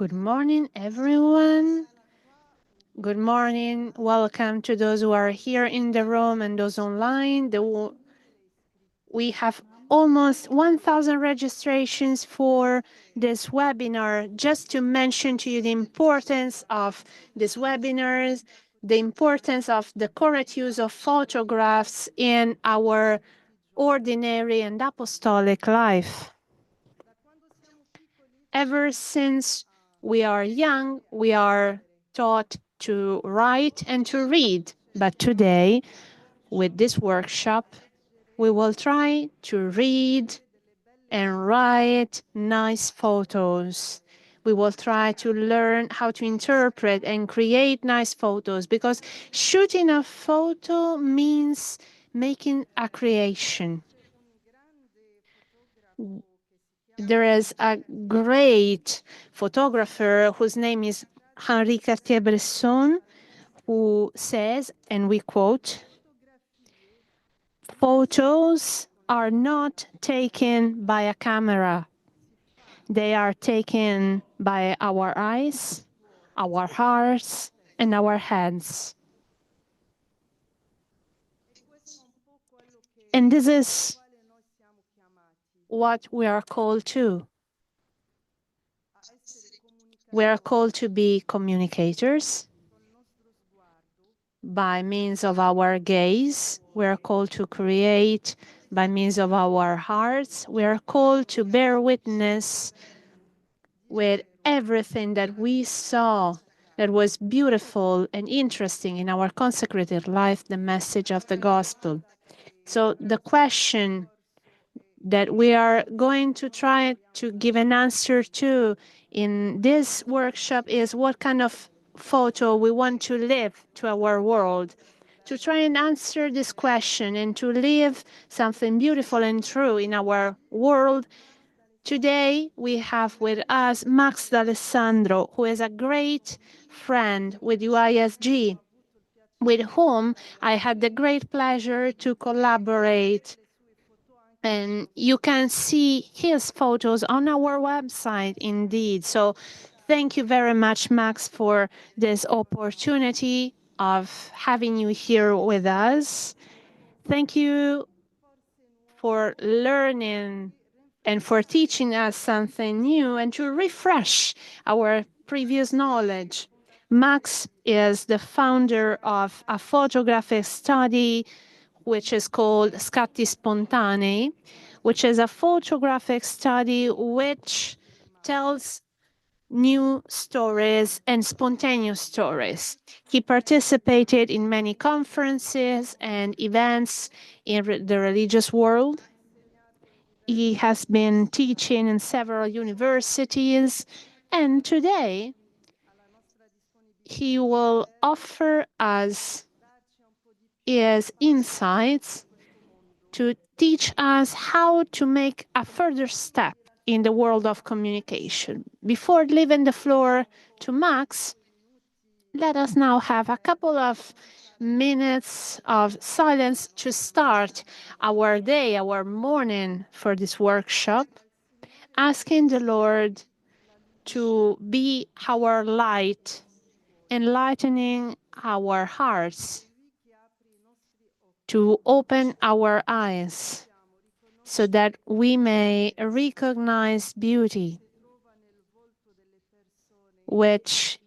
Good morning, everyone. Good morning. Welcome to those who are here in the room and those online. We have almost 1,000 registrations for this webinar. Just to mention to you the importance of these webinars, the importance of the correct use of photographs in our ordinary and apostolic life. Ever since we are young, we are taught to write and to read. But today, with this workshop, we will try to read and write nice photos. We will try to learn how to interpret and create nice photos, because shooting a photo means making a creation. There is a great photographer whose name is Henri Cartier-Bresson, who says, and we quote, "Photos are not taken by a camera. They are taken by our eyes, our hearts, and our hands." And this is what we are called to. We are called to be communicators by means of our gaze. We are called to create by means of our hearts. We are called to bear witness with everything that we saw that was beautiful and interesting in our consecrated life, the message of the gospel. So the question that we are going to try to give an answer to in this workshop is what kind of photo we want to live to our world. To try and answer this question and to live something beautiful and true in our world, today we have with us Max D'Alessandro, who is a great friend with UISG, with whom I had the great pleasure to collaborate. And you can see his photos on our website, indeed. So thank you very much, Max, for this opportunity of having you here with us. Thank you for learning and for teaching us something new and to refresh our previous knowledge. Max is the founder of a photographic study which is called Scatti Spontanei, which is a photographic study which tells new stories and spontaneous stories. He participated in many conferences and events in the religious world. He has been teaching in several universities, and today he will offer us his insights to teach us how to make a further step in the world of communication. Before leaving the floor to Max, let us now have a couple of minutes of silence to start our day, our morning for this workshop, asking the Lord to be our light, enlightening our hearts, to open our eyes so that we may recognize beauty, which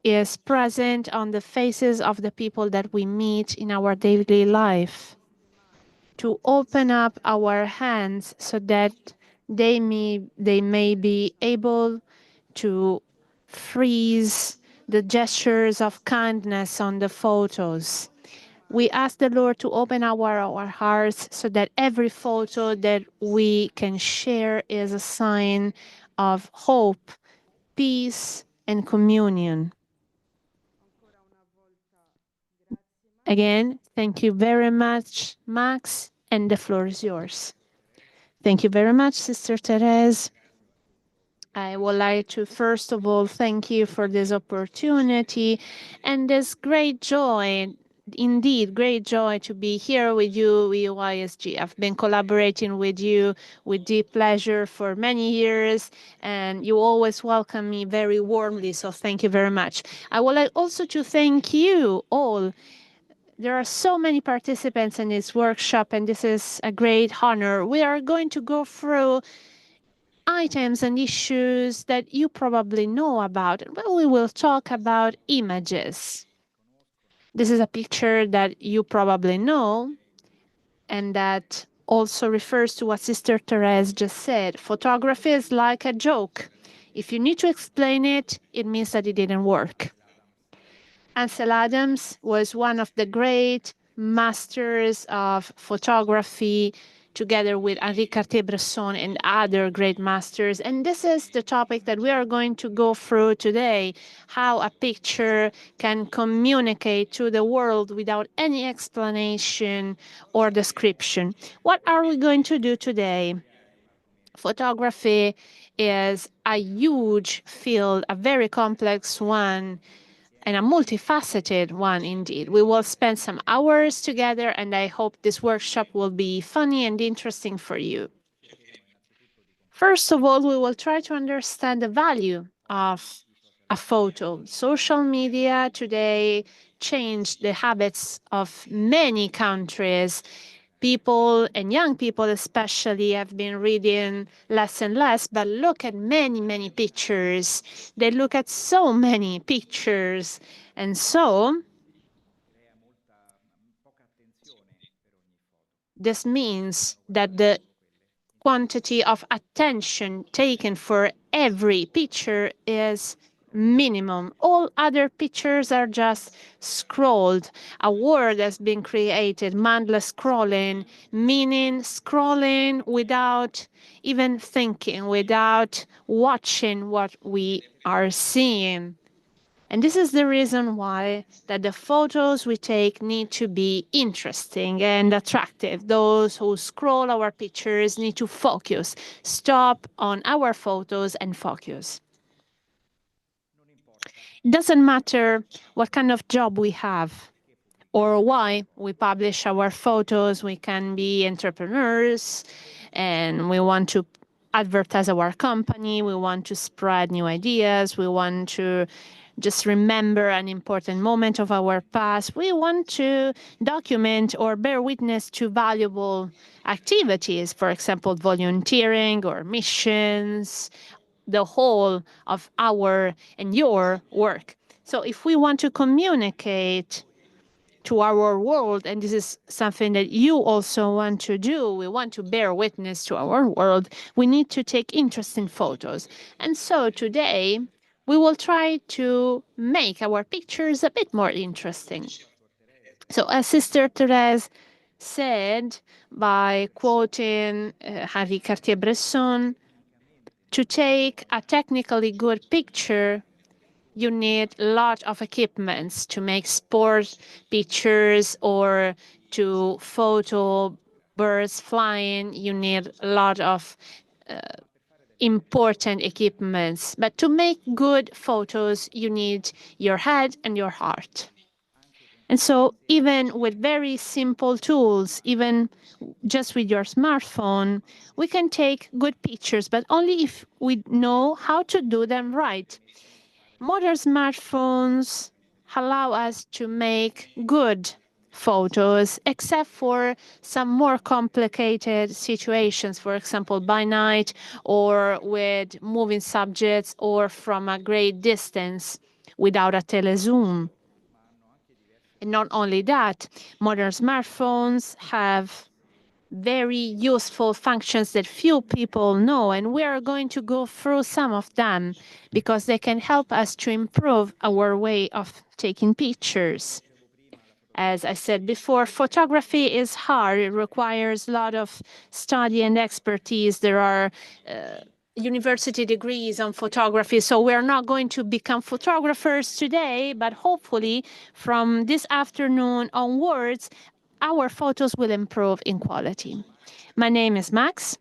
is present on the faces of the people that we meet in our daily life, to open up our hands so that they may be able to freeze the gestures of kindness on the photos. We ask the Lord to open our hearts so that every photo that we can share is a sign of hope, peace, and communion. Again, thank you very much, Max, and the floor is yours. Thank you very much, Sister Therese. I would like to first of all thank you for this opportunity and this great joy indeed great joy to be here with you, EYSG. I've been collaborating with you with deep pleasure for many years, and you always welcome me very warmly, so thank you very much. I would like also to thank you all. There are so many participants in this workshop, and this is a great honor. We are going to go through items and issues that you probably know about. Well, we will talk about images. This is a picture that you probably know, and that also refers to what Sister Therese just said. Photography is like a joke. If you need to explain it, it means that it didn't work. Ansel Adams was one of the great masters of photography, together with Henri Cartier-Bresson and other great masters. And this is the topic that we are going to go through today, how a picture can communicate to the world without any explanation or description. What are we going to do today? Photography is a huge field, a very complex one, and a multifaceted one indeed. We will spend some hours together, and I hope this workshop will be funny and interesting for you. First of all, we will try to understand the value of a photo. Social media today changed the habits of many countries. People, and young people especially, have been reading less and less, but look at many, many pictures. They look at so many pictures. And so this means that the quantity of attention taken for every picture is minimum. All other pictures are just scrolled. A word has been created, mindless scrolling, meaning scrolling without even thinking, without watching what we are seeing. And this is the reason why that the photos we take need to be interesting and attractive. Those who scroll our pictures need to focus, stop on our photos and focus. It doesn't matter what kind of job we have or why we publish our photos. We can be entrepreneurs and we want to advertise our company. We want to spread new ideas. We want to just remember an important moment of our past. We want to document or bear witness to valuable activities, for example, volunteering or missions, the whole of our and your work. So if we want to communicate to our world, and this is something that you also want to do, we want to bear witness to our world, we need to take interesting photos. And so today, we will try to make our pictures a bit more interesting. So as Sister Therese said, by quoting Henri Cartier-Bresson, to take a technically good picture, you need a lot of equipments to make sport pictures or to photo birds flying. You need a lot of important equipments. But to make good photos, you need your head and your heart. And so even with very simple tools, even just with your smartphone, we can take good pictures, but only if we know how to do them right. Modern smartphones allow us to make good photos, except for some more complicated situations, for example, by night or with moving subjects or from a great distance without a telezoom. And not only that, modern smartphones have very useful functions that few people know, and we are going to go through some of them because they can help us to improve our way of taking pictures. As I said before, photography is hard. It requires a lot of study and expertise. There are university degrees on photography, so we're not going to become photographers today, but hopefully from this afternoon onwards, our photos will improve in quality. My name is Max.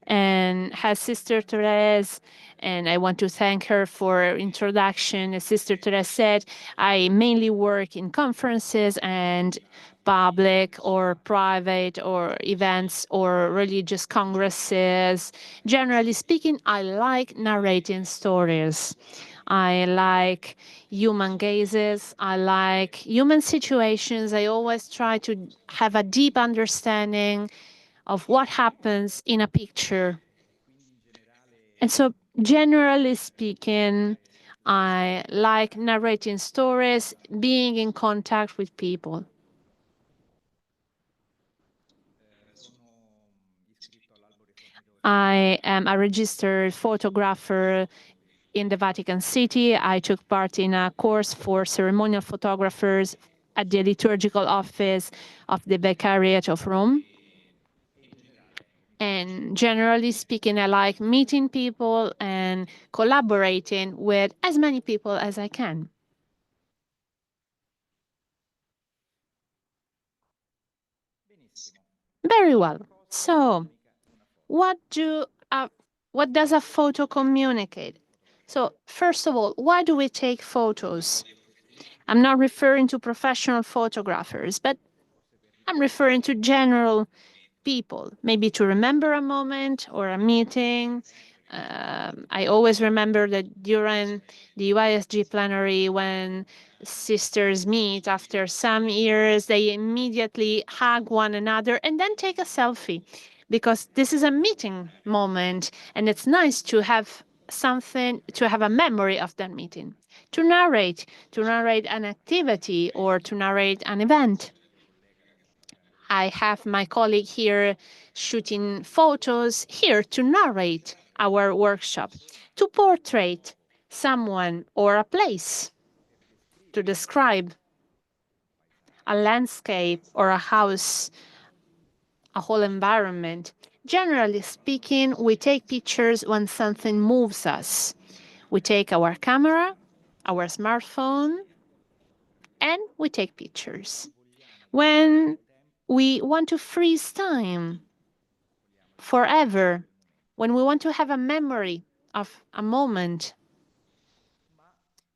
and has Sister Therese, and I want to thank her for her introduction. As Sister Therese said, I mainly work in conferences and public or private or events or religious congresses. Generally speaking, I like narrating stories. I like human gazes. I like human situations. I always try to have a deep understanding of what happens in a picture. And so, generally speaking, I like narrating stories, being in contact with people. I am a registered photographer in the Vatican City. I took part in a course for ceremonial photographers at the liturgical office of the Vicariate of Rome. And generally speaking, I like meeting people and collaborating with as many people as I can. Very well. So, what do what does a photo communicate? So, first of all, why do we take photos? I'm not referring to professional photographers, but I'm referring to general people, maybe to remember a moment or a meeting. I always remember that during the UISG plenary, when sisters meet after some years, they immediately hug one another and then take a selfie because this is a meeting moment and it's nice to have something, to have a memory of that meeting. To narrate an activity or to narrate an event. I have my colleague here shooting photos here to narrate our workshop, to portray someone or a place, to describe a landscape or a house, a whole environment. Generally speaking, we take pictures when something moves us. We take our camera, our smartphone, and we take pictures. When we want to freeze time, forever, when we want to have a memory of a moment.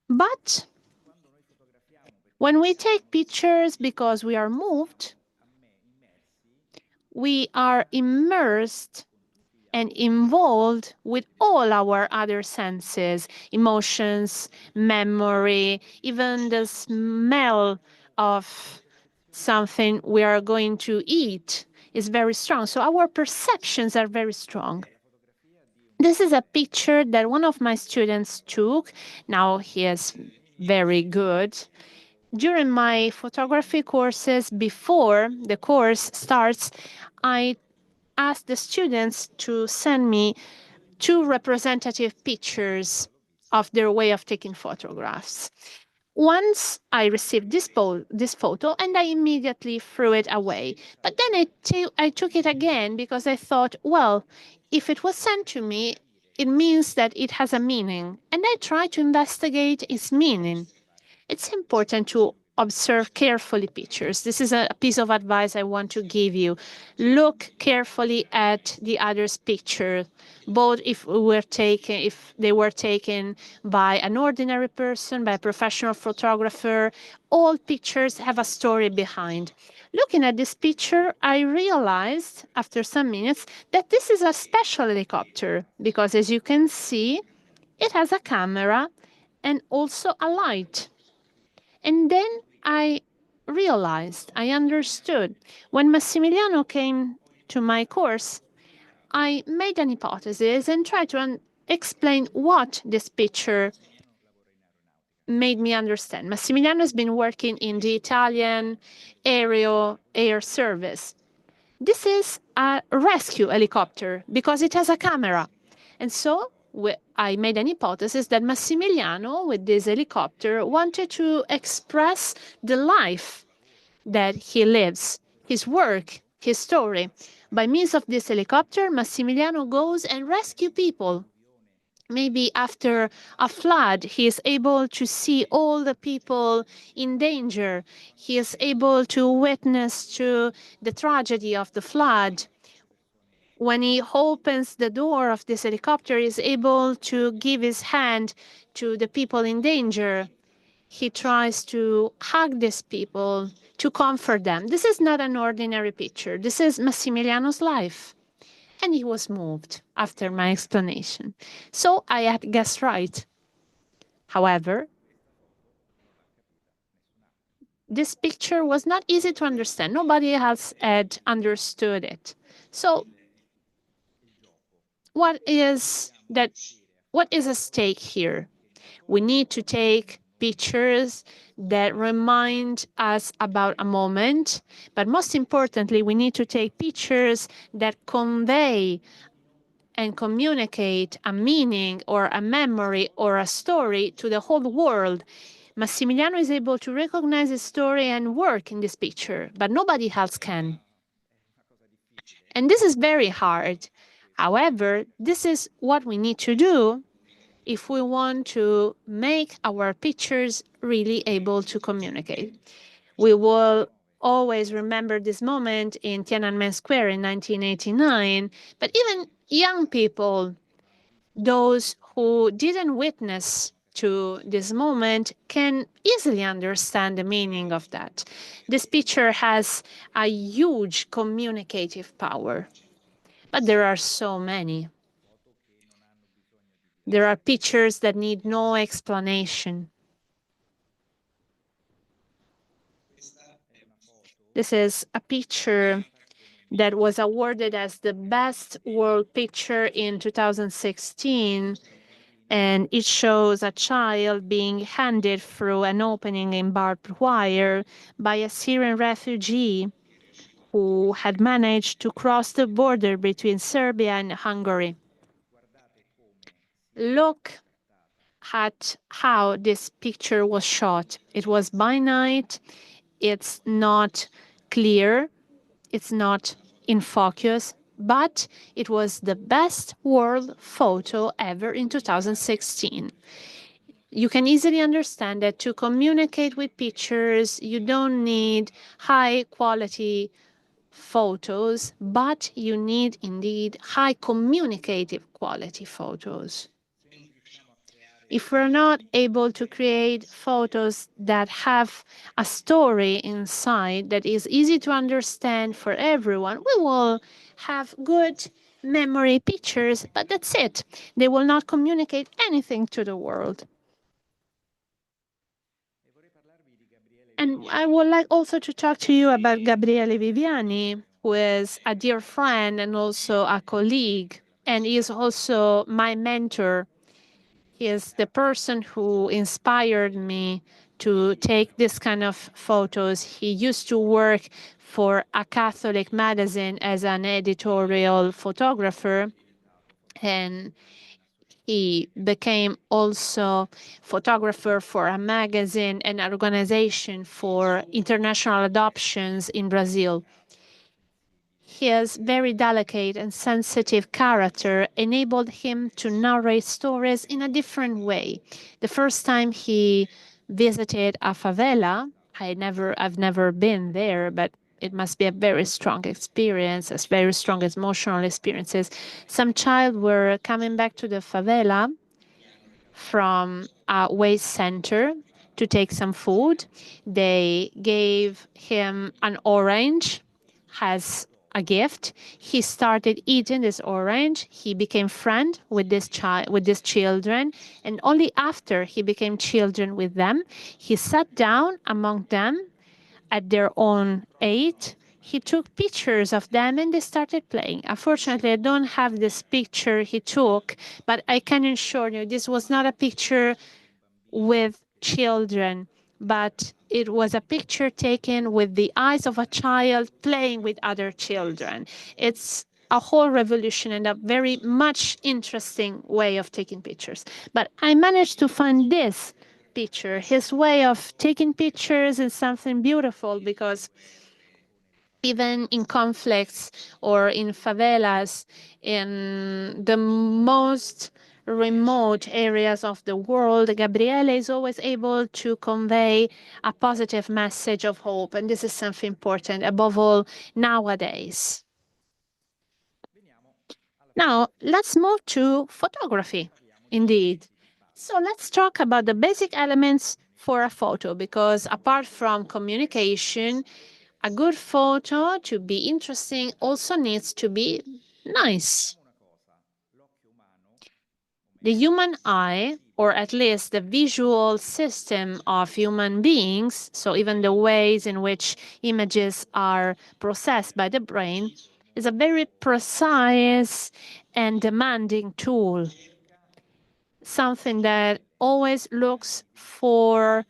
But when we take pictures because we are moved, we are immersed and involved with all our other senses, emotions, memory, even the smell of something we are going to eat is very strong. So our perceptions are very strong. This is a picture that one of my students took. Now he is very good. During my photography courses, before the course starts, I asked the students to send me 2 representative pictures of their way of taking photographs. Once I received this photo and I immediately threw it away. But then I took it again because I thought, well, if it was sent to me, it means that it has a meaning. And I tried to investigate its meaning. It's important to observe carefully pictures. This is a piece of advice I want to give you. Look carefully at the other's picture, both if they were taken by an ordinary person, by a professional photographer. All pictures have a story behind. Looking at this picture, I realized after some minutes that this is a special helicopter because, as you can see, it has a camera and also a light. And then I realized, I understood. When Massimiliano came to my course, I made an hypothesis and tried to explain what this picture made me understand. Massimiliano has been working in the Italian air service. This is a rescue helicopter because it has a camera. And so I made an hypothesis that Massimiliano, with this helicopter, wanted to express the life that he lives, his work, his story. By means of this helicopter, Massimiliano goes and rescue people. Maybe after a flood, he is able to see all the people in danger. He is able to witness to the tragedy of the flood. when he opens the door of this helicopter, is able to give his hand to the people in danger. He tries to hug these people to comfort them. This is not an ordinary picture. This is Massimiliano's life. And he was moved after my explanation. So I had guessed right. However, this picture was not easy to understand. Nobody else had understood it. So what is that? What is at stake here? We need to take pictures that remind us about a moment, but most importantly, we need to take pictures that convey and communicate a meaning or a memory or a story to the whole world. Massimiliano is able to recognize his story and work in this picture, but nobody else can. And this is very hard. However, this is what we need to do if we want to make our pictures really able to communicate. We will always remember this moment in Tiananmen Square in 1989, but even young people, those who didn't witness to this moment, can easily understand the meaning of that. This picture has a huge communicative power, but there are so many. There are pictures that need no explanation. This is a picture that was awarded as the best world picture in 2016. And it shows a child being handed through an opening in barbed wire by a Syrian refugee who had managed to cross the border between Serbia and Hungary. Look at how this picture was shot. It was by night. It's not clear. It's not in focus, but it was the best world photo ever in 2016. You can easily understand that to communicate with pictures, you don't need high quality photos, but you need indeed high communicative quality photos. If we're not able to create photos that have a story inside that is easy to understand for everyone, we will have good memory pictures, but that's it. They will not communicate anything to the world. And I would like also to talk to you about Gabriele Viviani, who is a dear friend and also a colleague, and is also my mentor. He is the person who inspired me to take this kind of photos. He used to work for a Catholic magazine as an editorial photographer, and he became also photographer for a magazine and an organization for international adoptions in Brazil. His very delicate and sensitive character enabled him to narrate stories in a different way. The first time he visited a favela, I've never been there, but it must be a very strong experience, a very strong emotional experiences. Some child were coming back to the favela from a waste center to take some food. They gave him an orange as a gift. He started eating this orange. He became friend with this child, with these children, and only after he became children with them, he sat down among them at their own age. He took pictures of them and they started playing. Unfortunately, I don't have this picture he took, but I can assure you this was not a picture with children, but it was a picture taken with the eyes of a child playing with other children. It's a whole revolution and a very much interesting way of taking pictures. But I managed to find this picture. His way of taking pictures is something beautiful because even in conflicts or in favelas, in the most remote areas of the world, Gabriele is always able to convey a positive message of hope. And this is something important, above all, nowadays. Now, let's move to photography, indeed. So let's talk about the basic elements for a photo, because apart from communication, a good photo, to be interesting, also needs to be nice. The human eye, or at least the visual system of human beings, so even the ways in which images are processed by the brain, is a very precise and demanding tool, something that always looks for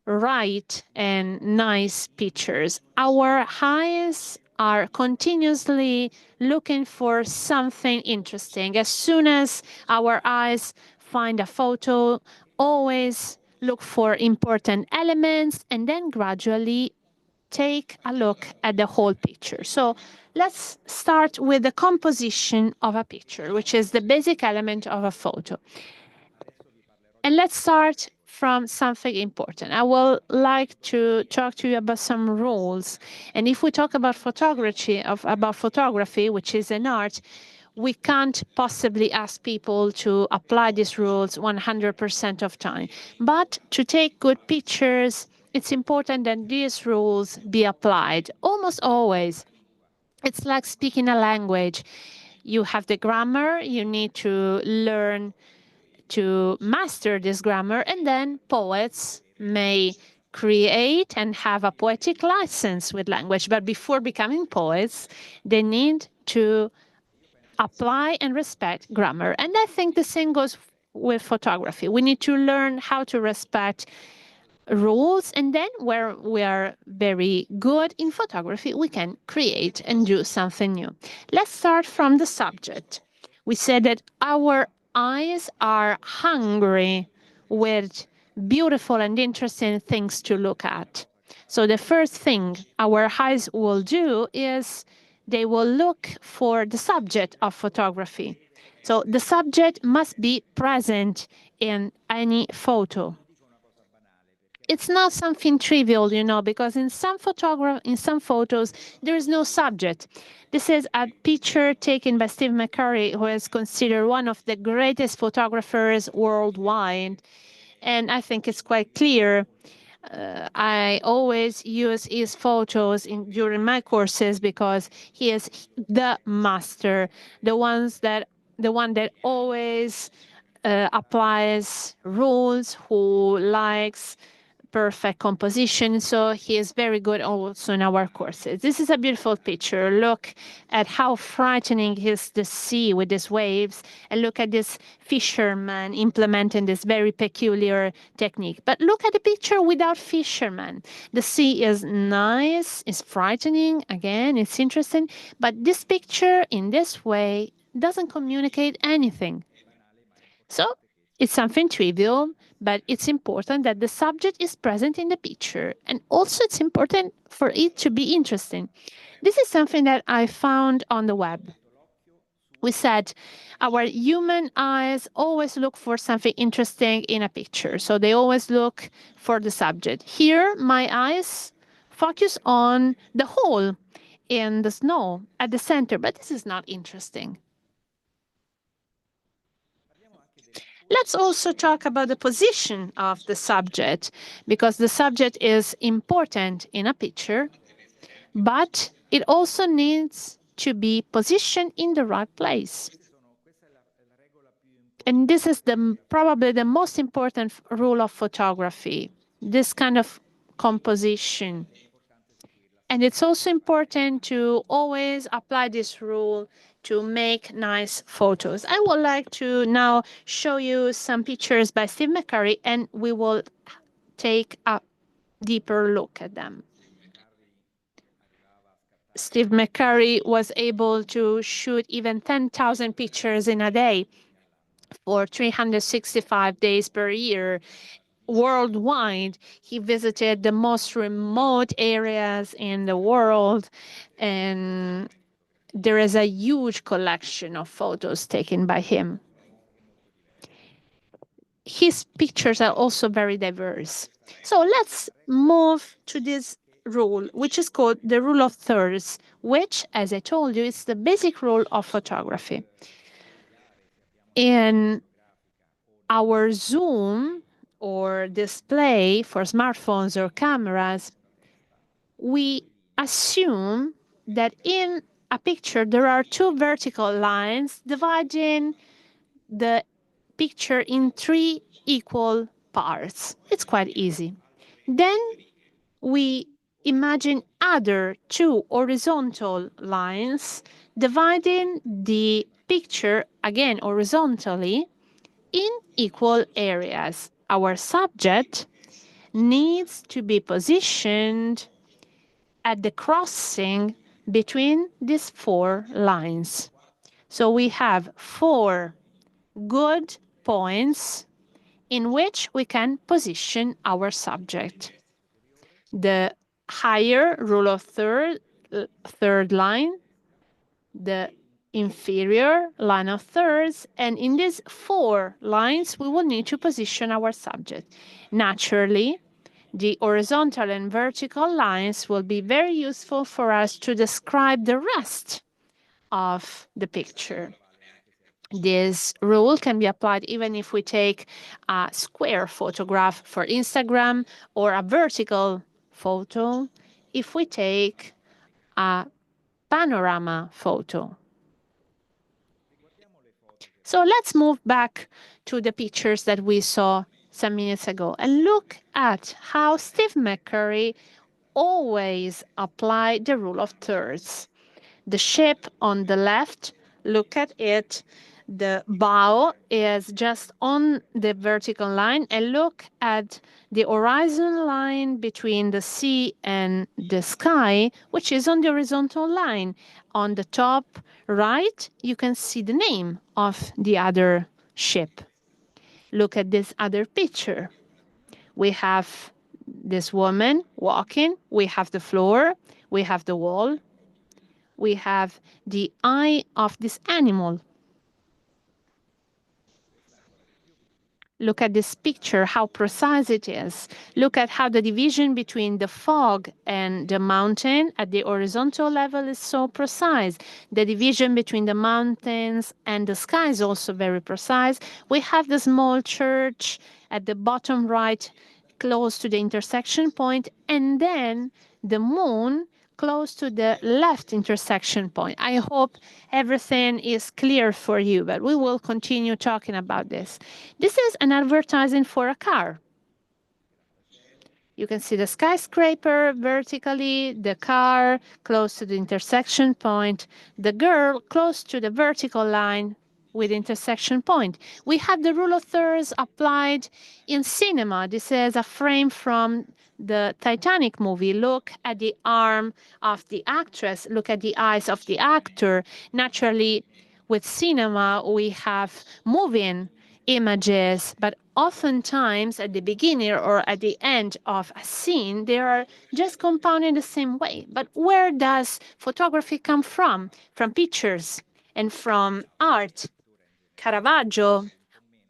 right and nice pictures. Our eyes are continuously looking for something interesting. As soon as our eyes find a photo, always look for important elements and then gradually take a look at the whole picture. So let's start with the composition of a picture, which is the basic element of a photo. And let's start from something important. I would like to talk to you about some rules. And if we talk about photography, which is an art, we can't possibly ask people to apply these rules 100% of time. But to take good pictures, it's important that these rules be applied almost always. It's like speaking a language. You have the grammar, you need to learn to master this grammar, and then poets may create and have a poetic license with language. But before becoming poets, they need to apply and respect grammar. And I think the same goes with photography. We need to learn how to respect rules, and then where we are very good in photography, we can create and do something new. Let's start from the subject. We said that our eyes are hungry with beautiful and interesting things to look at. So the first thing our eyes will do is they will look for the subject of photography. So the subject must be present in any photo. It's not something trivial, because in some photos there is no subject. This is a picture taken by Steve McCurry, who is considered one of the greatest photographers worldwide, and I think it's quite clear. I always use his photos during my courses because he is the master, the one that always applies rules, who likes perfect composition. So he is very good also in our courses. This is a beautiful picture. Look at how frightening is the sea with these waves, and look at this fisherman implementing this very peculiar technique. But look at the picture without fisherman. The sea is nice, it's frightening, again, it's interesting, but this picture in this way doesn't communicate anything. So it's something trivial, but it's important that the subject is present in the picture. And also, it's important for it to be interesting. This is something that I found on the web. We said our human eyes always look for something interesting in a picture. So they always look for the subject. Here, my eyes focus on the hole in the snow at the center, but this is not interesting. Let's also talk about the position of the subject, because the subject is important in a picture, but it also needs to be positioned in the right place. And this is probably the most important rule of photography, this kind of composition. And it's also important to always apply this rule to make nice photos. I would like to now show you some pictures by Steve McCurry, and we will take a deeper look at them. Steve McCurry was able to shoot even 10,000 pictures in a day for 365 days per year worldwide. He visited the most remote areas in the world, and there is a huge collection of photos taken by him. His pictures are also very diverse. So let's move to this rule, which is called the rule of thirds, which, as I told you, is the basic rule of photography. In our zoom or display for smartphones or cameras, we assume that in a picture there are two vertical lines dividing the picture in three equal parts. It's quite easy. Then we imagine other two horizontal lines dividing the picture, again horizontally, in equal areas. Our subject needs to be positioned at the crossing between these four lines. So we have four good points in which we can position our subject. The higher rule of third line, the inferior line of thirds, and in these four lines we will need to position our subject. Naturally, the horizontal and vertical lines will be very useful for us to describe the rest of the picture. This rule can be applied even if we take a square photograph for Instagram or a vertical photo if we take a panorama photo. So let's move back to the pictures that we saw some minutes ago and look at how Steve McCurry always applied the rule of thirds. The ship on the left, look at it. The bow is just on the vertical line, and look at the horizon line between the sea and the sky, which is on the horizontal line. On the top right, you can see the name of the other ship. Look at this other picture. We have this woman walking, we have the floor, we have the wall, we have the eye of this animal. Look at this picture, how precise it is. Look at how the division between the fog and the mountain at the horizontal level is so precise. The division between the mountains and the sky is also very precise. We have the small church at the bottom right, close to the intersection point, and then the moon close to the left intersection point. I hope everything is clear for you, but we will continue talking about this. This is an advertising for a car. You can see the skyscraper vertically, the car close to the intersection point, the girl close to the vertical line with intersection point. We have the rule of thirds applied in cinema. This is a frame from the Titanic movie. Look at the arm of the actress, look at the eyes of the actor. Naturally, with cinema, we have moving images, but oftentimes at the beginning or at the end of a scene, they are just compounded the same way. But where does photography come from? From pictures and from art. Caravaggio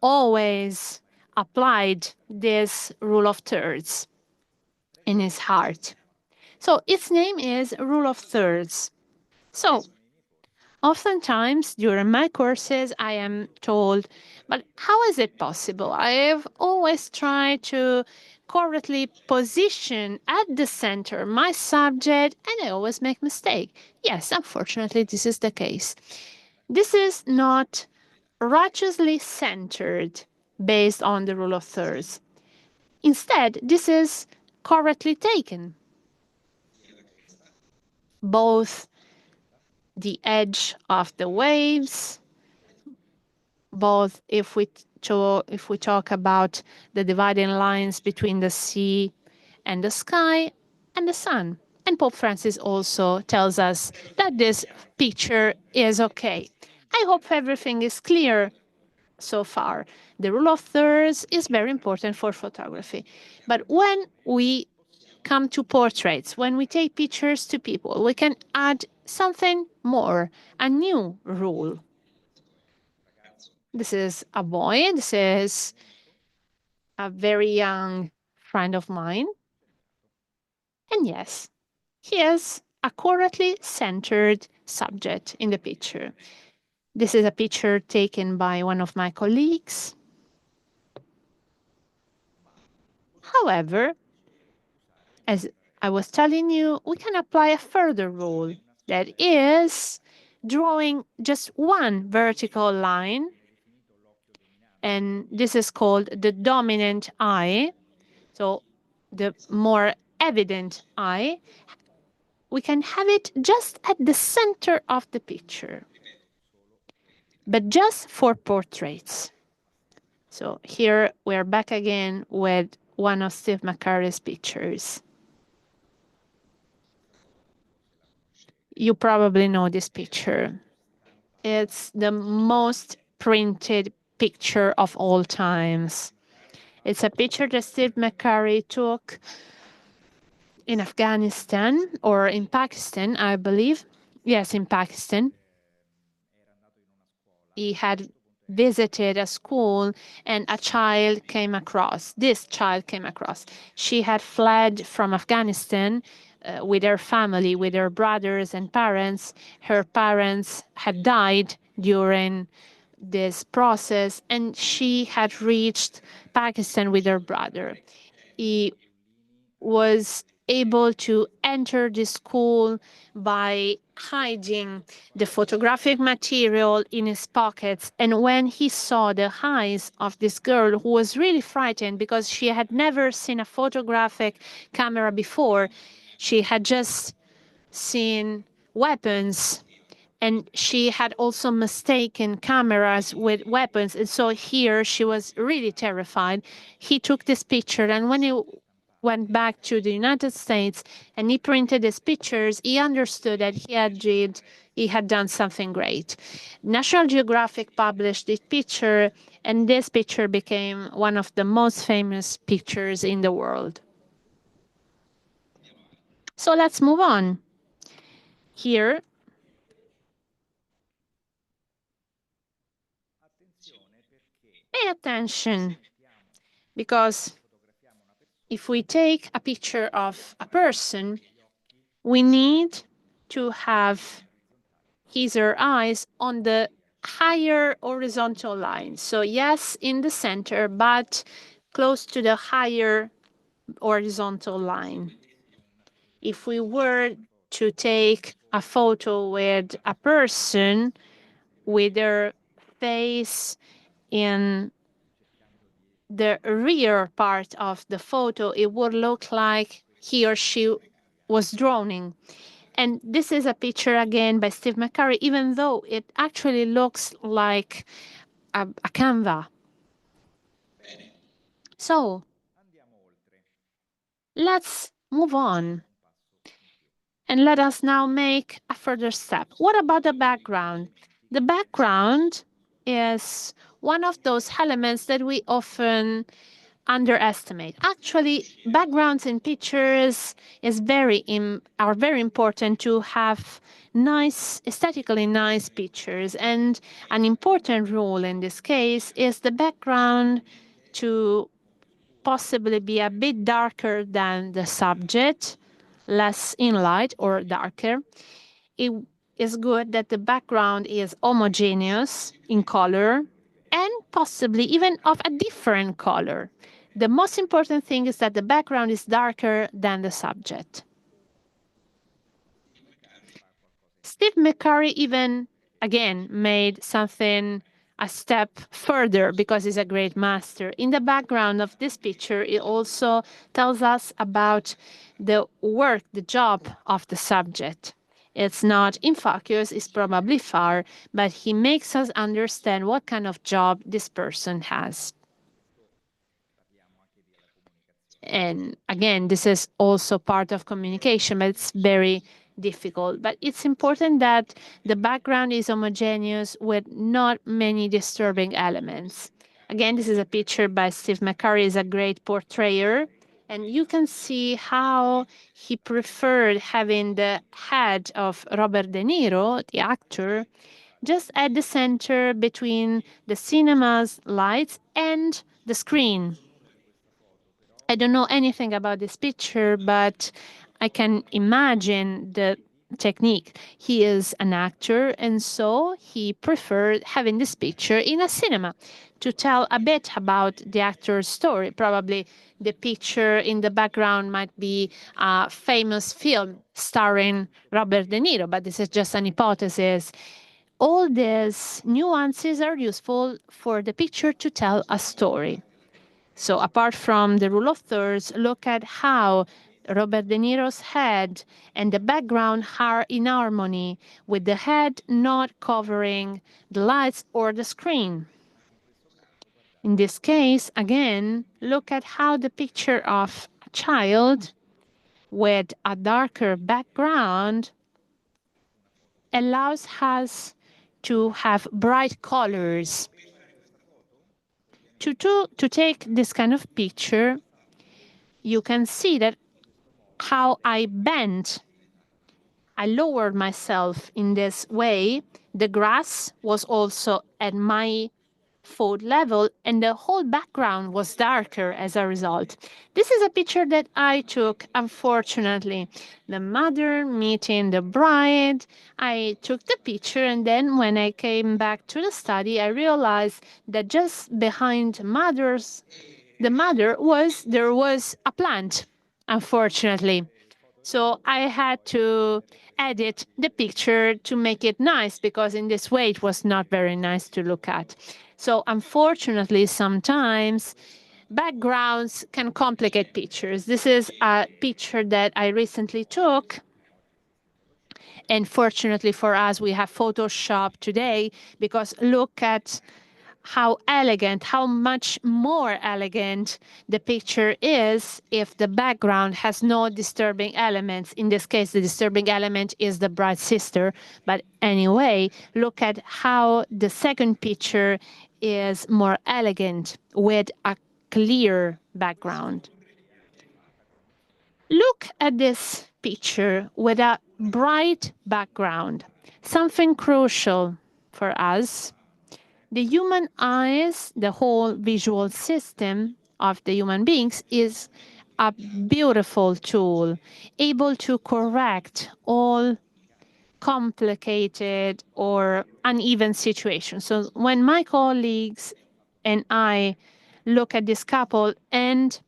always applied this rule of thirds in his heart. So its name is rule of thirds. So oftentimes during my courses, I am told, but how is it possible? I have always tried to correctly position at the center my subject, and I always make mistake. Yes, unfortunately, this is the case. This is not righteously centered based on the rule of thirds. Instead, this is correctly taken. Both the edge of the waves, both if we talk about the dividing lines between the sea and the sky and the sun. And Pope Francis also tells us that this picture is okay. I hope everything is clear so far. The rule of thirds is very important for photography. But when we come to portraits, when we take pictures to people, we can add something more, a new rule. This is a boy. This is a very young friend of mine. And yes, he is accurately centered subject in the picture. This is a picture taken by one of my colleagues. However, as I was telling you, we can apply a further rule, that is drawing just one vertical line, and this is called the dominant eye. So the more evident eye, we can have it just at the center of the picture, but just for portraits. So here we're back again with one of Steve McCurry's pictures. You probably know this picture. It's the most printed picture of all times. It's a picture that Steve McCurry took in Afghanistan or in Pakistan, I believe. Yes, in Pakistan. He had visited a school and a child came across. This child came across. She had fled from Afghanistan with her family, with her brothers and parents. Her parents had died during this process, and she had reached Pakistan with her brother. He was able to enter the school by hiding the photographic material in his pockets. And when he saw the eyes of this girl, who was really frightened because she had never seen a photographic camera before, she had just seen weapons, and she had also mistaken cameras with weapons. And so here she was really terrified. He took this picture, and when he went back to the United States and he printed his pictures, he understood that he had done something great. National Geographic published this picture, and this picture became one of the most famous pictures in the world. So let's move on. Here, pay attention, because if we take a picture of a person, we need to have his or her eyes on the higher horizontal line. So yes, in the center, but close to the higher horizontal line. If we were to take a photo with a person with their face in the rear part of the photo, it would look like he or she was droning. And this is a picture again by Steve McCurry, even though it actually looks like a Canva. So let's move on. And let us now make a further step. What about the background? The background is one of those elements that we often underestimate. Actually, backgrounds in pictures are very important to have nice, aesthetically nice pictures. And an important rule in this case is the background to possibly be a bit darker than the subject, less in light or darker. It is good that the background is homogeneous in color and possibly even of a different color. The most important thing is that the background is darker than the subject. Steve McCurry even, again, made something a step further because he's a great master. In the background of this picture, it also tells us about the work, the job of the subject. It's not in focus, it's probably far, but he makes us understand what kind of job this person has. And again, this is also part of communication, but it's very difficult. But it's important that the background is homogeneous with not many disturbing elements. Again, this is a picture by Steve McCurry, is a great portrayer. And you can see how he preferred having the head of Robert De Niro, the actor, just at the center between the cinema's lights and the screen. I don't know anything about this picture, but I can imagine the technique. He is an actor, and so he preferred having this picture in a cinema to tell a bit about the actor's story. Probably the picture in the background might be a famous film starring Robert De Niro, but this is just an hypothesis. All these nuances are useful for the picture to tell a story. So apart from the rule of thirds, look at how Robert De Niro's head and the background are in harmony, with the head not covering the lights or the screen. In this case, again, look at how the picture of a child with a darker background allows us to have bright colors. To take this kind of picture, you can see that how I bent, I lowered myself in this way. The grass was also at my foot level, and the whole background was darker as a result. This is a picture that I took, unfortunately. The mother meeting the bride. I took the picture, and then when I came back to the study, I realized that just behind the mother there was a plant, unfortunately. So I had to edit the picture to make it nice, because in this way it was not very nice to look at. So unfortunately, sometimes backgrounds can complicate pictures. This is a picture that I recently took. And fortunately for us, we have Photoshop today, because look at how elegant, how much more elegant the picture is if the background has no disturbing elements. In this case, the disturbing element is the bride's sister. But anyway, look at how the second picture is more elegant with a clear background. Look at this picture with a bright background. Something crucial for us: the human eyes, the whole visual system of the human beings, is a beautiful tool, able to correct all complicated or uneven situations. So when my colleagues and I look at this couple and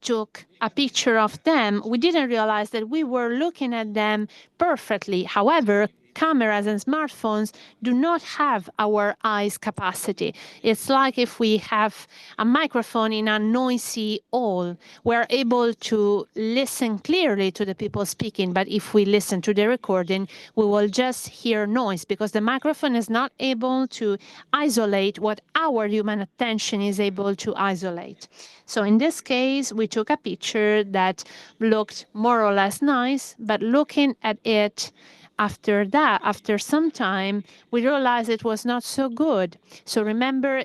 took a picture of them, we didn't realize that we were looking at them perfectly. However, cameras and smartphones do not have our eyes' capacity. It's like if we have a microphone in a noisy hall, we're able to listen clearly to the people speaking, but if we listen to the recording, we will just hear noise, because the microphone is not able to isolate what our human attention is able to isolate. So in this case, we took a picture that looked more or less nice, but looking at it after that, after some time, we realized it was not so good. So remember,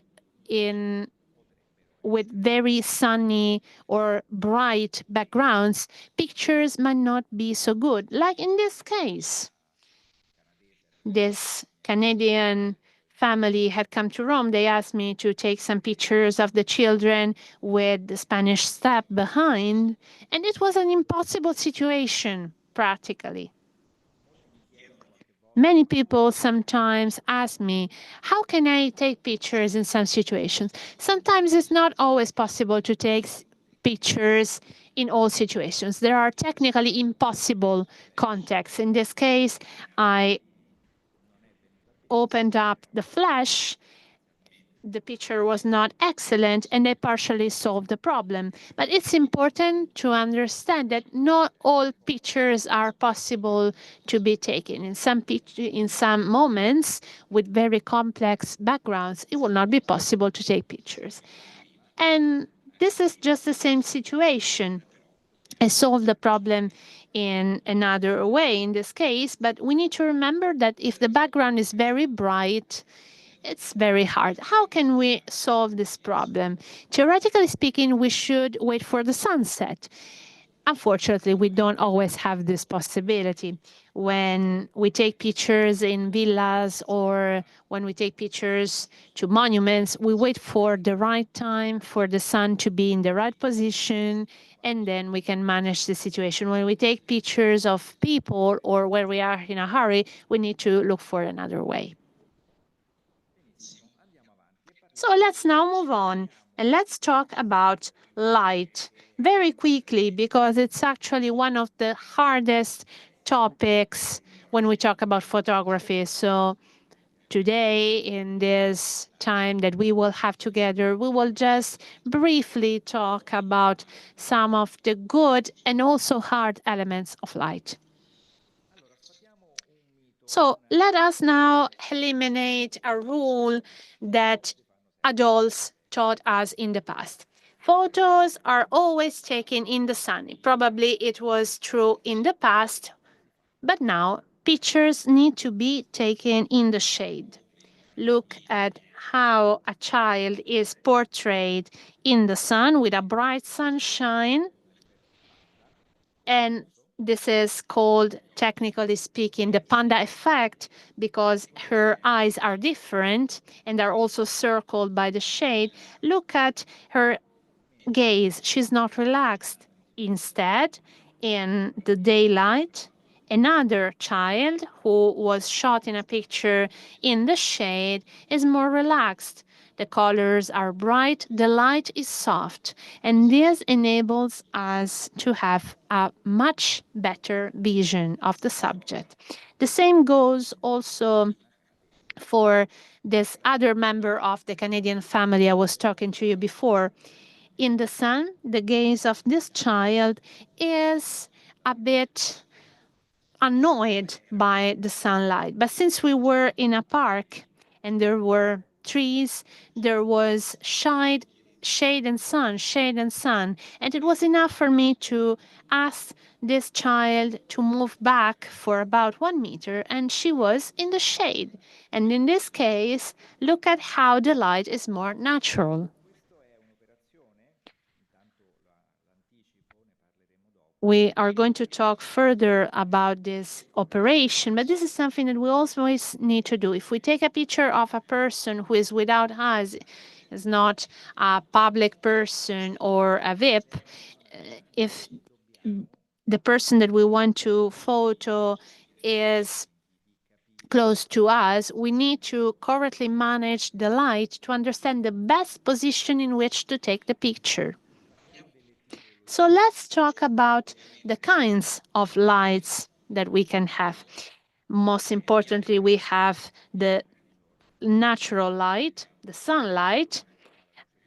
with very sunny or bright backgrounds, pictures might not be so good. Like in this case, this Canadian family had come to Rome. They asked me to take some pictures of the children with the Spanish step behind, and it was an impossible situation, practically. Many people sometimes ask me, how can I take pictures in some situations? Sometimes it's not always possible to take pictures in all situations. There are technically impossible contexts. In this case, I opened up the flash. The picture was not excellent, and they partially solved the problem. But it's important to understand that not all pictures are possible to be taken. In some moments, with very complex backgrounds, it will not be possible to take pictures. And this is just the same situation. I solved the problem in another way in this case, but we need to remember that if the background is very bright, it's very hard. How can we solve this problem? Theoretically speaking, we should wait for the sunset. Unfortunately, we don't always have this possibility. When we take pictures in villas or when we take pictures to monuments, we wait for the right time for the sun to be in the right position and then we can manage the situation. When we take pictures of people or where we are in a hurry, we need to look for another way. So let's now move on and let's talk about light very quickly, because it's actually one of the hardest topics when we talk about photography. So today, in this time that we will have together, we will just briefly talk about some of the good and also hard elements of light. So let us now eliminate a rule that adults taught us in the past. Photos are always taken in the sun. Probably it was true in the past, but now pictures need to be taken in the shade. Look at how a child is portrayed in the sun with a bright sunshine. And this is called, technically speaking, the panda effect, because her eyes are different and are also circled by the shade. Look at her gaze. She's not relaxed. Instead, in the daylight, another child who was shot in a picture in the shade is more relaxed. The colors are bright, the light is soft, and this enables us to have a much better vision of the subject. The same goes also for this other member of the Canadian family I was talking to you before. In the sun, the gaze of this child is a bit annoyed by the sunlight. But since we were in a park and there were trees, there was shade and sun, shade and sun. And it was enough for me to ask this child to move back for about 1 meter, and she was in the shade. And in this case, look at how the light is more natural. We are going to talk further about this operation, but this is something that we always need to do. If we take a picture of a person who is without eyes, is not a public person or a VIP, if the person that we want to photo is close to us, we need to correctly manage the light to understand the best position in which to take the picture. So let's talk about the kinds of lights that we can have. Most importantly, we have the natural light, the sunlight.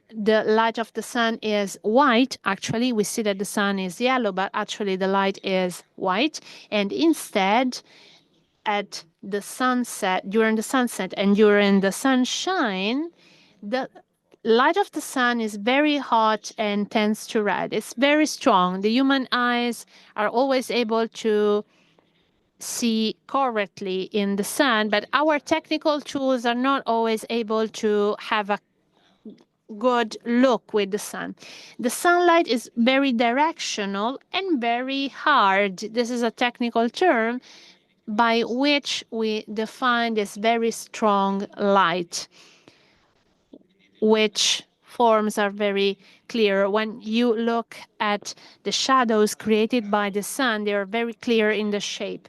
The light of the sun is white. Actually, we see that the sun is yellow, but actually the light is white. And instead, at the sunset, during the sunset and during the sunshine, the light of the sun is very hot and tends to red. It's very strong. The human eyes are always able to see correctly in the sun, but our technical tools are not always able to have a good look with the sun. The sunlight is very directional and very hard. This is a technical term by which we define this very strong light, which forms are very clear. When you look at the shadows created by the sun, they are very clear in the shape.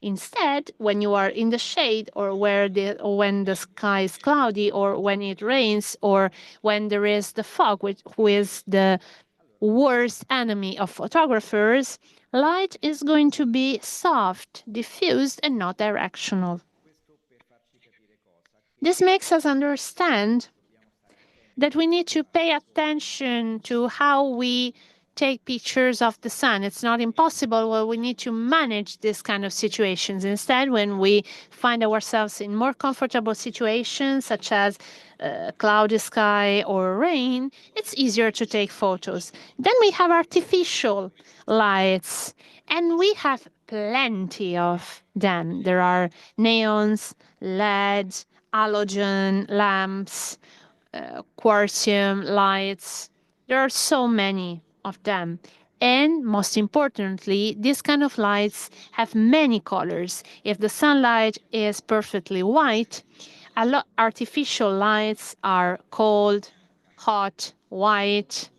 Instead, when you are in the shade, or when the sky is cloudy, or when it rains, or when there is the fog, who is the worst enemy of photographers, light is going to be soft, diffused, and not directional. This makes us understand that we need to pay attention to how we take pictures of the sun. It's not impossible. Well, we need to manage this kind of situations. Instead, when we find ourselves in more comfortable situations, such as cloudy sky or rain, it's easier to take photos. Then we have artificial lights, and we have plenty of them. There are neons, LEDs, halogen lamps, quartzium lights. There are so many of them. And most importantly, these kind of lights have many colors. If the sunlight is perfectly white, artificial lights are cold, hot, white.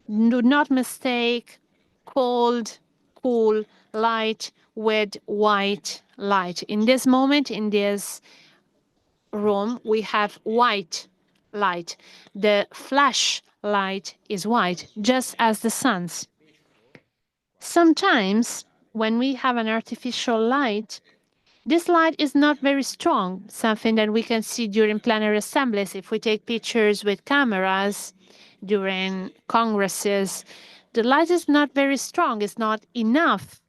Do not mistake cold, cool light with white light. In this moment, in this room, we have white light. The flash light is white, just as the sun's. Sometimes, when we have an artificial light, this light is not very strong, something that we can see during plenary assemblies. If we take pictures with cameras during congresses, the light is not very strong. It's not enough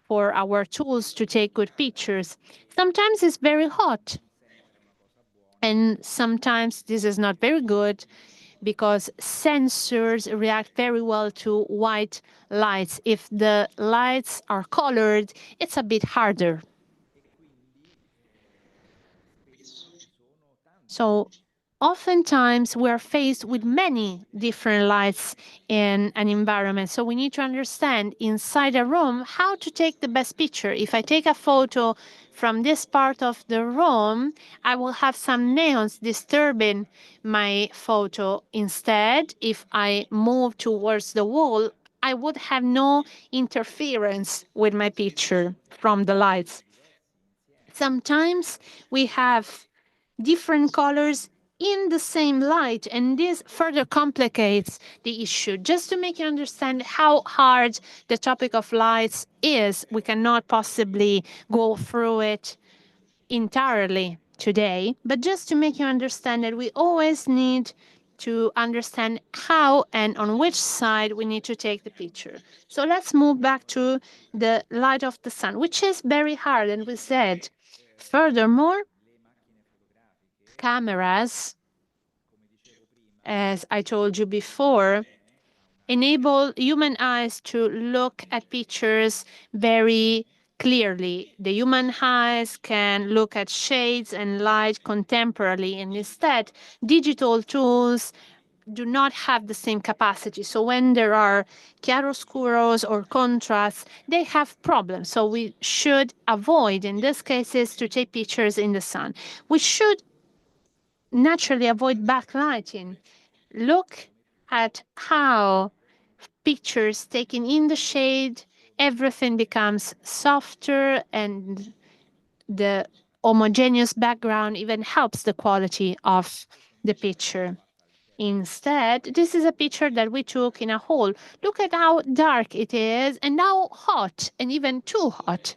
for our tools to take good pictures. Sometimes it's very hot, and sometimes this is not very good because sensors react very well to white lights. If the lights are colored, it's a bit harder. So oftentimes we're faced with many different lights in an environment. So we need to understand inside a room how to take the best picture. If I take a photo from this part of the room, I will have some neons disturbing my photo. Instead, if I move towards the wall, I would have no interference with my picture from the lights. Sometimes we have different colors in the same light, and this further complicates the issue. Just to make you understand how hard the topic of lights is, we cannot possibly go through it entirely today, but just to make you understand that we always need to understand how and on which side we need to take the picture. So let's move back to the light of the sun, which is very hard, and we said, furthermore, cameras, as I told you before, enable human eyes to look at pictures very clearly. The human eyes can look at shades and light contemporarily, and instead, digital tools do not have the same capacity. So when there are chiaroscuros or contrasts, they have problems. So we should avoid, in these cases, to take pictures in the sun. We should naturally avoid backlighting. Look at how pictures taken in the shade, everything becomes softer, and the homogeneous background even helps the quality of the picture. Instead, this is a picture that we took in a hall. Look at how dark it is and how hot, and even too hot.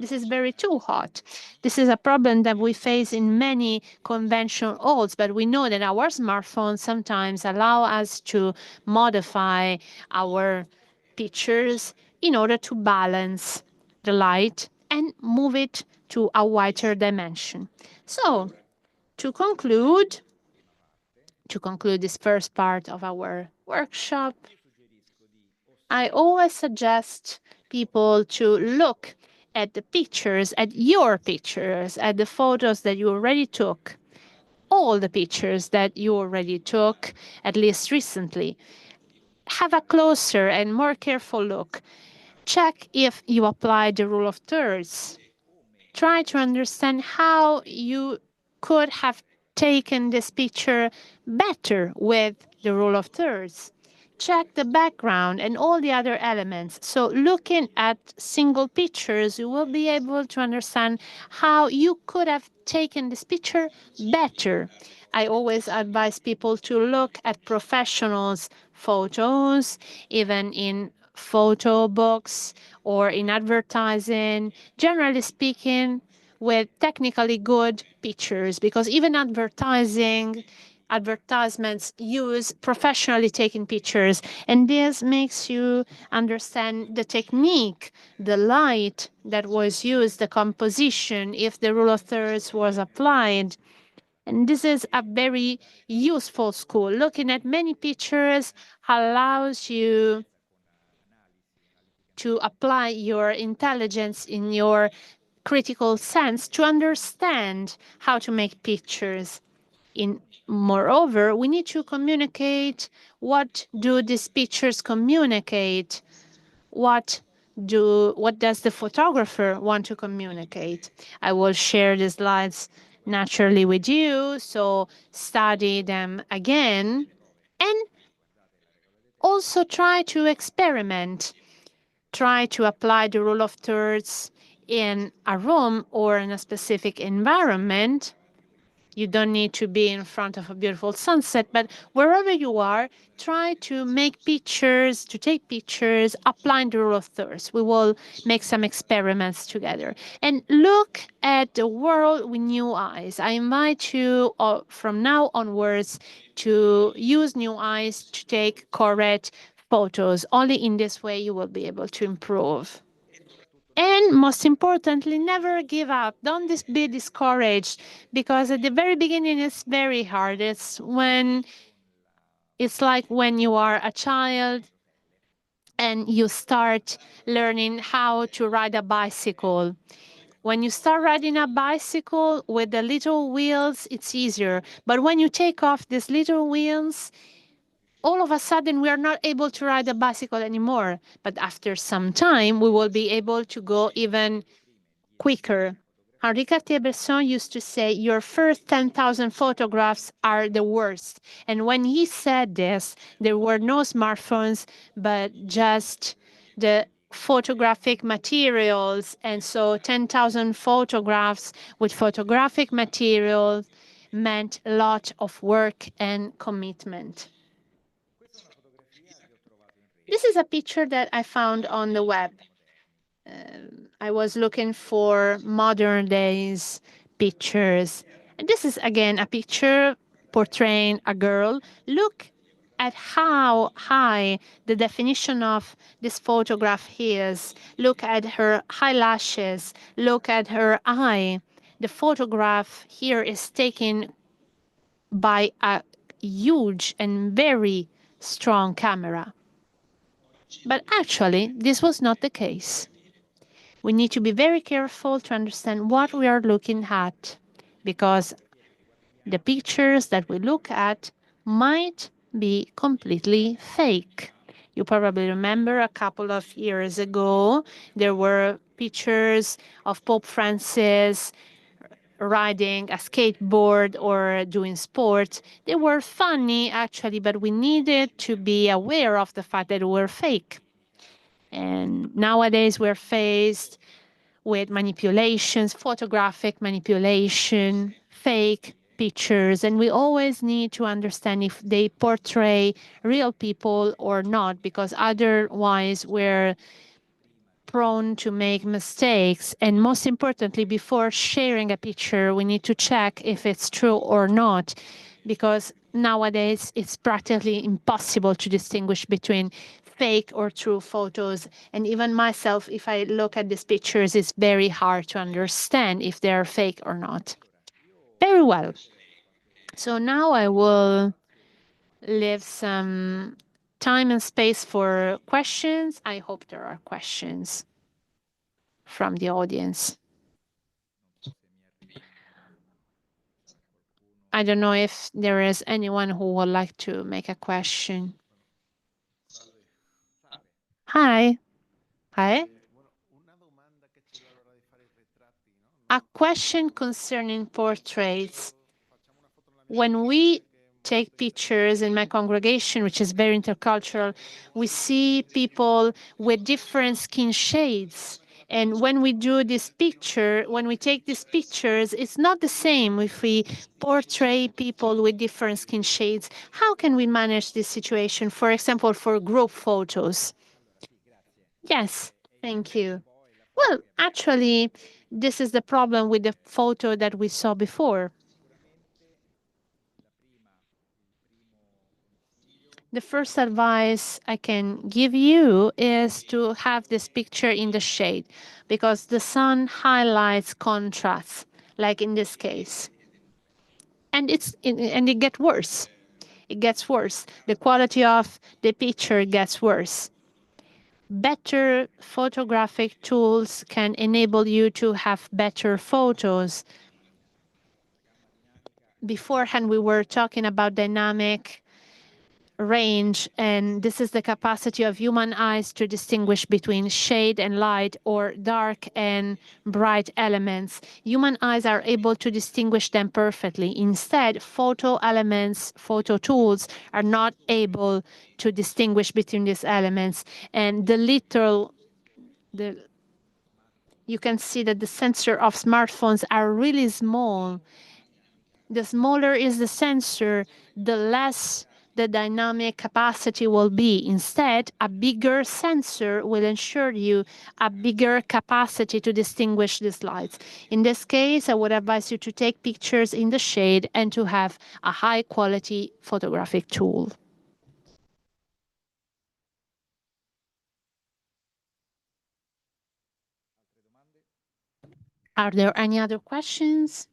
This is very too hot. This is a problem that we face in many conventional halls, but we know that our smartphones sometimes allow us to modify our pictures in order to balance the light and move it to a wider dimension. So, to conclude, this first part of our workshop, I always suggest people to look at the pictures, at your pictures, at the photos that you already took, all the pictures that you already took, at least recently. Have a closer and more careful look. Check if you applied the rule of thirds. Try to understand how you could have taken this picture better with the rule of thirds. Check the background and all the other elements. So looking at single pictures, you will be able to understand how you could have taken this picture better. I always advise people to look at professionals' photos, even in photo books or in advertising, generally speaking, with technically good pictures, because even advertisements use professionally taken pictures, and this makes you understand the technique, the light that was used, the composition, if the rule of thirds was applied. And this is a very useful school. Looking at many pictures allows you to apply your intelligence in your critical sense to understand how to make pictures. Moreover, we need to communicate. What do these pictures communicate? What does the photographer want to communicate? I will share the slides naturally with you, so study them again and also try to experiment. Try to apply the rule of thirds in a room or in a specific environment. You don't need to be in front of a beautiful sunset, but wherever you are, try to make pictures, to take pictures, applying the rule of thirds. We will make some experiments together and look at the world with new eyes. I invite you from now onwards to use new eyes to take correct photos. Only in this way you will be able to improve. And most importantly, never give up. Don't be discouraged, because at the very beginning it's very hard. It's like when you are a child and you start learning how to ride a bicycle. When you start riding a bicycle with the little wheels, it's easier. But when you take off these little wheels, all of a sudden we are not able to ride a bicycle anymore. But after some time, we will be able to go even quicker. Henri Cartier-Bresson used to say, your first 10,000 photographs are the worst. And when he said this, there were no smartphones, but just the photographic materials. And so 10,000 photographs with photographic materials meant a lot of work and commitment. This is a picture that I found on the web. I was looking for modern days pictures. And this is again a picture portraying a girl. Look at how high the definition of this photograph is. Look at her eyelashes. Look at her eye. The photograph here is taken by a huge and very strong camera. But actually, this was not the case. We need to be very careful to understand what we are looking at, because the pictures that we look at might be completely fake. You probably remember a couple of years ago, there were pictures of Pope Francis riding a skateboard or doing sports. They were funny, actually, but we needed to be aware of the fact that they were fake. And nowadays we're faced with manipulations, photographic manipulation, fake pictures, and we always need to understand if they portray real people or not, because otherwise we're prone to make mistakes. And most importantly, before sharing a picture, we need to check if it's true or not, because nowadays it's practically impossible to distinguish between fake or true photos. And even myself, if I look at these pictures, it's very hard to understand if they're fake or not. Very well. So now I will leave some time and space for questions. I hope there are questions from the audience. I don't know if there is anyone who would like to make a question. Hi. Hi. A question concerning portraits. When we take pictures in my congregation, which is very intercultural, we see people with different skin shades. And when we do this picture, when we take these pictures, it's not the same if we portray people with different skin shades. How can we manage this situation, for example, for group photos? Yes, thank you. Well, actually, this is the problem with the photo that we saw before. The first advice I can give you is to have this picture in the shade, because the sun highlights contrasts, like in this case. And it gets worse. It gets worse. The quality of the picture gets worse. Better photographic tools can enable you to have better photos. Beforehand, we were talking about dynamic range, and this is the capacity of human eyes to distinguish between shade and light or dark and bright elements. Human eyes are able to distinguish them perfectly. Instead, photo elements, photo tools are not able to distinguish between these elements. And you can see that the sensor of smartphones are really small. The smaller is the sensor, the less the dynamic capacity will be. Instead, a bigger sensor will ensure you a bigger capacity to distinguish these lights. In this case, I would advise you to take pictures in the shade and to have a high quality photographic tool. Are there any other questions?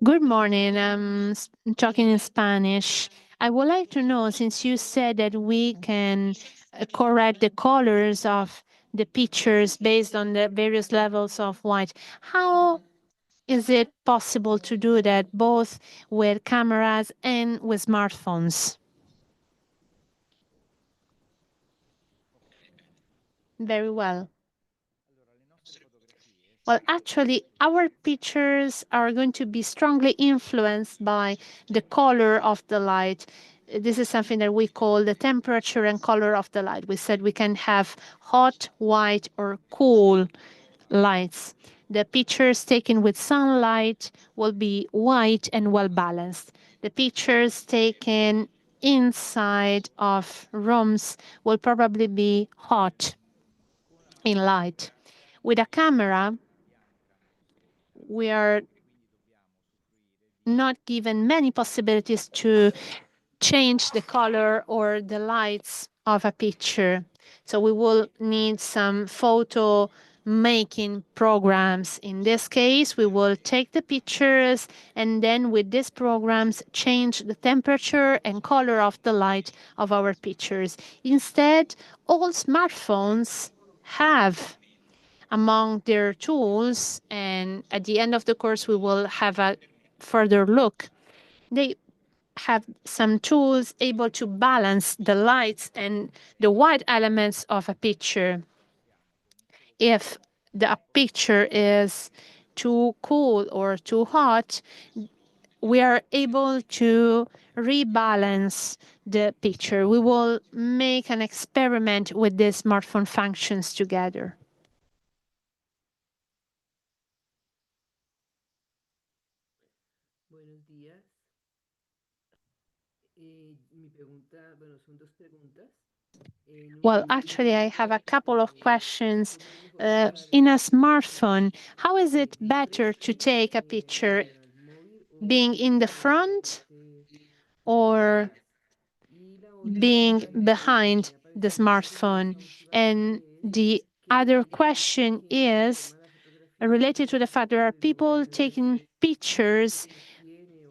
Good morning. I'm talking in Spanish. I would like to know, since you said that we can correct the colors of the pictures based on the various levels of white, how is it possible to do that both with cameras and with smartphones? Very well. Well, actually, our pictures are going to be strongly influenced by the color of the light. This is something that we call the temperature and color of the light. We said we can have hot, white, or cool lights. The pictures taken with sunlight will be white and well balanced. The pictures taken inside of rooms will probably be hot in light. With a camera, we are not given many possibilities to change the color or the lights of a picture. So we will need some photo making programs. In this case, we will take the pictures and then with these programs change the temperature and color of the light of our pictures. Instead, all smartphones have among their tools, and at the end of the course we will have a further look. They have some tools able to balance the lights and the white elements of a picture. If the picture is too cool or too hot, we are able to rebalance the picture. We will make an experiment with the smartphone functions together. Well, actually, I have a couple of questions. In a smartphone, how is it better to take a picture being in the front or being behind the smartphone? And the other question is related to the fact there are people taking pictures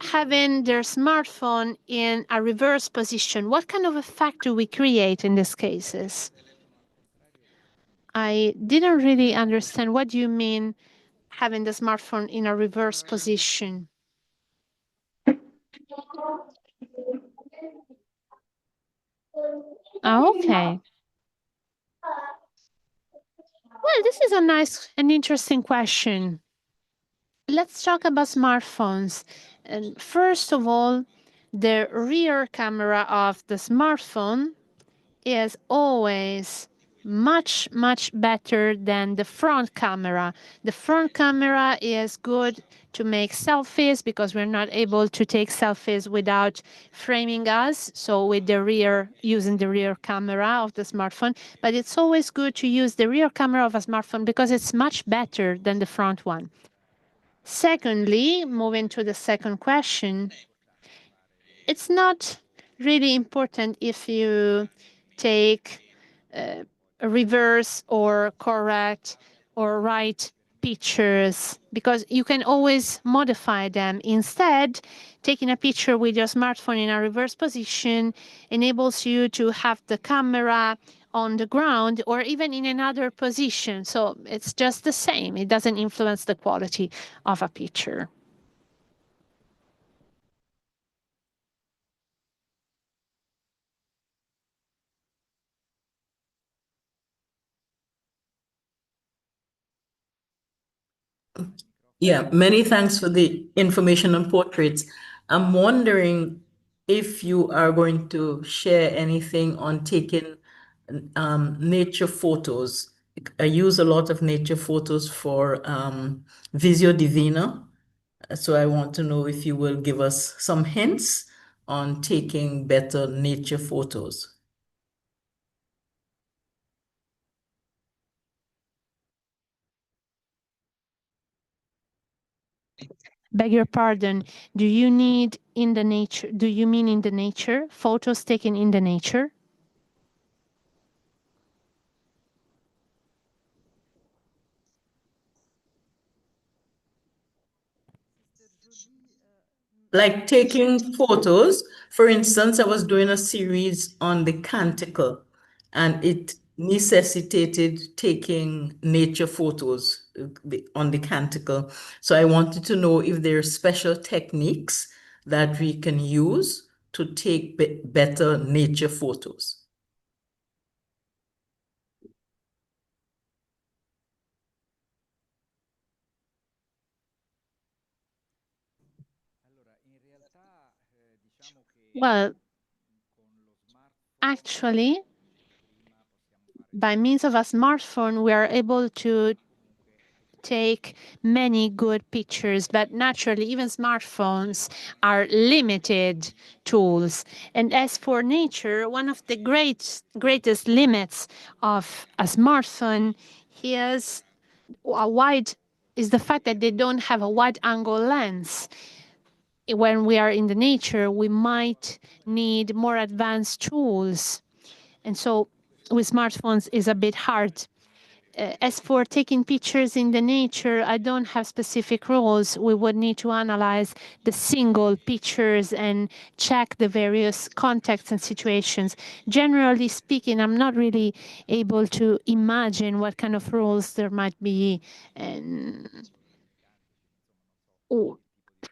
having their smartphone in a reverse position. What kind of effect do we create in these cases? I didn't really understand what do you mean having the smartphone in a reverse position. Oh, okay. Well, this is a nice and interesting question. Let's talk about smartphones. And first of all, the rear camera of the smartphone is always much, much better than the front camera. The front camera is good to make selfies because we're not able to take selfies without framing us. So with the rear, using the rear camera of the smartphone, but it's always good to use the rear camera of a smartphone because it's much better than the front one. Secondly, moving to the second question, it's not really important if you take reverse or correct or right pictures because you can always modify them. Instead, taking a picture with your smartphone in a reverse position enables you to have the camera on the ground or even in another position. So it's just the same. It doesn't influence the quality of a picture. Yeah, many thanks for the information on portraits. I'm wondering if you are going to share anything on taking nature photos. I use a lot of nature photos for Visio Divina. So I want to know if you will give us some hints on taking better nature photos. Beg your pardon, do you need in the nature, do you mean in the nature, photos taken in the nature? Like taking photos. For instance, I was doing a series on the Canticle, and it necessitated taking nature photos on the Canticle. So I wanted to know if there are special techniques that we can use to take better nature photos. Well, actually, by means of a smartphone, we are able to take many good pictures, but naturally, even smartphones are limited tools. And as for nature, one of the greatest limits of a smartphone is a wide is the fact that they don't have a wide angle lens. When we are in the nature, we might need more advanced tools. And so with smartphones is a bit hard. As for taking pictures in the nature, I don't have specific rules. We would need to analyze the single pictures and check the various contexts and situations. Generally speaking, I'm not really able to imagine what kind of rules there might be. And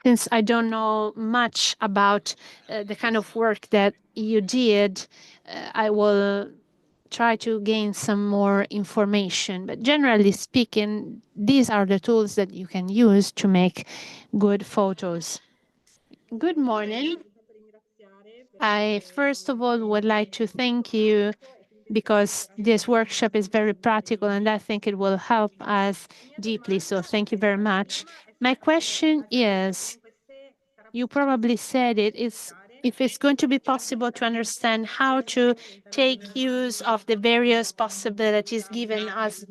since I don't know much about the kind of work that you did, I will try to gain some more information. But generally speaking, these are the tools that you can use to make good photos. Good morning. I first of all would like to thank you because this workshop is very practical and I think it will help us deeply. So thank you very much. My question is, you probably said it, is if it's going to be possible to understand how to take use of the various possibilities given us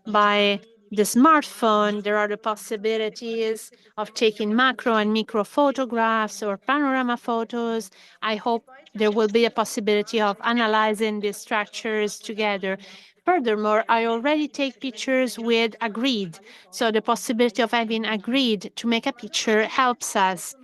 by the smartphone. There are the possibilities of taking macro and micro photographs or panorama photos. I hope there will be a possibility of analyzing the structures together. Furthermore, I already take pictures with a grid. So the possibility of having a grid to make a picture helps us.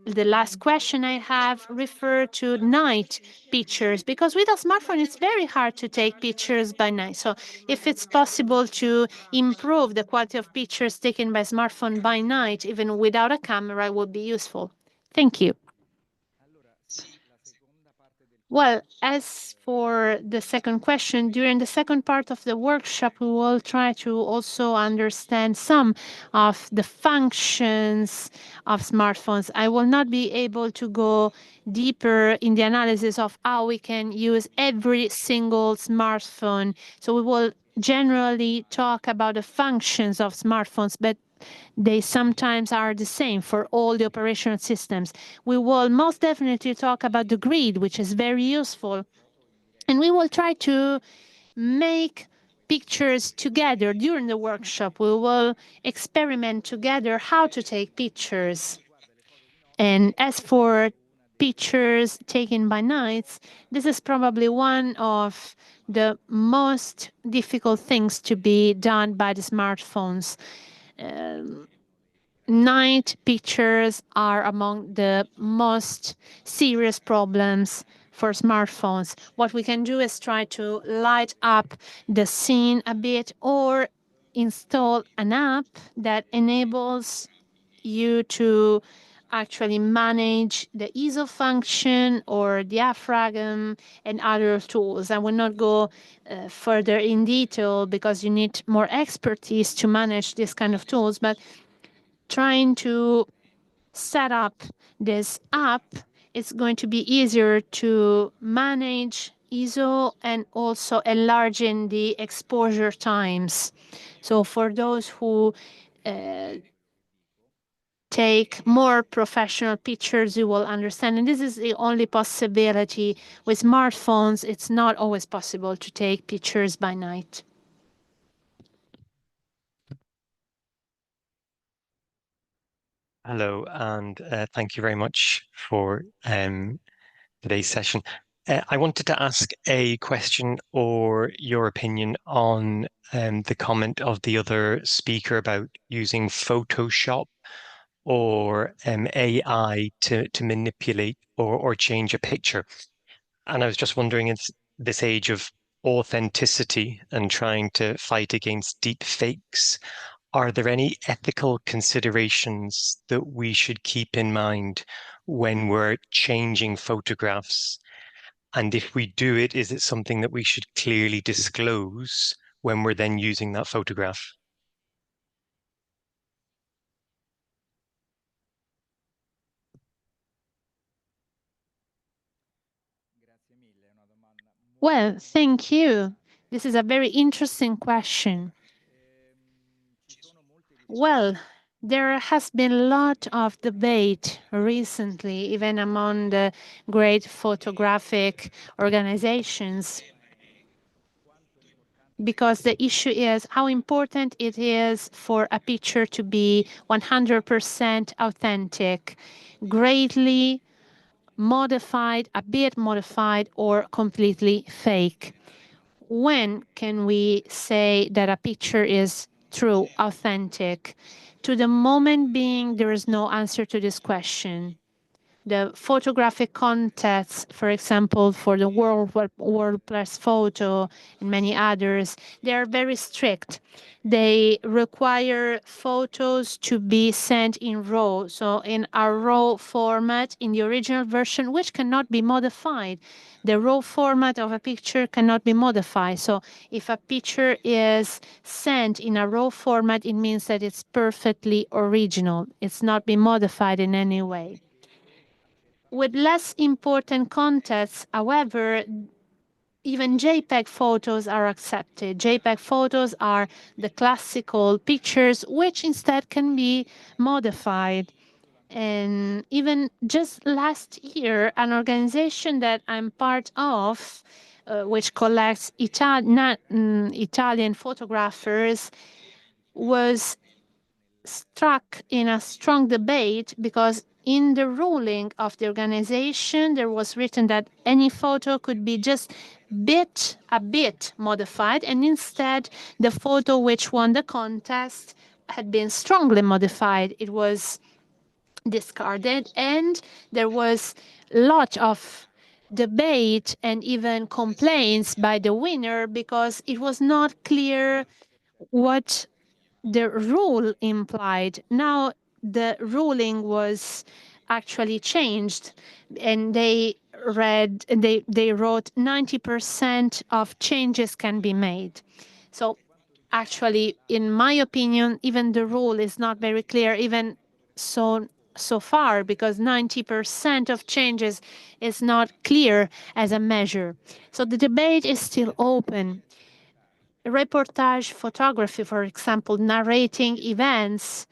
The last question I have refer to night pictures because with a smartphone it's very hard to take pictures by night. So if it's possible to improve the quality of pictures taken by smartphone by night, even without a camera, would be useful. Thank you. Well, as for the second question, during the second part of the workshop, we will try to also understand some of the functions of smartphones. I will not be able to go deeper in the analysis of how we can use every single smartphone. So we will generally talk about the functions of smartphones, but they sometimes are the same for all the operational systems. We will most definitely talk about the grid, which is very useful. And we will try to make pictures together during the workshop. We will experiment together how to take pictures. And as for pictures taken by nights, this is probably one of the most difficult things to be done by the smartphones. Night pictures are among the most serious problems for smartphones. What we can do is try to light up the scene a bit or install an app that enables you to actually manage the ISO function or diaphragm and other tools. I will not go further in detail because you need more expertise to manage this kind of tools, but trying to set up this app, it's going to be easier to manage ISO and also enlarging the exposure times. So for those who take more professional pictures, you will understand. And this is the only possibility with smartphones. It's not always possible to take pictures by night. Hello, and thank you very much for today's session. I wanted to ask a question or your opinion on the comment of the other speaker about using Photoshop or AI to manipulate or change a picture. And I was just wondering, in this age of authenticity and trying to fight against deep fakes, are there any ethical considerations that we should keep in mind when we're changing photographs? And if we do it, is it something that we should clearly disclose when we're then using that photograph? Well, thank you. This is a very interesting question. Well, there has been a lot of debate recently, even among the great photographic organizations, because the issue is how important it is for a picture to be 100% authentic, greatly modified, a bit modified, or completely fake. When can we say that a picture is true, authentic? To the moment being, there is no answer to this question. The photographic contests, for example, for the World Press Photo and many others, they are very strict. They require photos to be sent in RAW, so in a RAW format in the original version, which cannot be modified. The RAW format of a picture cannot be modified. So if a picture is sent in a RAW format, it means that it's perfectly original. It's not been modified in any way. With less important contexts, however, even JPEG photos are accepted. JPEG photos are the classical pictures, which instead can be modified. And even just last year, an organization that I'm part of, which collects Italian photographers, was struck in a strong debate because in the ruling of the organization, there was written that any photo could be just a bit modified, and instead the photo which won the contest had been strongly modified. It was discarded, and there was a lot of debate and even complaints by the winner because it was not clear what the rule implied. Now the ruling was actually changed, and they wrote 90% of changes can be made. So actually, in my opinion, even the rule is not very clear, even so far, because 90% of changes is not clear as a measure. So the debate is still open. Reportage photography, for example, narrating events,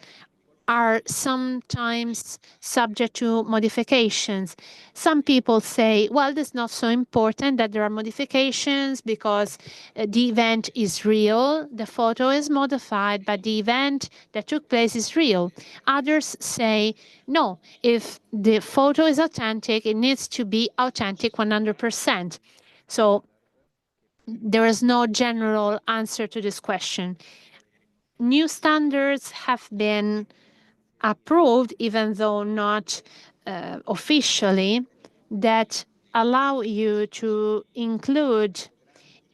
are sometimes subject to modifications. Some people say, well, it's not so important that there are modifications because the event is real, the photo is modified, but the event that took place is real. Others say, no, if the photo is authentic, it needs to be authentic 100%. So there is no general answer to this question. New standards have been approved, even though not officially, that allow you to include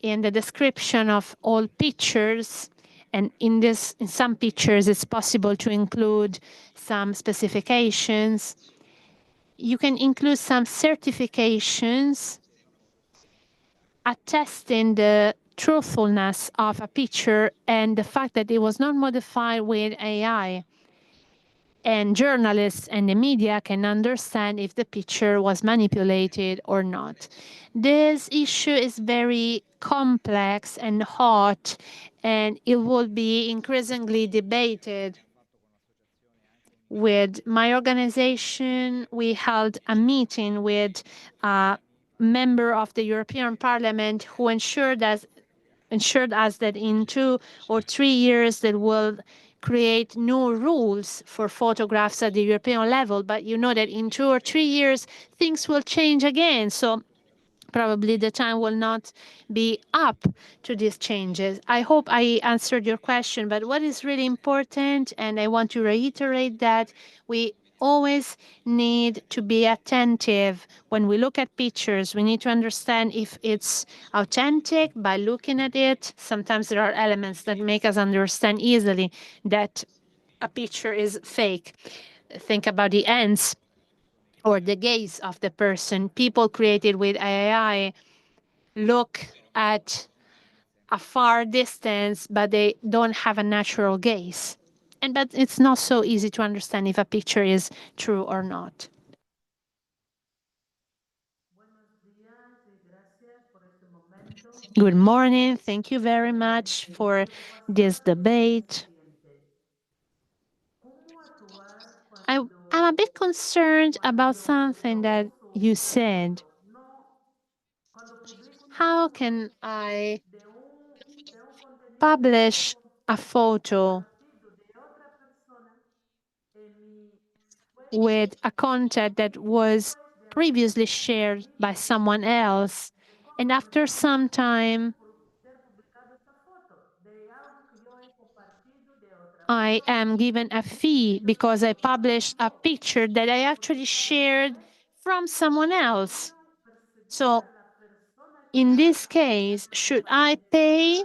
in the description of all pictures, and in some pictures it's possible to include some specifications. You can include some certifications attesting the truthfulness of a picture and the fact that it was not modified with AI. And journalists and the media can understand if the picture was manipulated or not. This issue is very complex and hot, and it will be increasingly debated. With my organization, we held a meeting with a member of the European Parliament who ensured us that in 2 or 3 years they will create new rules for photographs at the European level. But you know that in 2 or 3 years things will change again. So probably the time will not be up to these changes. I hope I answered your question, but what is really important, and I want to reiterate that we always need to be attentive when we look at pictures. We need to understand if it's authentic by looking at it. Sometimes there are elements that make us understand easily that a picture is fake. Think about the ants or the gaze of the person. People created with AI look at a far distance, but they don't have a natural gaze. But it's not so easy to understand if a picture is true or not. Good morning. Thank you very much for this debate. I'm a bit concerned about something that you said. How can I publish a photo with a content that was previously shared by someone else, and after some time I am given a fee because I published a picture that I actually shared from someone else? So in this case, should I pay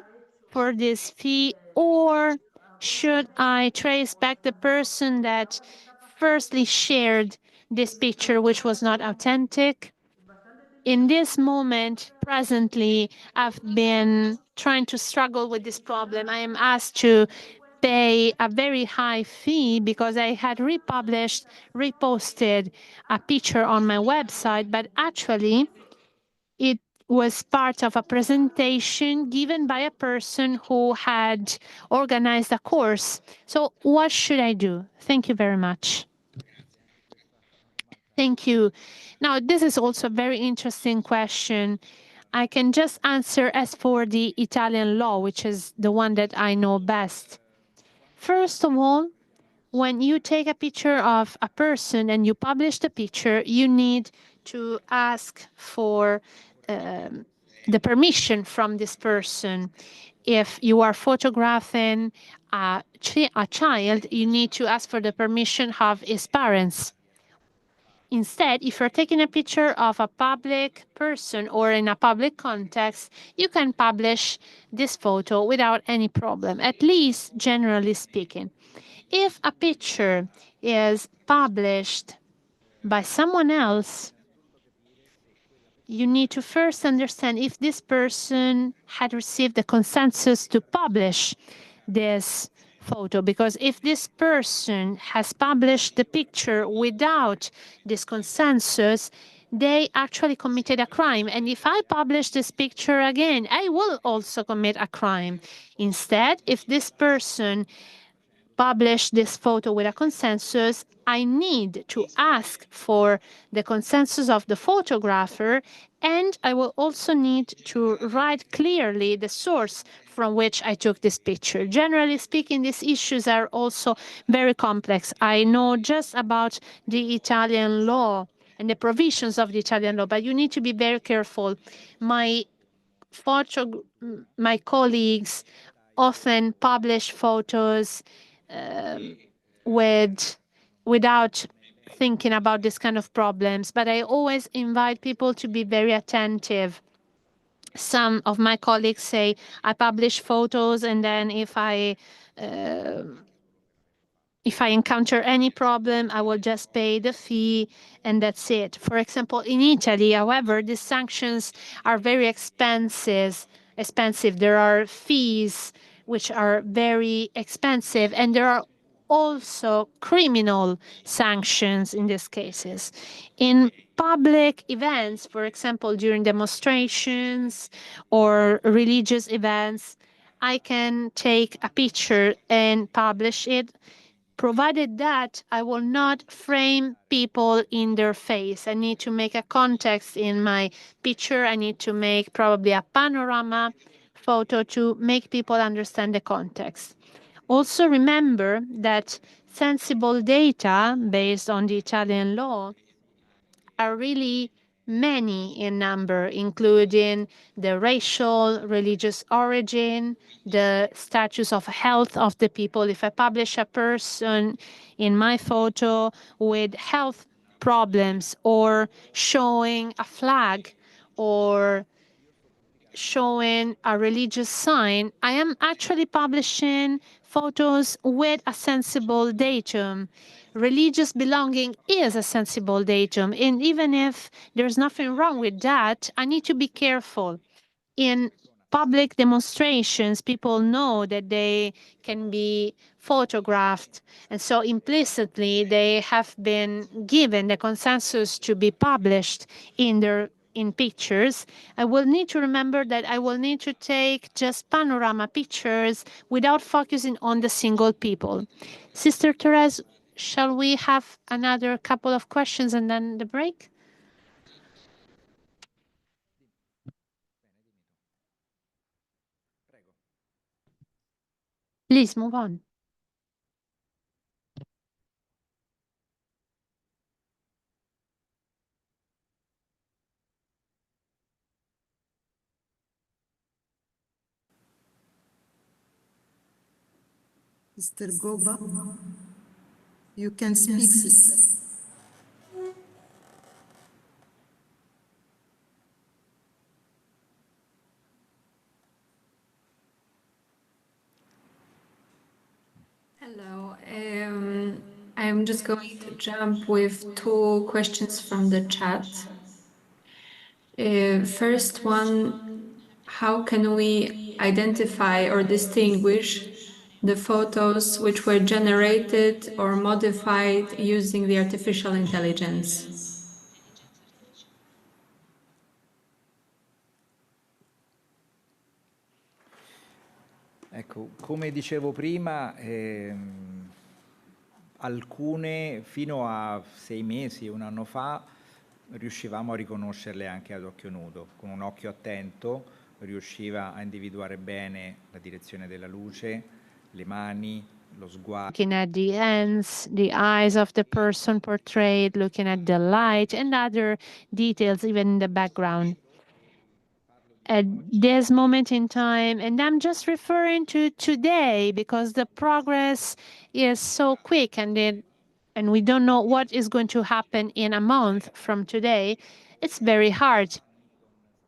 for this fee, or should I trace back the person that firstly shared this picture, which was not authentic? In this moment, presently, I've been trying to struggle with this problem. I am asked to pay a very high fee because I had reposted a picture on my website, but actually it was part of a presentation given by a person who had organized a course. So what should I do? Thank you very much. Thank you. Now, this is also a very interesting question. I can just answer as for the Italian law, which is the one that I know best. First of all, when you take a picture of a person and you publish the picture, you need to ask for the permission from this person. If you are photographing a child, you need to ask for the permission of his parents. Instead, if you're taking a picture of a public person or in a public context, you can publish this photo without any problem, at least generally speaking. If a picture is published by someone else, you need to first understand if this person had received the consensus to publish this photo, because if this person has published the picture without this consensus, they actually committed a crime. And if I publish this picture again, I will also commit a crime. Instead, if this person publish this photo with a consensus, I need to ask for the consensus of the photographer, and I will also need to write clearly the source from which I took this picture. Generally speaking, these issues are also very complex. I know just about the Italian law and the provisions of the Italian law, but you need to be very careful. My my colleagues often publish photos without thinking about this kind of problems, but I always invite people to be very attentive. Some of my colleagues say I publish photos, and then if I encounter any problem, I will just pay the fee and that's it. For example, in Italy, however, the sanctions are very expensive. There are fees which are very expensive, and there are also criminal sanctions in these cases. In public events, for example, during demonstrations or religious events, I can take a picture and publish it, provided that I will not frame people in their face. I need to make a context in my picture. I need to make probably a panorama photo to make people understand the context. Also remember that sensible data based on the Italian law are really many in number, including the racial, religious origin, the status of health of the people. If I publish a person in my photo with health problems or showing a flag or showing a religious sign, I am actually publishing photos with a sensible datum. Religious belonging is a sensible datum, and even if there's nothing wrong with that, I need to be careful. In public demonstrations, people know that they can be photographed, and so implicitly they have been given the consensus to be published in pictures. I will need to remember that I will need to take just panorama pictures without focusing on the single people. Sister Therese, shall we have another couple of questions and then the break? Please move on. Mr. Goba, you can speak, sis. Hello. I'm just going to jump with two questions from the chat. First one, how can we identify or distinguish the photos which were generated or modified using the artificial intelligence? Ecco, come dicevo prima, alcune fino a 6 mesi, un anno fa, riuscivamo a riconoscerle anche ad occhio nudo. Con un occhio attento riusciva a individuare bene la direzione della luce, le mani, lo sguardo. Looking at the ends, the eyes of the person portrayed, looking at the light and other details, even in the background. At this moment in time, and I'm just referring to today because the progress is so quick and we don't know what is going to happen in a month from today. It's very hard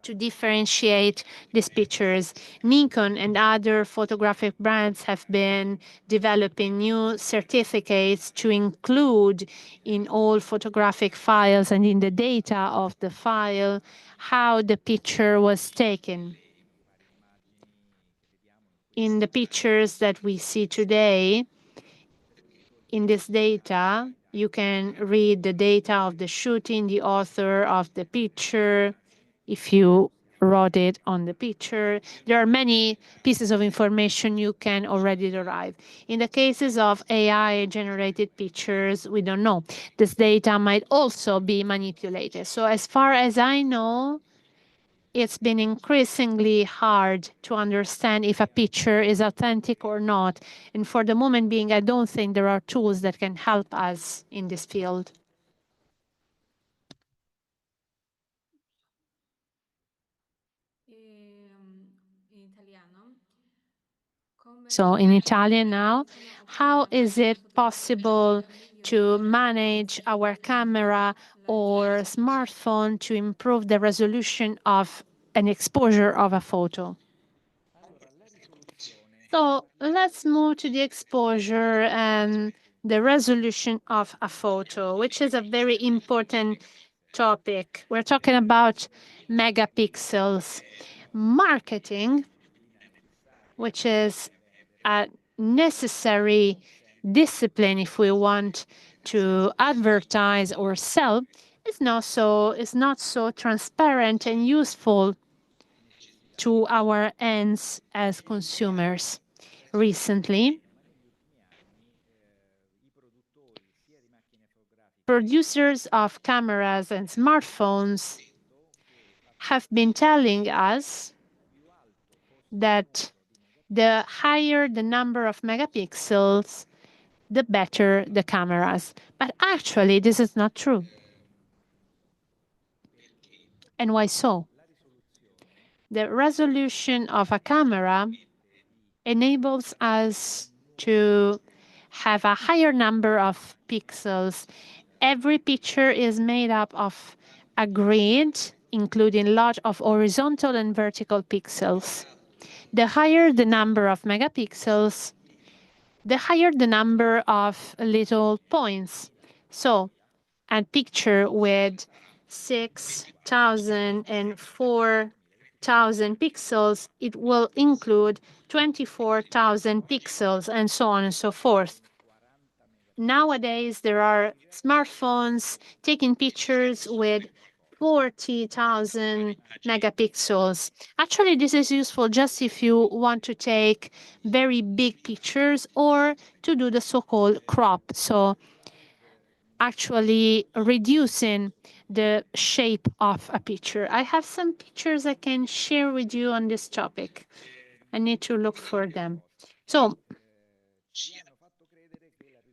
to differentiate these pictures. Nikon and other photographic brands have been developing new certificates to include in all photographic files and in the data of the file how the picture was taken. In the pictures that we see today, in this data, you can read the data of the shooting, the author of the picture, if you wrote it on the picture. There are many pieces of information you can already derive. In the cases of AI-generated pictures, we don't know. This data might also be manipulated. So as far as I know, it's been increasingly hard to understand if a picture is authentic or not. And for the moment being, I don't think there are tools that can help us in this field. So in Italian now, how is it possible to manage our camera or smartphone to improve the resolution of an exposure of a photo? So let's move to the exposure and the resolution of a photo, which is a very important topic. We're talking about megapixels. Marketing, which is a necessary discipline if we want to advertise or sell, is not so transparent and useful to our ends as consumers. Recently, producers of cameras and smartphones have been telling us that the higher the number of megapixels, the better the cameras. But actually, this is not true. And why so? The resolution of a camera enables us to have a higher number of pixels. Every picture is made up of a grid, including lot of horizontal and vertical pixels. The higher the number of megapixels, the higher the number of little points. So a picture with 6,000 and 4,000 pixels, it will include 24,000 pixels and so on and so forth. Nowadays, there are smartphones taking pictures with 40,000 megapixels. Actually, this is useful just if you want to take very big pictures or to do the so-called crop. So actually reducing the shape of a picture. I have some pictures I can share with you on this topic. I need to look for them. So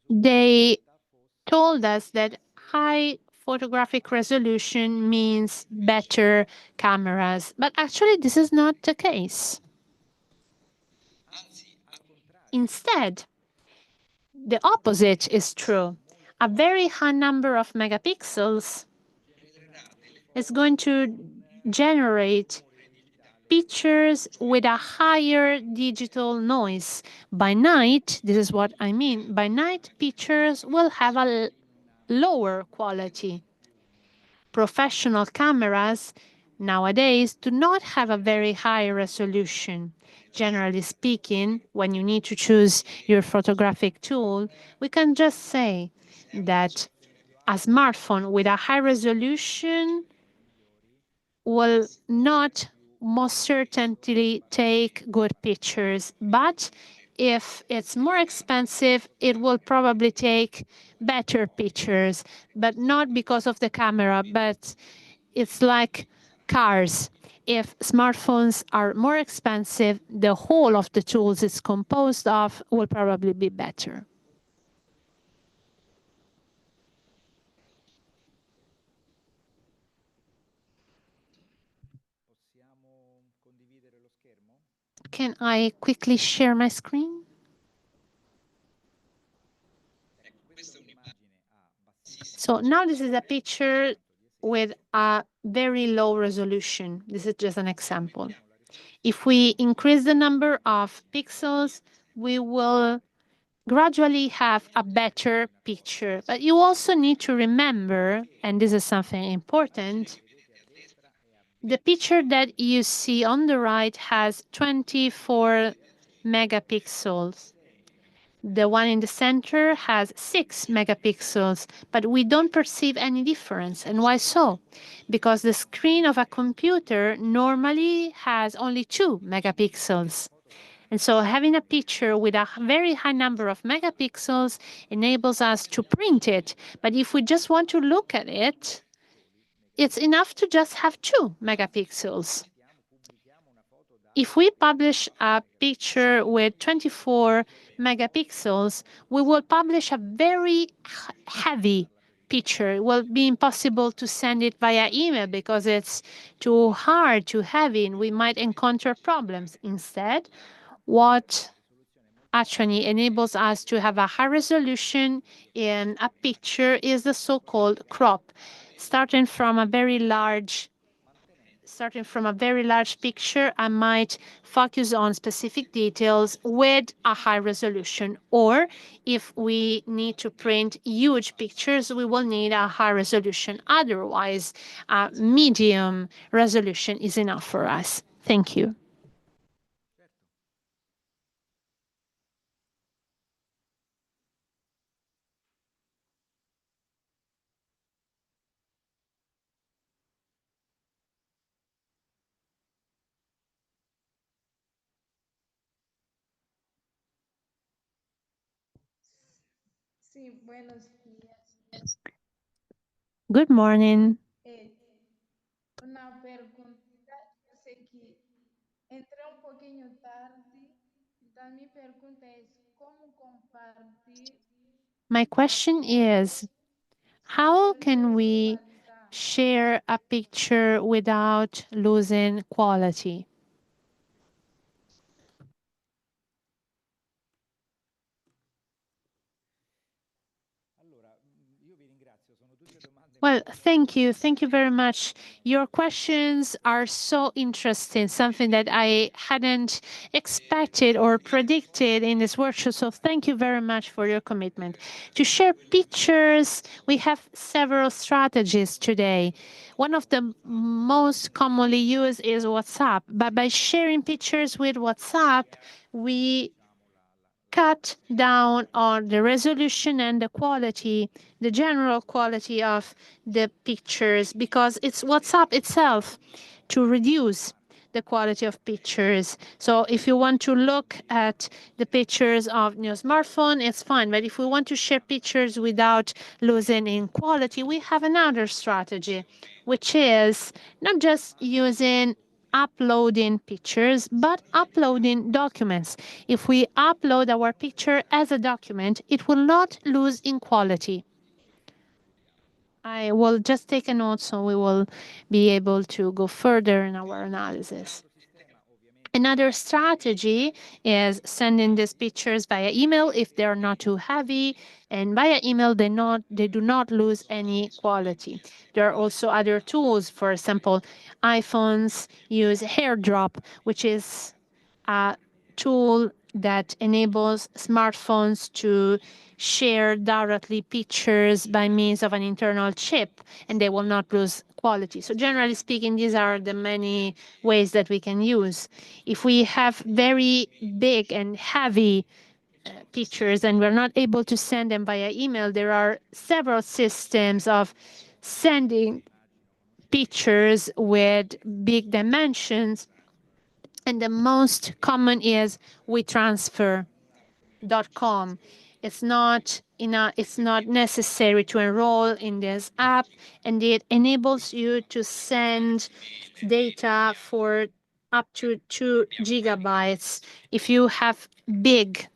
they told us that high photographic resolution means better cameras, but actually this is not the case. Instead, the opposite is true. A very high number of megapixels is going to generate pictures with a higher digital noise. By night, this is what I mean, by night pictures will have a lower quality. Professional cameras nowadays do not have a very high resolution. Generally speaking, when you need to choose your photographic tool, we can just say that a smartphone with a high resolution will not most certainly take good pictures, but if it's more expensive, it will probably take better pictures, but not because of the camera, but it's like cars. If smartphones are more expensive, the whole of the tools it's composed of will probably be better. Can I quickly share my screen? So now this is a picture with a very low resolution. This is just an example. If we increase the number of pixels, we will gradually have a better picture. But you also need to remember, and this is something important, the picture that you see on the right has 24 megapixels. The one in the center has 6 megapixels, but we don't perceive any difference. And why so? Because the screen of a computer normally has only 2 megapixels. And so having a picture with a very high number of megapixels enables us to print it. But if we just want to look at it, it's enough to just have 2 megapixels. If we publish a picture with 24 megapixels, we will publish a very heavy picture. It will be impossible to send it via email because it's too hard, too heavy, and we might encounter problems. Instead, what actually enables us to have a high resolution in a picture is the so-called crop. Starting from a very large picture, I might focus on specific details with a high resolution. Or if we need to print huge pictures, we will need a high resolution. Otherwise, a medium resolution is enough for us. Thank you. Good morning. My question is, how can we share a picture without losing quality? Well, thank you. Thank you very much. Your questions are so interesting, something that I hadn't expected or predicted in this workshop. So thank you very much for your commitment. To share pictures, we have several strategies today. One of the most commonly used is WhatsApp. But by sharing pictures with WhatsApp, we cut down on the resolution and the quality, the general quality of the pictures, because it's WhatsApp itself to reduce the quality of pictures. So if you want to look at the pictures of your smartphone, it's fine. But if we want to share pictures without losing in quality, we have another strategy, which is not just using uploading pictures, but uploading documents. If we upload our picture as a document, it will not lose in quality. I will just take a note so we will be able to go further in our analysis. Another strategy is sending these pictures via email if they're not too heavy, and via email they do not lose any quality. There are also other tools. For example, iPhones use AirDrop, which is a tool that enables smartphones to share directly pictures by means of an internal chip, and they will not lose quality. So generally speaking, these are the many ways that we can use. If we have very big and heavy pictures and we're not able to send them via email, there are several systems of sending pictures with big dimensions, and the most common is WeTransfer.com. It's not necessary to enroll in this app, and it enables you to send data for up to 2 gigabytes. If you have big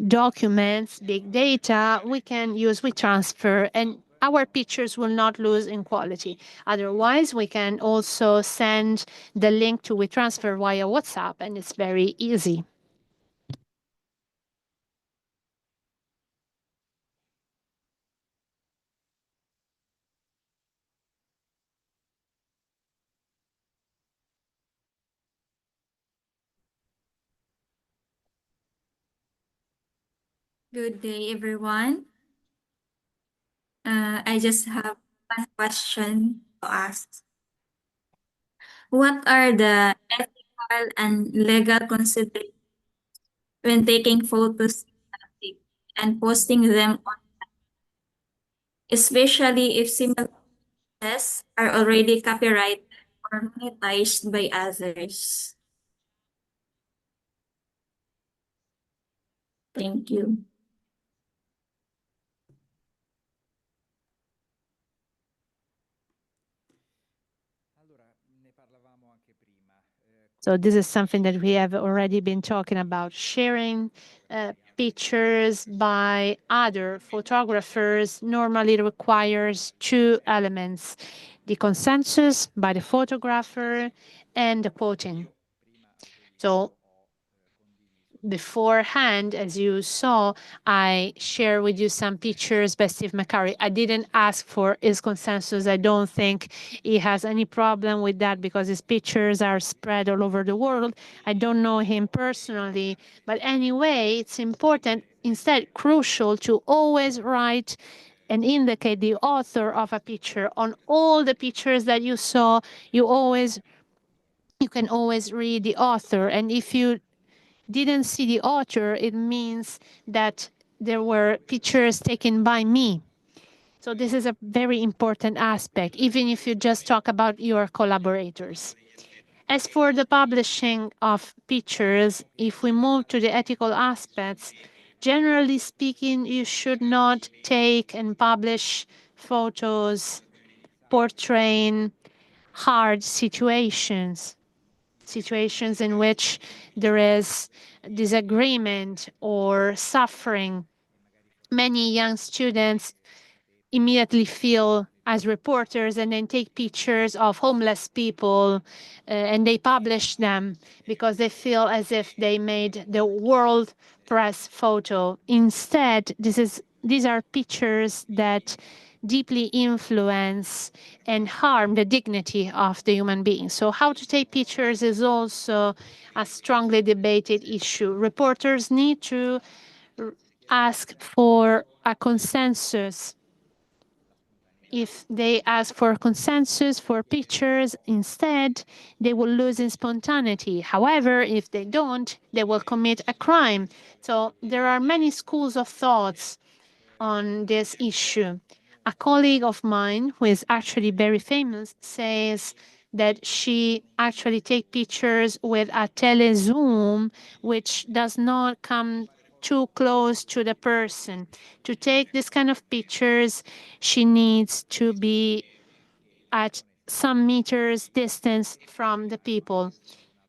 documents, big data, we can use WeTransfer, and our pictures will not lose in quality. Otherwise, we can also send the link to WeTransfer via WhatsApp, and it's very easy. Good day, everyone. I just have one question to ask. What are the ethical and legal considerations when taking photos and posting them on, especially if similar photos are already copyrighted or monetized by others? Thank you. So this is something that we have already been talking about. Sharing pictures by other photographers normally requires two elements: the consensus by the photographer and the quoting. So beforehand, as you saw, I share with you some pictures by Steve McCurry. I didn't ask for his consensus. I don't think he has any problem with that because his pictures are spread all over the world. I don't know him personally, but anyway, it's important, instead crucial, to always write and indicate the author of a picture. On all the pictures that you saw, you can always read the author, and if you didn't see the author, it means that there were pictures taken by me. So this is a very important aspect, even if you just talk about your collaborators. As for the publishing of pictures, if we move to the ethical aspects, generally speaking, you should not take and publish photos portraying hard situations in which there is disagreement or suffering. Many young students immediately feel as reporters and then take pictures of homeless people and they publish them because they feel as if they made the world press photo. Instead, these are pictures that deeply influence and harm the dignity of the human being. So how to take pictures is also a strongly debated issue. Reporters need to ask for a consensus. If they ask for consensus for pictures instead, they will lose in spontaneity. However, if they don't, they will commit a crime. So there are many schools of thoughts on this issue. A colleague of mine, who is actually very famous, says that she actually takes pictures with a telezoom, which does not come too close to the person. To take this kind of pictures, she needs to be at some meters distance from the people.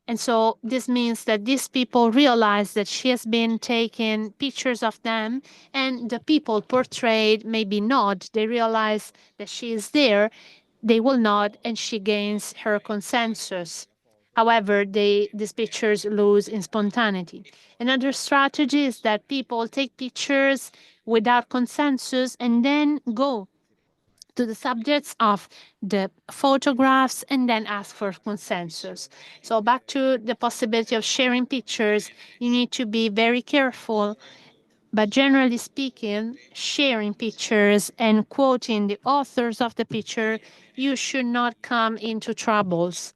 And so this means that these people realize that she has been taking pictures of them, and the people portrayed maybe nod. They realize that she is there, they will nod, and she gains her consensus. However, these pictures lose in spontaneity. Another strategy is that people take pictures without consensus and then go to the subjects of the photographs and then ask for consensus. So back to the possibility of sharing pictures, you need to be very careful. But generally speaking, sharing pictures and quoting the authors of the picture, you should not come into troubles.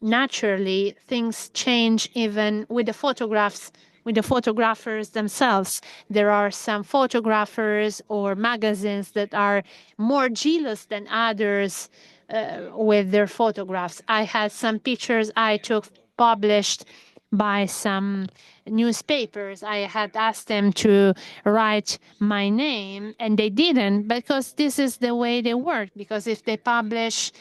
Naturally, things change even with the photographs, with the photographers themselves. There are some photographers or magazines that are more jealous than others with their photographs. I had some pictures I took published by some newspapers. I had asked them to write my name and they didn't, because this is the way they work. Because if they publish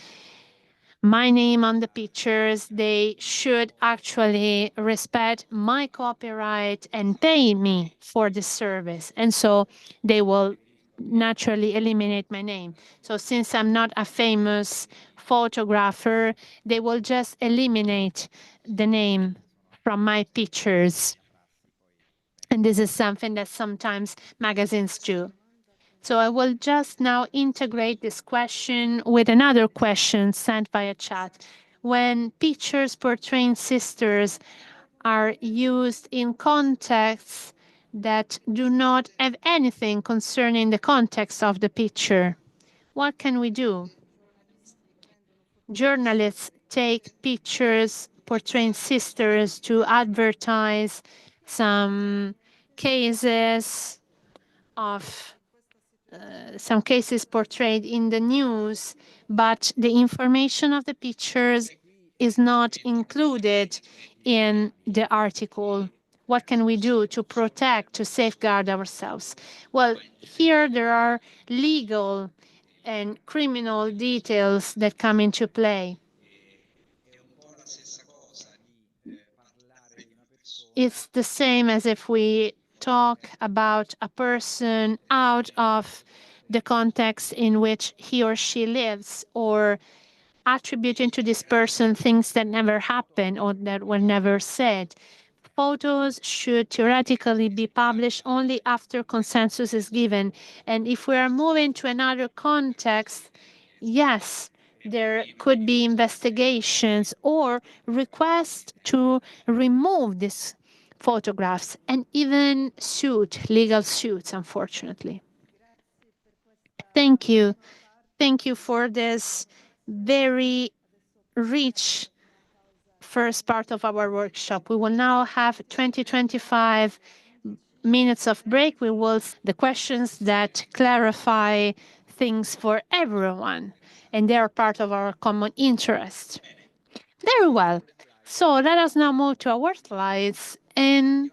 my name on the pictures, they should actually respect my copyright and pay me for the service. And so they will naturally eliminate my name. So since I'm not a famous photographer, they will just eliminate the name from my pictures. And this is something that sometimes magazines do. So I will just now integrate this question with another question sent via chat. When pictures portraying sisters are used in contexts that do not have anything concerning the context of the picture, what can we do? Journalists take pictures portraying sisters to advertise some cases of some cases portrayed in the news, but the information of the pictures is not included in the article. What can we do to protect, to safeguard ourselves? Well, here there are legal and criminal details that come into play. It's the same as if we talk about a person out of the context in which he or she lives, or attributing to this person things that never happened or that were never said. photos should theoretically be published only after consensus is given. And if we are moving to another context, yes, there could be investigations or requests to remove these photographs and even legal suits, unfortunately. Thank you. Thank you for this very rich first part of our workshop. We will now have 25 minutes of break. We will the questions that clarify things for everyone, and they are part of our common interest. Very well. So let us now move to our slides and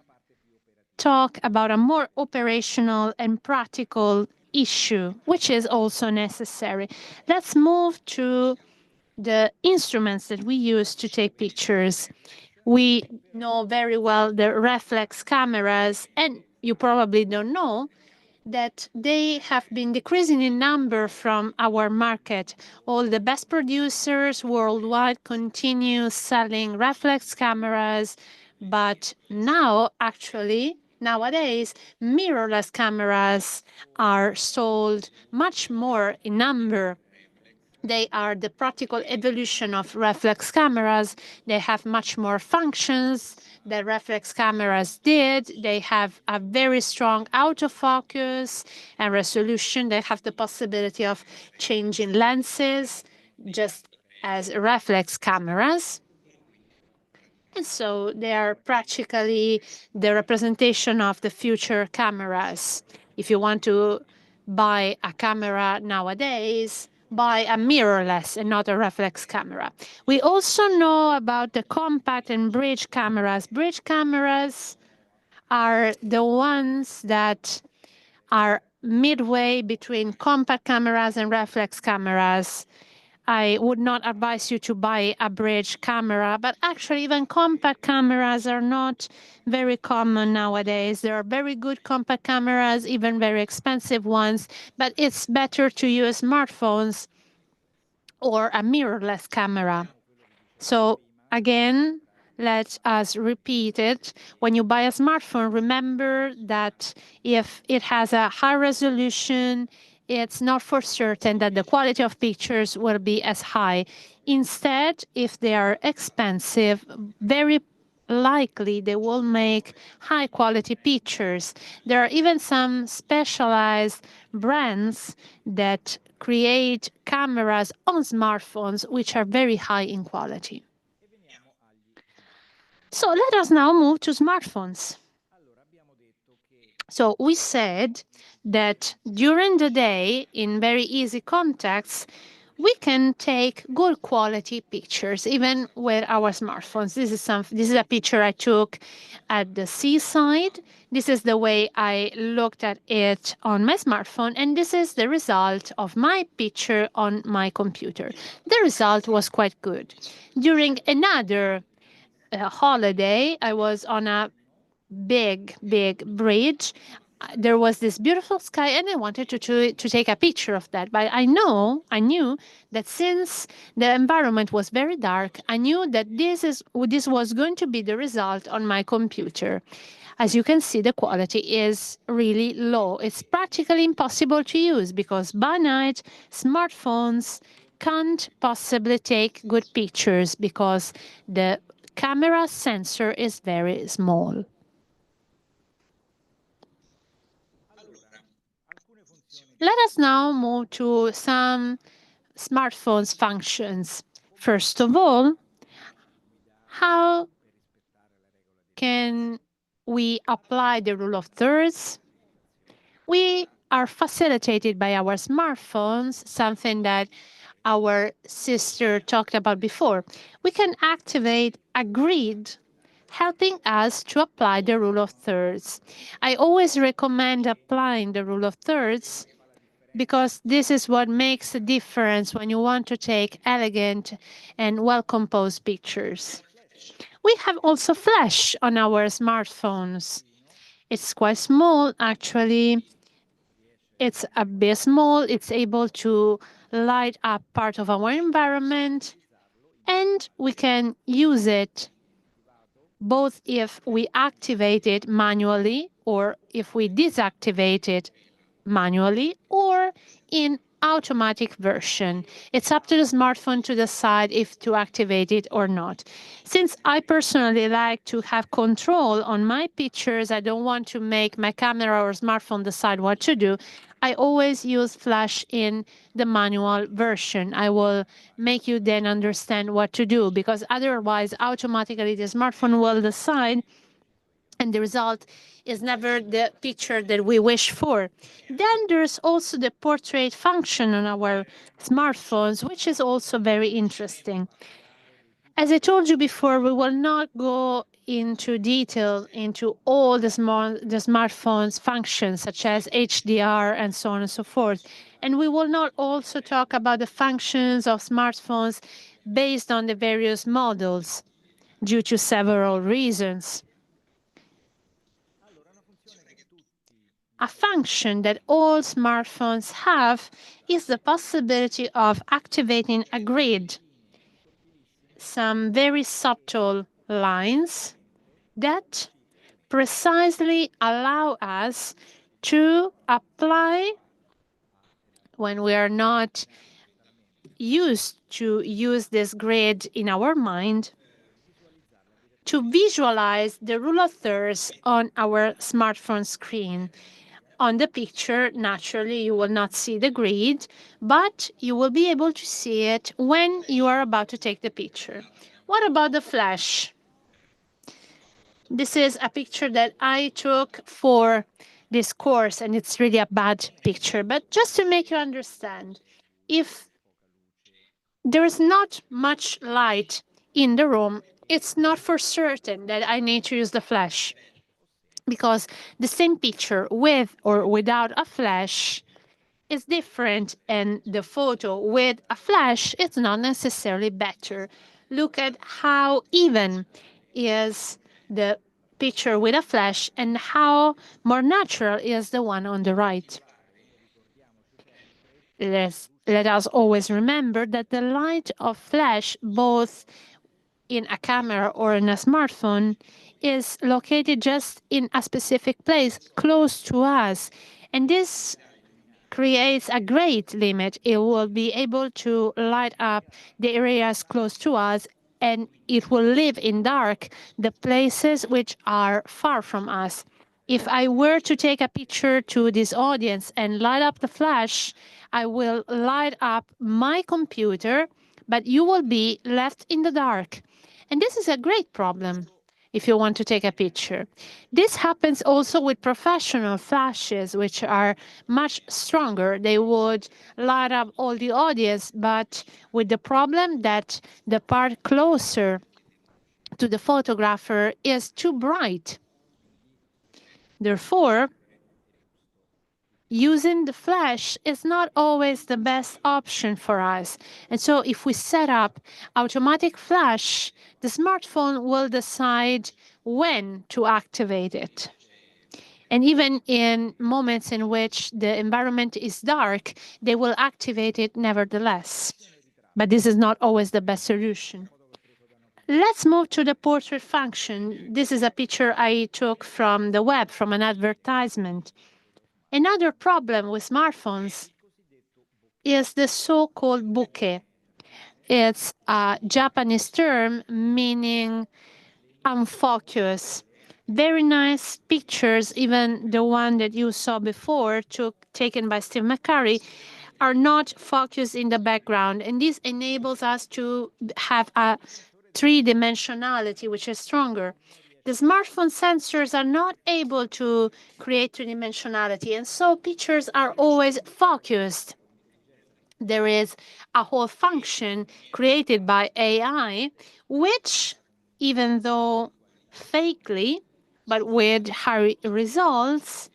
talk about a more operational and practical issue, which is also necessary. Let's move to the instruments that we use to take pictures. We know very well the reflex cameras, and you probably don't know that they have been decreasing in number from our market. All the best producers worldwide continue selling reflex cameras, but now, actually, nowadays, mirrorless cameras are sold much more in number. They are the practical evolution of reflex cameras. They have much more functions than reflex cameras did. They have a very strong autofocus and resolution. They have the possibility of changing lenses, just as reflex cameras. And so they are practically the representation of the future cameras. If you want to buy a camera nowadays, buy a mirrorless and not a reflex camera. We also know about the compact and bridge cameras. Bridge cameras are the ones that are midway between compact cameras and reflex cameras. I would not advise you to buy a bridge camera, but actually even compact cameras are not very common nowadays. There are very good compact cameras, even very expensive ones, but it's better to use smartphones or a mirrorless camera. So again, let us repeat it. When you buy a smartphone, remember that if it has a high resolution, it's not for certain that the quality of pictures will be as high. Instead, if they are expensive, very likely they will make high quality pictures. There are even some specialized brands that create cameras on smartphones which are very high in quality. So let us now move to smartphones. So we said that during the day, in very easy contexts, we can take good quality pictures, even with our smartphones. This is a picture I took at the seaside. This is the way I looked at it on my smartphone, and this is the result of my picture on my computer. The result was quite good. During another holiday, I was on a big bridge. There was this beautiful sky, and I wanted to take a picture of that. But I knew that since the environment was very dark, I knew that this was going to be the result on my computer. As you can see, the quality is really low. It's practically impossible to use because by night, smartphones can't possibly take good pictures because the camera sensor is very small. Let us now move to some smartphones functions. First of all, how can we apply the rule of thirds? We are facilitated by our smartphones, something that our sister talked about before. We can activate a grid helping us to apply the rule of thirds. I always recommend applying the rule of thirds because this is what makes a difference when you want to take elegant and well-composed pictures. We have also flash on our smartphones. It's quite small, actually. It's a bit small. It's able to light up part of our environment, and we can use it both if we activate it manually or if we deactivate it manually, or in automatic version. It's up to the smartphone to decide if to activate it or not. Since I personally like to have control on my pictures, I don't want to make my camera or smartphone decide what to do. I always use flash in the manual version. I will make you then understand what to do, because otherwise automatically the smartphone will decide and the result is never the picture that we wish for. Then there's also the portrait function on our smartphones, which is also very interesting. As I told you before, we will not go into detail into all the smartphone's functions, such as HDR and so on and so forth. And we will not also talk about the functions of smartphones based on the various models due to several reasons. A function that all smartphones have is the possibility of activating a grid, some very subtle lines that precisely allow us to apply, when we are not used to use this grid in our mind, to visualize the rule of thirds on our smartphone screen. On the picture, naturally, you will not see the grid, but you will be able to see it when you are about to take the picture. What about the flash? This is a picture that I took for this course, and it's really a bad picture. But just to make you understand, if there is not much light in the room, it's not for certain that I need to use the flash, because the same picture with or without a flash is different, and the photo with a flash is not necessarily better. Look at how even is the picture with a flash and how more natural is the one on the right. Let us always remember that the light of flash, both in a camera or in a smartphone, is located just in a specific place close to us. And this creates a great limit. It will be able to light up the areas close to us, and it will leave in dark the places which are far from us. If I were to take a picture to this audience and light up the flash, I will light up my computer, but you will be left in the dark. And this is a great problem if you want to take a picture. This happens also with professional flashes, which are much stronger. They would light up all the audience, but with the problem that the part closer to the photographer is too bright. Therefore, using the flash is not always the best option for us. And so if we set up automatic flash, the smartphone will decide when to activate it. And even in moments in which the environment is dark, they will activate it nevertheless. But this is not always the best solution. Let's move to the portrait function. This is a picture I took from the web, from an advertisement. Another problem with smartphones is the so-called bokeh. It's a Japanese term meaning unfocus. Very nice pictures, even the one that you saw before, taken by Steve McCurry, are not focused in the background. And this enables us to have a three-dimensionality, which is stronger. The smartphone sensors are not able to create three-dimensionality, and so pictures are always focused. There is a whole function created by AI, which, even though fakely, but with high results,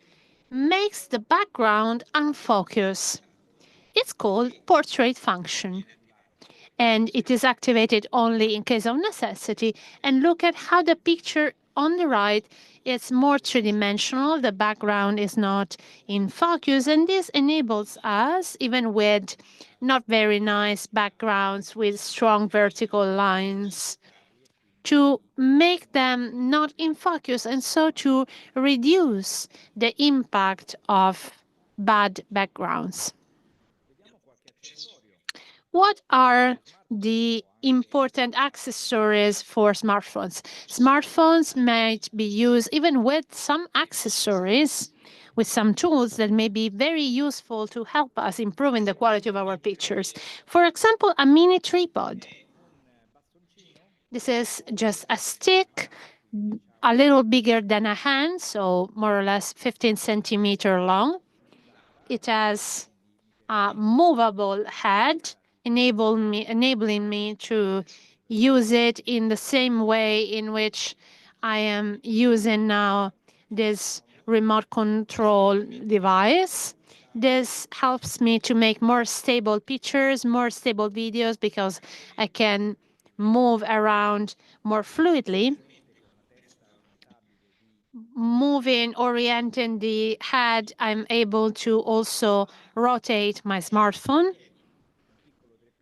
makes the background unfocused. It's called portrait function, and it is activated only in case of necessity. And look at how the picture on the right is more three-dimensional. The background is not in focus, and this enables us, even with not very nice backgrounds with strong vertical lines, to make them not in focus and so to reduce the impact of bad backgrounds. What are the important accessories for smartphones? Smartphones might be used even with some accessories, with some tools that may be very useful to help us improving the quality of our pictures. For example, a mini tripod. This is just a stick, a little bigger than a hand, so more or less 15 centimeter long. It has a movable head, enabling me to use it in the same way in which I am using now this remote control device. This helps me to make more stable pictures, more stable videos, because I can move around more fluidly. Orienting the head, I'm able to also rotate my smartphone.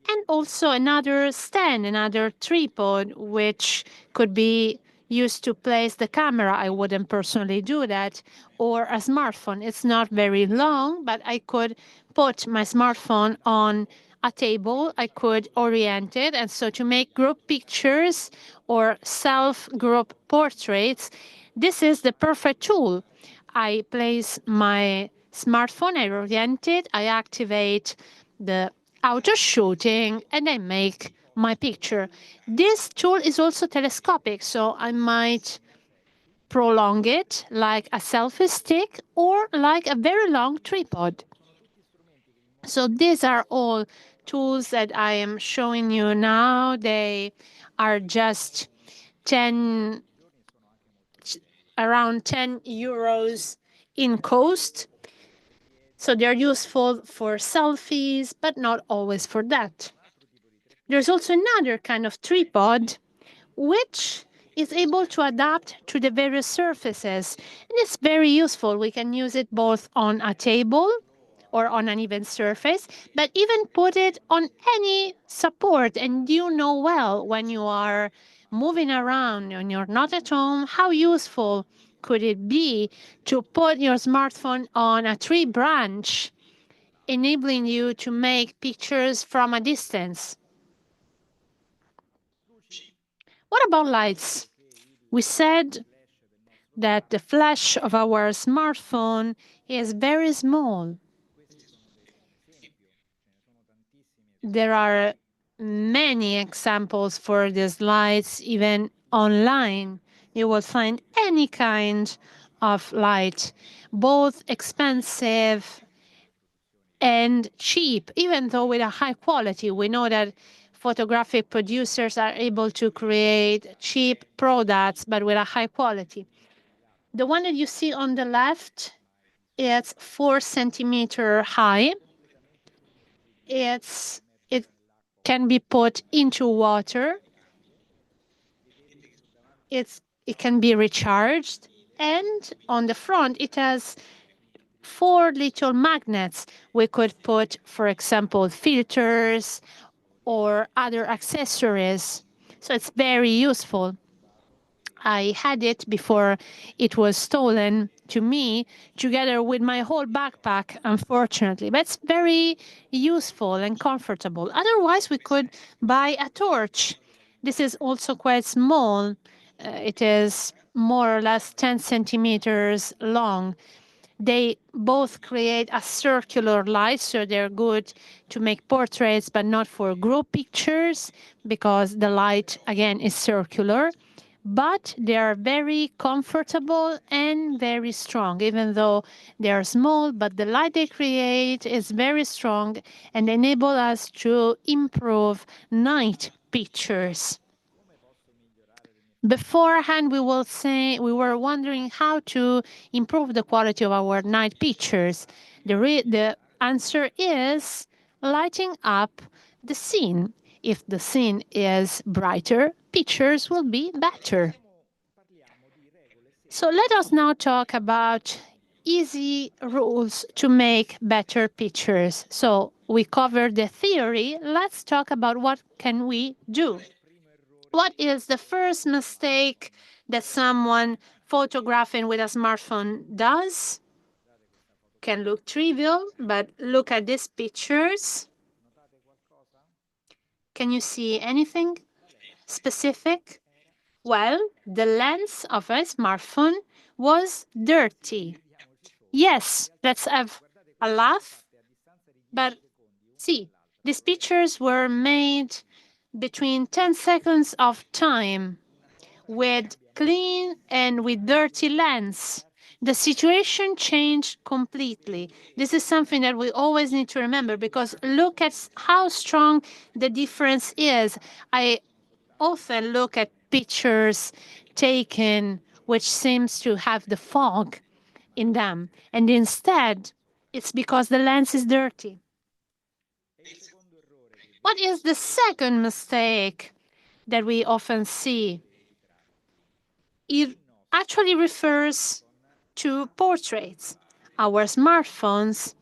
And also another stand, another tripod, which could be used to place the camera. I wouldn't personally do that. Or a smartphone. It's not very long, but I could put my smartphone on a table. I could orient it. And so to make group pictures or self-group portraits, this is the perfect tool. I place my smartphone, I orient it, I activate the auto shooting, and I make my picture. This tool is also telescopic, so I might prolong it like a selfie stick or like a very long tripod. So these are all tools that I am showing you now. They are just around 10 euros in cost. So they're useful for selfies, but not always for that. There's also another kind of tripod, which is able to adapt to the various surfaces. And it's very useful. We can use it both on a table or on an even surface, but even put it on any support. And you know well, when you are moving around and you're not at home, how useful could it be to put your smartphone on a tree branch, enabling you to make pictures from a distance? What about lights? We said that the flash of our smartphone is very small. There are many examples for these lights, even online. You will find any kind of light, both expensive and cheap, even though with a high quality. We know that photographic producers are able to create cheap products, but with a high quality. The one that you see on the left, it's 4 centimeter high. It can be put into water. It can be recharged. And on the front, it has 4 little magnets. We could put, for example, filters or other accessories. So it's very useful. I had it before it was stolen to me, together with my whole backpack, unfortunately. But it's very useful and comfortable. Otherwise, we could buy a torch. This is also quite small. It is more or less 10 centimeters long. They both create a circular light, so they're good to make portraits, but not for group pictures, because the light, again, is circular. But they are very comfortable and very strong, even though they are small, but the light they create is very strong and enable us to improve night pictures. Beforehand, we were wondering how to improve the quality of our night pictures. The answer is lighting up the scene. If the scene is brighter, pictures will be better. So let us now talk about easy rules to make better pictures. So we covered the theory. Let's talk about what can we do. What is the first mistake that someone photographing with a smartphone does? Can look trivial, but look at these pictures. Can you see anything specific? Well, the lens of a smartphone was dirty. Yes, let's have a laugh, but see, these pictures were made between 10 seconds of time with clean and with dirty lens. The situation changed completely. This is something that we always need to remember, because look at how strong the difference is. I often look at pictures taken which seems to have the fog in them, and instead it's because the lens is dirty. What is the second mistake that we often see? It actually refers to portraits. Our smartphones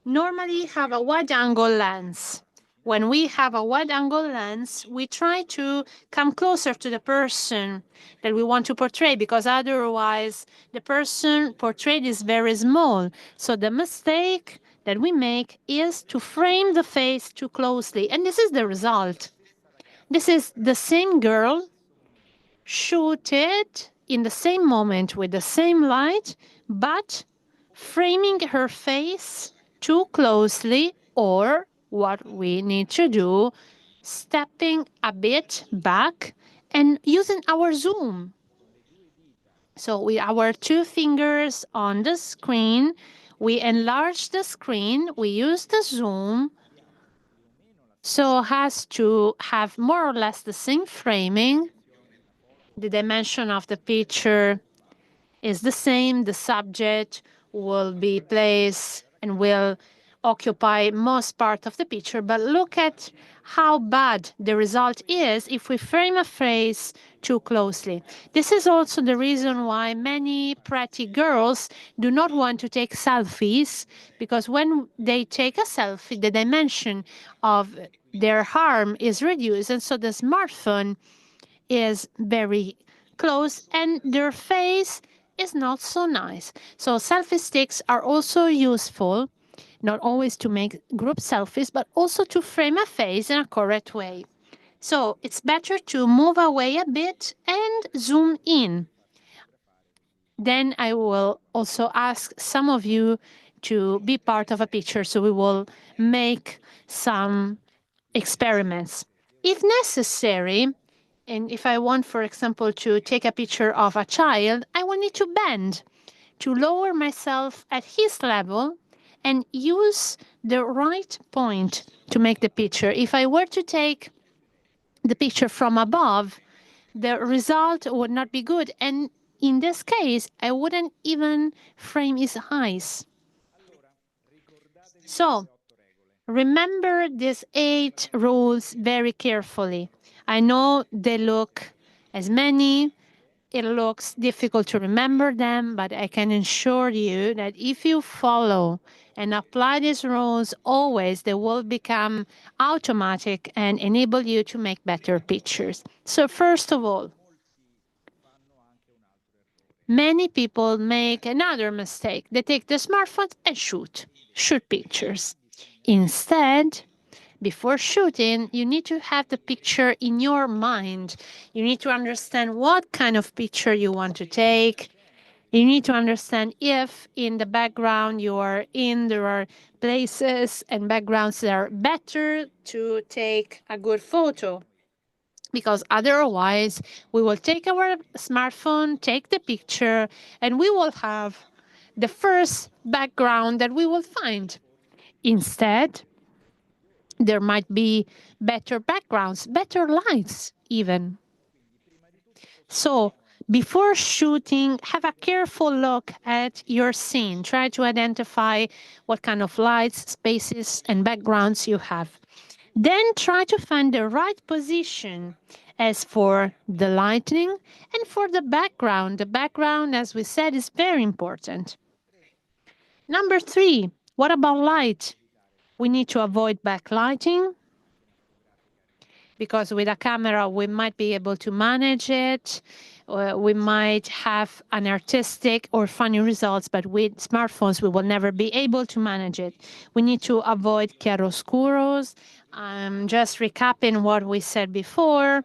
normally have a wide-angle lens. When we have a wide-angle lens, we try to come closer to the person that we want to portray, because otherwise the person portrayed is very small. So the mistake that we make is to frame the face too closely, and this is the result. This is the same girl shooted in the same moment with the same light, but framing her face too closely, or what we need to do, stepping a bit back and using our zoom. So with our two fingers on the screen, we enlarge the screen, we use the zoom, so has to have more or less the same framing. The dimension of the picture is the same. The subject will be placed and will occupy most part of the picture. But look at how bad the result is if we frame a face too closely. This is also the reason why many pretty girls do not want to take selfies, because when they take a selfie, the dimension of their arm is reduced, and so the smartphone is very close and their face is not so nice. So selfie sticks are also useful, not always to make group selfies, but also to frame a face in a correct way. So it's better to move away a bit and zoom in. Then I will also ask some of you to be part of a picture, so we will make some experiments. If necessary, and if I want, for example, to take a picture of a child, I will need to bend to lower myself at his level and use the right point to make the picture. If I were to take the picture from above, the result would not be good. And in this case, I wouldn't even frame his eyes. So remember these 8 rules very carefully. I know they look as many, it looks difficult to remember them, but I can assure you that if you follow and apply these rules always, they will become automatic and enable you to make better pictures. So first of all, many people make another mistake. They take the smartphone and shoot pictures. Instead, before shooting, you need to have the picture in your mind. You need to understand what kind of picture you want to take. You need to understand if in the background you are in, there are places and backgrounds that are better to take a good photo. Because otherwise, we will take our smartphone, take the picture, and we will have the first background that we will find. Instead, there might be better backgrounds, better lights even. So before shooting, have a careful look at your scene. Try to identify what kind of lights, spaces, and backgrounds you have. Then try to find the right position as for the lighting and for the background. The background, as we said, is very important. Number 3, what about light? We need to avoid backlighting. because with a camera we might be able to manage it. We might have an artistic or funny results, but with smartphones we will never be able to manage it. We need to avoid chiaroscuros. I'm just recapping what we said before.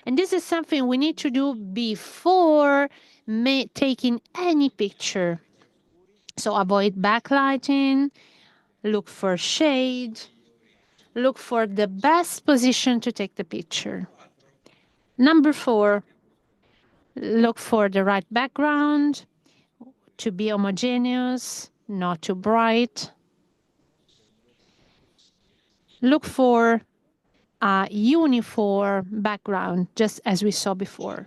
And this is something we need to do before taking any picture. So avoid backlighting, look for shade, look for the best position to take the picture. Number 4, look for the right background, to be homogeneous, not too bright. Look for a uniform background, just as we saw before.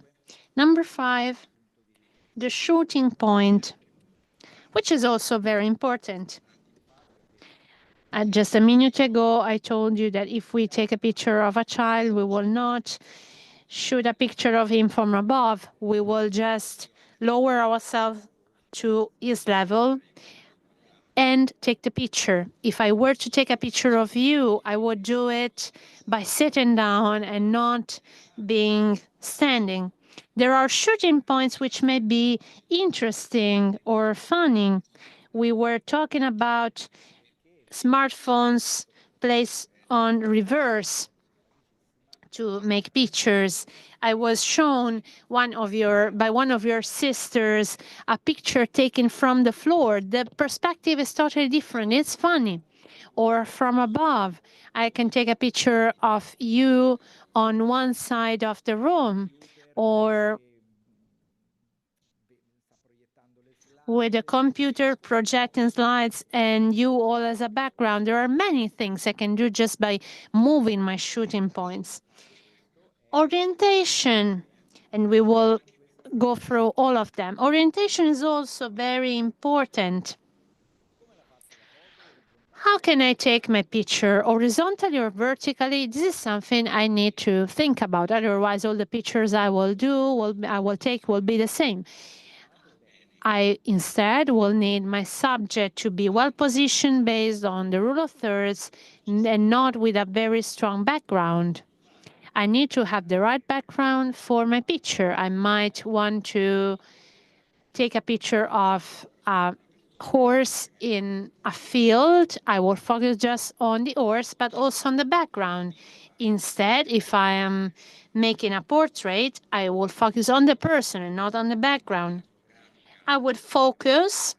Number 5, the shooting point, which is also very important. Just a minute ago, I told you that if we take a picture of a child, we will not shoot a picture of him from above. We will just lower ourselves to his level and take the picture. If I were to take a picture of you, I would do it by sitting down and not being standing. There are shooting points which may be interesting or funny. We were talking about smartphones placed on reverse to make pictures. I was shown by one of your sisters a picture taken from the floor. The perspective is totally different. It's funny. Or from above, I can take a picture of you on one side of the room, or with a computer projecting slides and you all as a background. There are many things I can do just by moving my shooting points. Orientation, and we will go through all of them. Orientation is also very important. How can I take my picture, horizontally or vertically? This is something I need to think about. Otherwise, all the pictures I will take will be the same. I instead will need my subject to be well positioned based on the rule of thirds and not with a very strong background. I need to have the right background for my picture. I might want to take a picture of a horse in a field. I will focus just on the horse, but also on the background. Instead, if I am making a portrait, I will focus on the person and not on the background. I would focus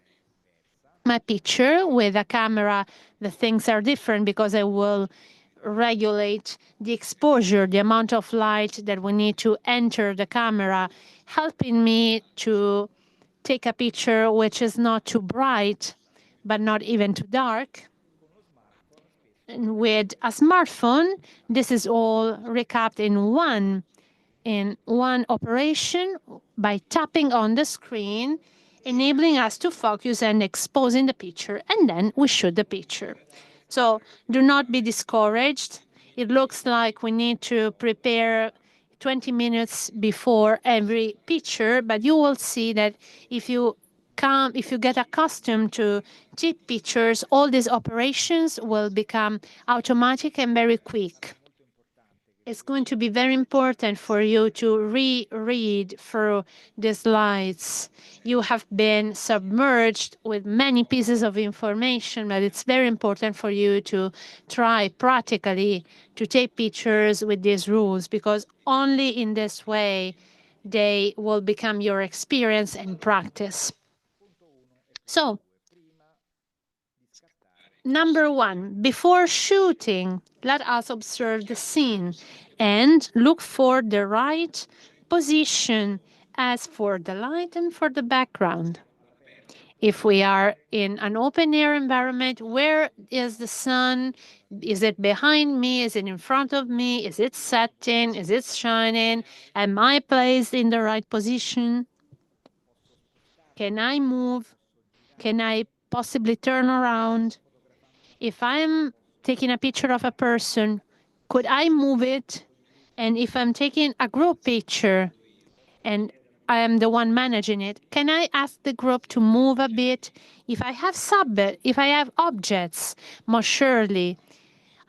my picture with a camera. The things are different because I will regulate the exposure, the amount of light that we need to enter the camera, helping me to take a picture which is not too bright, but not even too dark. And with a smartphone, this is all recapped in one operation by tapping on the screen, enabling us to focus and exposing the picture, and then we shoot the picture. So do not be discouraged. It looks like we need to prepare 20 minutes before every picture, but you will see that if you get accustomed to take pictures, all these operations will become automatic and very quick. It's going to be very important for you to reread through the slides. You have been submerged with many pieces of information, but it's very important for you to try practically to take pictures with these rules, because only in this way they will become your experience and practice. So, number 1, before shooting, let us observe the scene and look for the right position as for the light and for the background. If we are in an open air environment, where is the sun? Is it behind me? Is it in front of me? Is it setting? Is it shining? Am I placed in the right position? Can I move? Can I possibly turn around? If I'm taking a picture of a person, could I move it? And if I'm taking a group picture and I am the one managing it, can I ask the group to move a bit? If I have objects, most surely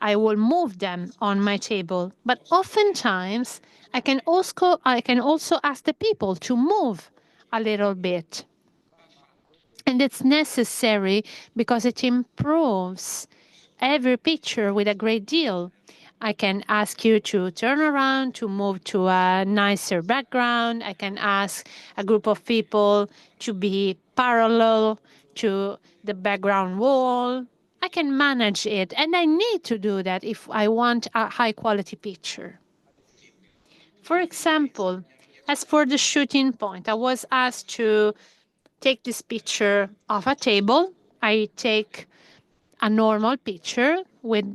I will move them on my table. But oftentimes, I can also ask the people to move a little bit. And it's necessary because it improves every picture with a great deal. I can ask you to turn around, to move to a nicer background. I can ask a group of people to be parallel to the background wall. I can manage it, and I need to do that if I want a high quality picture. For example, as for the shooting point, I was asked to take this picture of a table. I take a normal picture with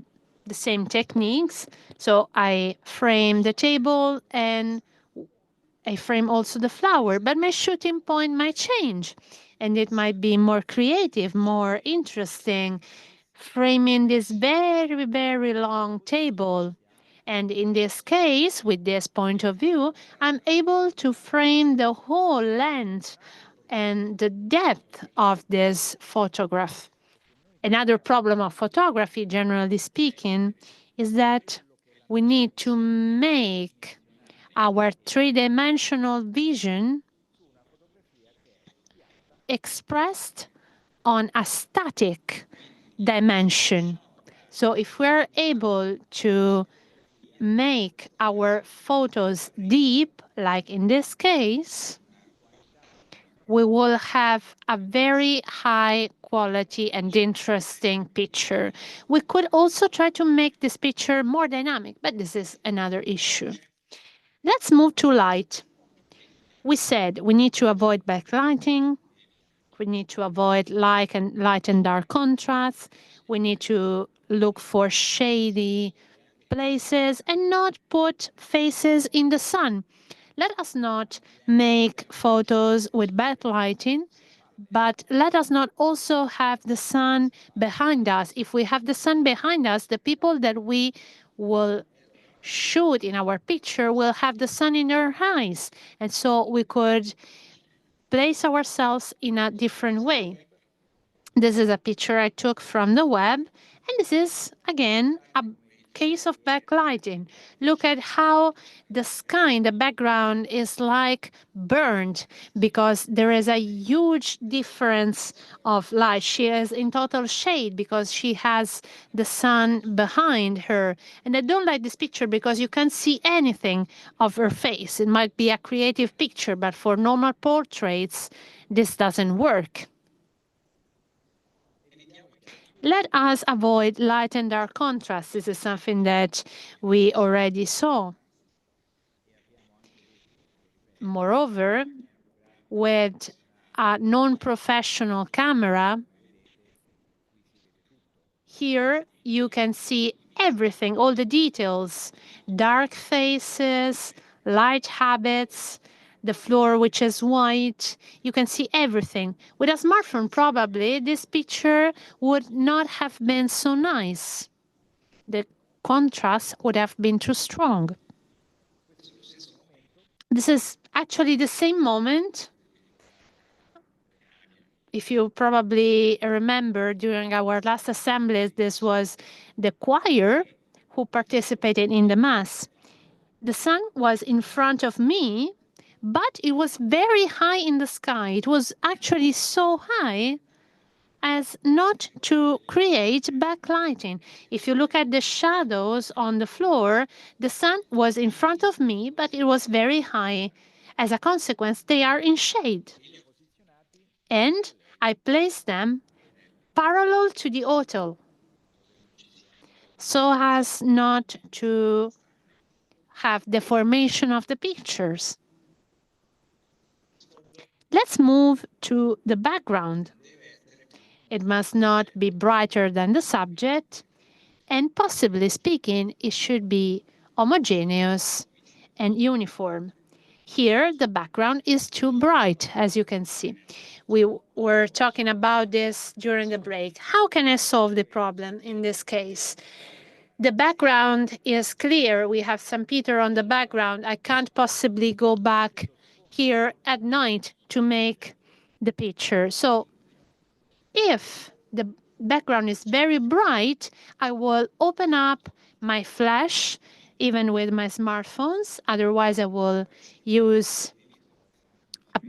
the same techniques. So I frame the table and I frame also the flower, but my shooting point might change and it might be more creative, more interesting, framing this very, very long table. And in this case, with this point of view, I'm able to frame the whole length and the depth of this photograph. Another problem of photography, generally speaking, is that we need to make our three-dimensional vision expressed on a static dimension. So if we're able to make our photos deep, like in this case, we will have a very high quality and interesting picture. We could also try to make this picture more dynamic, but this is another issue. Let's move to light. We said we need to avoid backlighting. We need to avoid light and dark contrasts. We need to look for shady places and not put faces in the sun. Let us not make photos with backlighting, but let us not also have the sun behind us. If we have the sun behind us, the people that we will shoot in our picture will have the sun in their eyes. And so we could place ourselves in a different way. This is a picture I took from the web, and this is, again, a case of backlighting. Look at how the sky in the background is like burned because there is a huge difference of light. She is in total shade because she has the sun behind her. And I don't like this picture because you can't see anything of her face. It might be a creative picture, but for normal portraits, this doesn't work. Let us avoid light and dark contrast. This is something that we already saw. Moreover, with a non-professional camera, here you can see everything, all the details, dark faces, light habits, the floor which is white. You can see everything. With a smartphone, probably this picture would not have been so nice. The contrast would have been too strong. This is actually the same moment. If you probably remember during our last assemblies, this was the choir who participated in the Mass. The sun was in front of me, but it was very high in the sky. It was actually so high as not to create backlighting. If you look at the shadows on the floor, the sun was in front of me, but it was very high. As a consequence, they are in shade. And I placed them parallel to the hotel so as not to have deformation of the pictures. Let's move to the background. It must not be brighter than the subject, and possibly speaking, it should be homogeneous and uniform. Here, the background is too bright, as you can see. We were talking about this during the break. How can I solve the problem in this case? The background is clear. We have St. Peter on the background. I can't possibly go back here at night to make the picture. So if the background is very bright, I will open up my flash, even with my smartphones. Otherwise, I will use a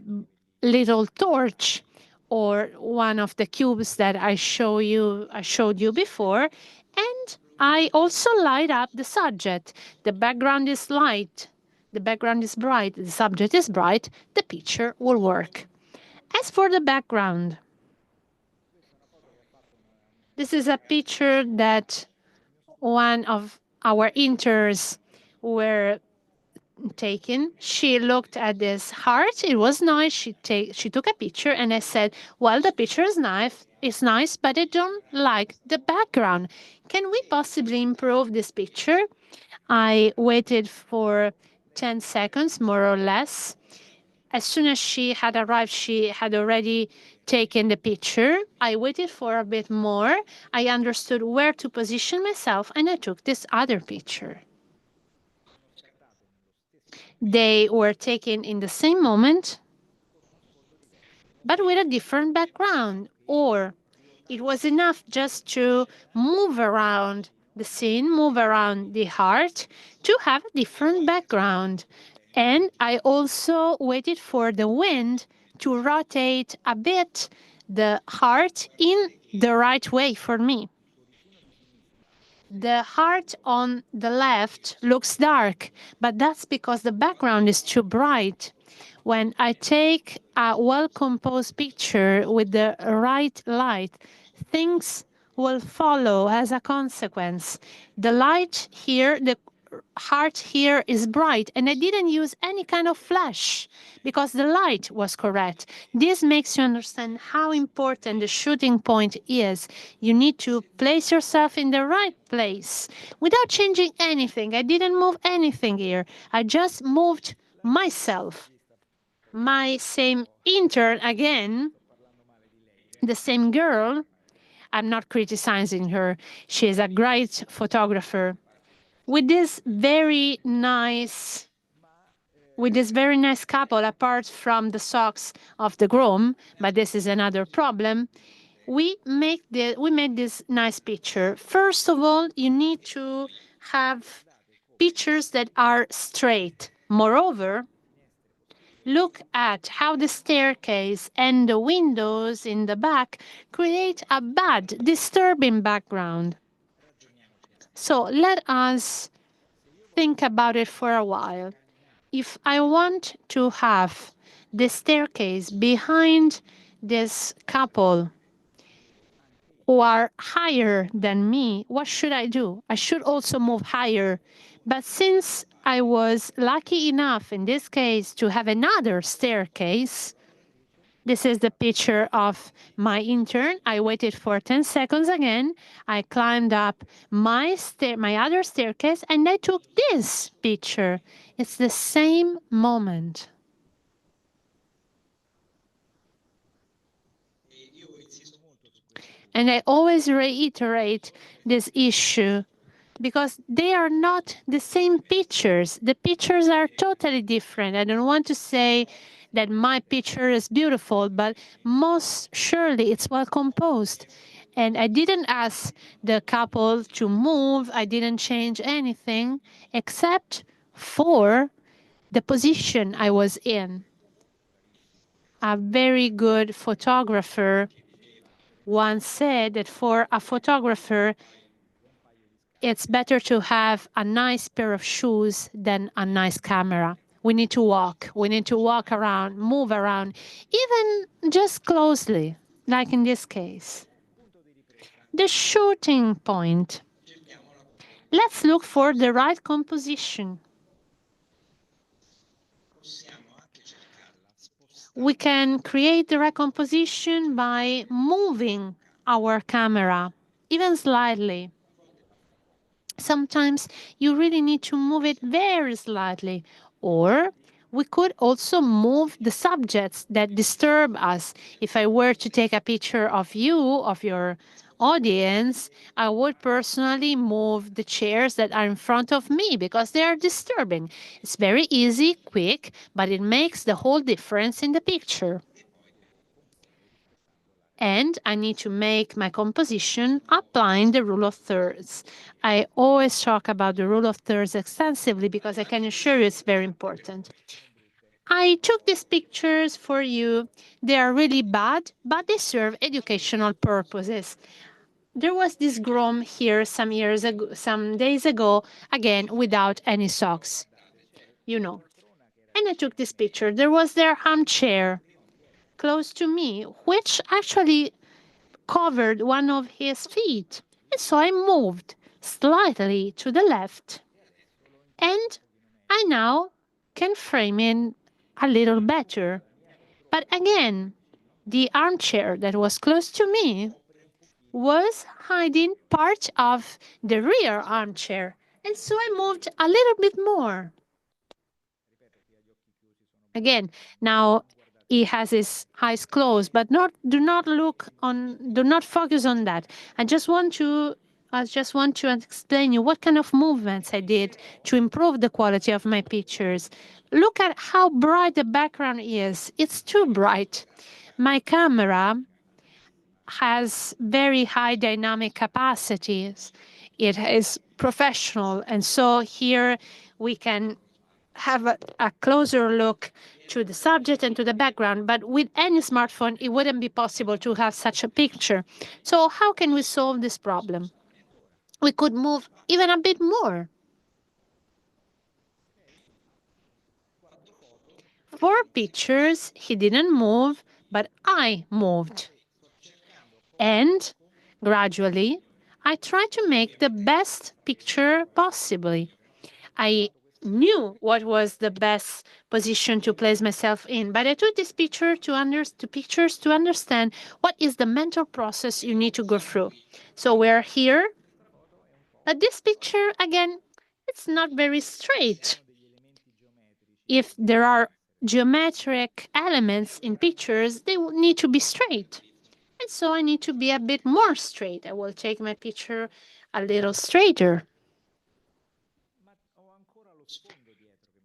little torch or one of the cubes that I showed you before, and I also light up the subject. The background is light, the background is bright, the subject is bright, the picture will work. As for the background, this is a picture that one of our interns were taken. She looked at this heart. It was nice. She took a picture, and I said, "Well, the picture is nice. It's nice, but I don't like the background. Can we possibly improve this picture?" I waited for 10 seconds, more or less. As soon as she had arrived, she had already taken the picture. I waited for a bit more. I understood where to position myself, and I took this other picture. They were taken in the same moment, but with a different background. Or it was enough just to move around the scene, move around the heart, to have a different background. And I also waited for the wind to rotate a bit the heart in the right way for me. The heart on the left looks dark, but that's because the background is too bright. When I take a well-composed picture with the right light, things will follow as a consequence. The light here, the heart here is bright, and I didn't use any kind of flash because the light was correct. This makes you understand how important the shooting point is. You need to place yourself in the right place without changing anything. I didn't move anything here. I just moved myself. My same intern again, the same girl. I'm not criticizing her. She is a great photographer. With this very nice couple, apart from the socks of the groom, but this is another problem, we made this nice picture. First of all, you need to have pictures that are straight. Moreover, look at how the staircase and the windows in the back create a bad, disturbing background. So let us think about it for a while. If I want to have the staircase behind this couple who are higher than me, what should I do? I should also move higher. But since I was lucky enough in this case to have another staircase, this is the picture of my intern. I waited for 10 seconds again. I climbed up my other staircase, and I took this picture. It's the same moment. And I always reiterate this issue because they are not the same pictures. The pictures are totally different. I don't want to say that my picture is beautiful, but most surely it's well composed. And I didn't ask the couple to move. I didn't change anything except for the position I was in. A very good photographer once said that for a photographer, it's better to have a nice pair of shoes than a nice camera. We need to walk. We need to walk around, move around, even just closely, like in this case. The shooting point. Let's look for the right composition. We can create the right composition by moving our camera, even slightly. Sometimes you really need to move it very slightly. Or we could also move the subjects that disturb us. If I were to take a picture of you, of your audience, I would personally move the chairs that are in front of me because they are disturbing. It's very easy, quick, but it makes the whole difference in the picture. And I need to make my composition applying the rule of thirds. I always talk about the rule of thirds extensively because I can assure you it's very important. I took these pictures for you. They are really bad, but they serve educational purposes. There was this Grom here some days ago, again, without any socks, you know. And I took this picture. There was their armchair close to me, which actually covered one of his feet. And so I moved slightly to the left. And I now can frame it a little better. But again, the armchair that was close to me was hiding part of the rear armchair. And so I moved a little bit more. Again, now he has his eyes closed, but do not focus on that. I just want to explain you what kind of movements I did to improve the quality of my pictures. Look at how bright the background is. It's too bright. My camera has very high dynamic capacities. It is professional, and so here we can have a closer look to the subject and to the background, but with any smartphone, it wouldn't be possible to have such a picture. So how can we solve this problem? We could move even a bit more. 4 pictures, he didn't move, but I moved. And gradually, I tried to make the best picture possibly. I knew what was the best position to place myself in, but I took this pictures to understand what is the mental process you need to go through. So we're here. But this picture, again, it's not very straight. If there are geometric elements in pictures, they will need to be straight. And so I need to be a bit more straight. I will take my picture a little straighter.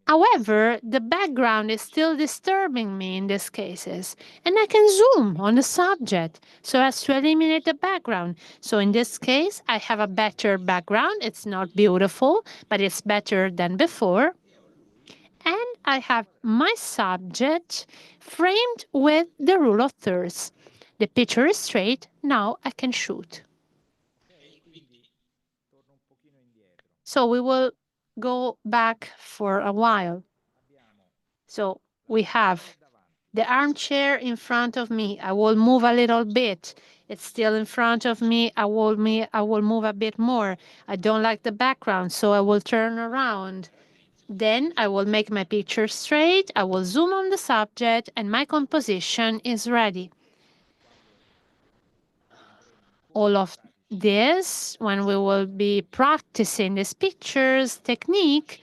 However, the background is still disturbing me in these cases, and I can zoom on the subject so as to eliminate the background. So in this case, I have a better background. It's not beautiful, but it's better than before. And I have my subject framed with the rule of thirds. The picture is straight. Now I can shoot. So we will go back for a while. So we have the armchair in front of me. I will move a little bit. It's still in front of me. I will move a bit more. I don't like the background, so I will turn around. Then I will make my picture straight. I will zoom on the subject, and my composition is ready. All of this, when we will be practicing this pictures technique,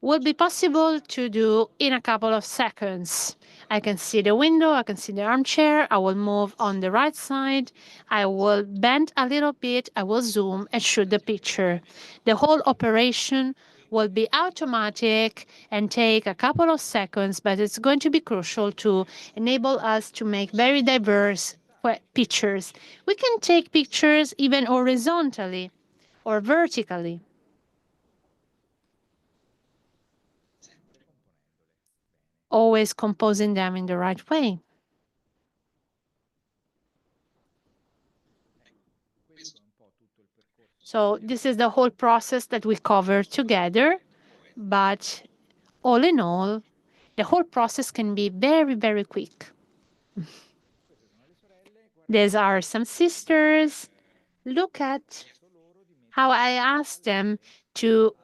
will be possible to do in a couple of seconds. I can see the window, I can see the armchair, I will move on the right side, I will bend a little bit, I will zoom and shoot the picture. The whole operation will be automatic and take a couple of seconds, but it's going to be crucial to enable us to make very diverse pictures. We can take pictures even horizontally or vertically. Always composing them in the right way. So this is the whole process that we covered together, but all in all, the whole process can be very, very quick. These are some sisters. Look at how I asked them to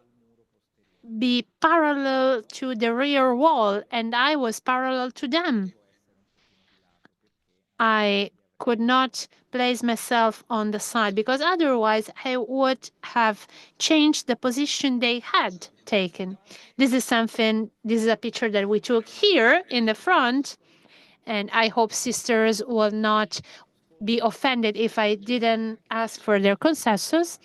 be parallel to the rear wall, and I was parallel to them. I could not place myself on the side because otherwise I would have changed the position they had taken. This is a picture that we took here in the front, and I hope sisters will not be offended if I didn't ask for their consensus.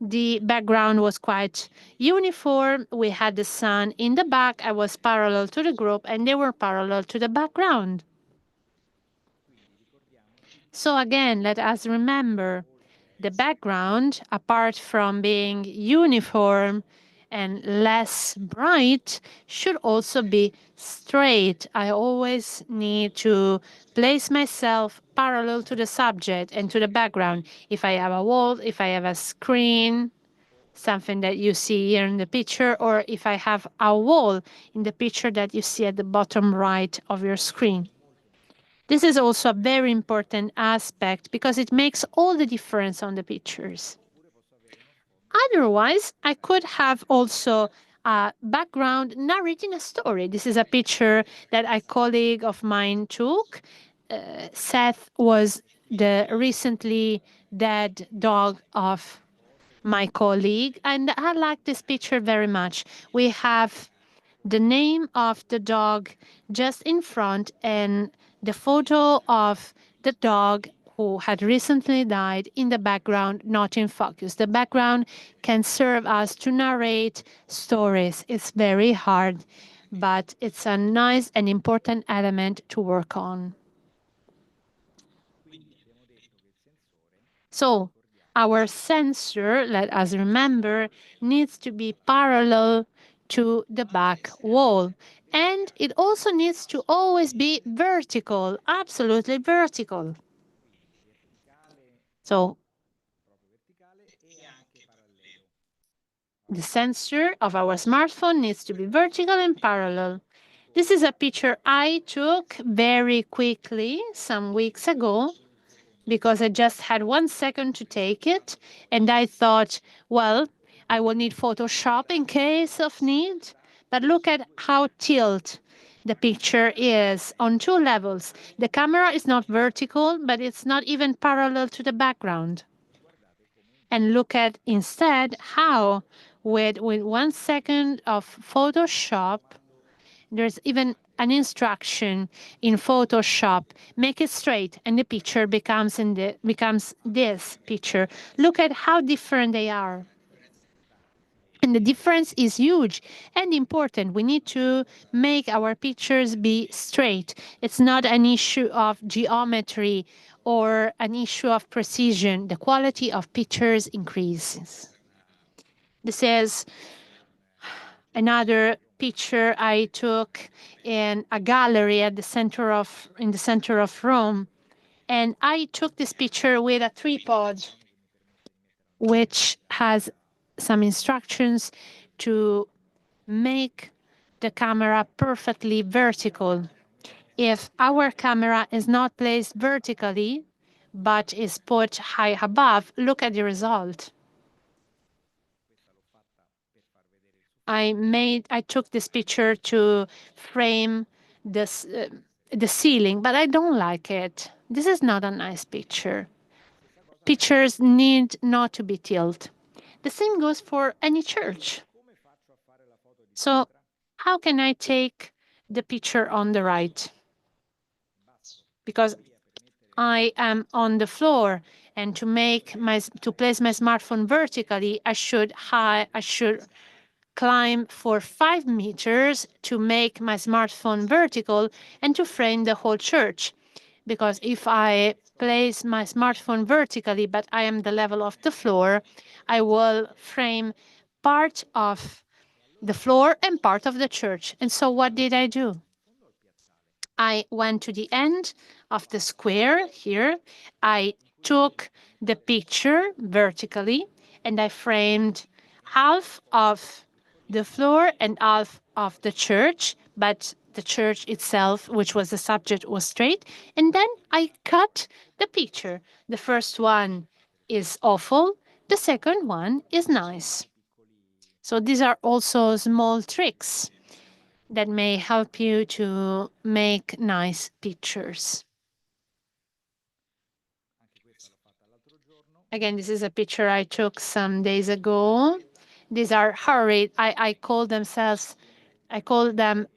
The background was quite uniform. We had the sun in the back. I was parallel to the group, and they were parallel to the background. So again, let us remember the background, apart from being uniform and less bright, should also be straight. I always need to place myself parallel to the subject and to the background. If I have a wall, if I have a screen, something that you see here in the picture, or if I have a wall in the picture that you see at the bottom right of your screen. This is also a very important aspect because it makes all the difference on the pictures. Otherwise, I could have also a background narrating a story. This is a picture that a colleague of mine took. Seth was the recently dead dog of my colleague, and I like this picture very much. We have the name of the dog just in front and the photo of the dog who had recently died in the background, not in focus. The background can serve us to narrate stories. It's very hard, but it's a nice and important element to work on. So our sensor, let us remember, needs to be parallel to the back wall. And it also needs to always be vertical, absolutely vertical. So the sensor of our smartphone needs to be vertical and parallel. This is a picture I took very quickly some weeks ago because I just had 1 second to take it. And I thought, well, I will need Photoshop in case of need. But look at how tilt the picture is on 2 levels. The camera is not vertical, but it's not even parallel to the background. And look at instead how with 1 second of Photoshop, there's even an instruction in Photoshop, make it straight, and the picture becomes this picture. Look at how different they are. And the difference is huge and important. We need to make our pictures be straight. It's not an issue of geometry or an issue of precision. The quality of pictures increases. This is another picture I took in a gallery in the center of Rome. And I took this picture with a tripod, which has some instructions to make the camera perfectly vertical. If our camera is not placed vertically, but is put high above, look at the result. I took this picture to frame the ceiling, but I don't like it. This is not a nice picture. Pictures need not to be tilted. The same goes for any church. So how can I take the picture on the right? Because I am on the floor, and to place my smartphone vertically, I should climb for 5 meters to make my smartphone vertical and to frame the whole church. Because if I place my smartphone vertically, but I am the level of the floor, I will frame part of the floor and part of the church. And so what did I do? I went to the end of the square here. I took the picture vertically and I framed half of the floor and half of the church, but the church itself, which was the subject, was straight. And then I cut the picture. The first one is awful. The second one is nice. So these are also small tricks that may help you to make nice pictures. Again, this is a picture I took some days ago. These are hurried. I call them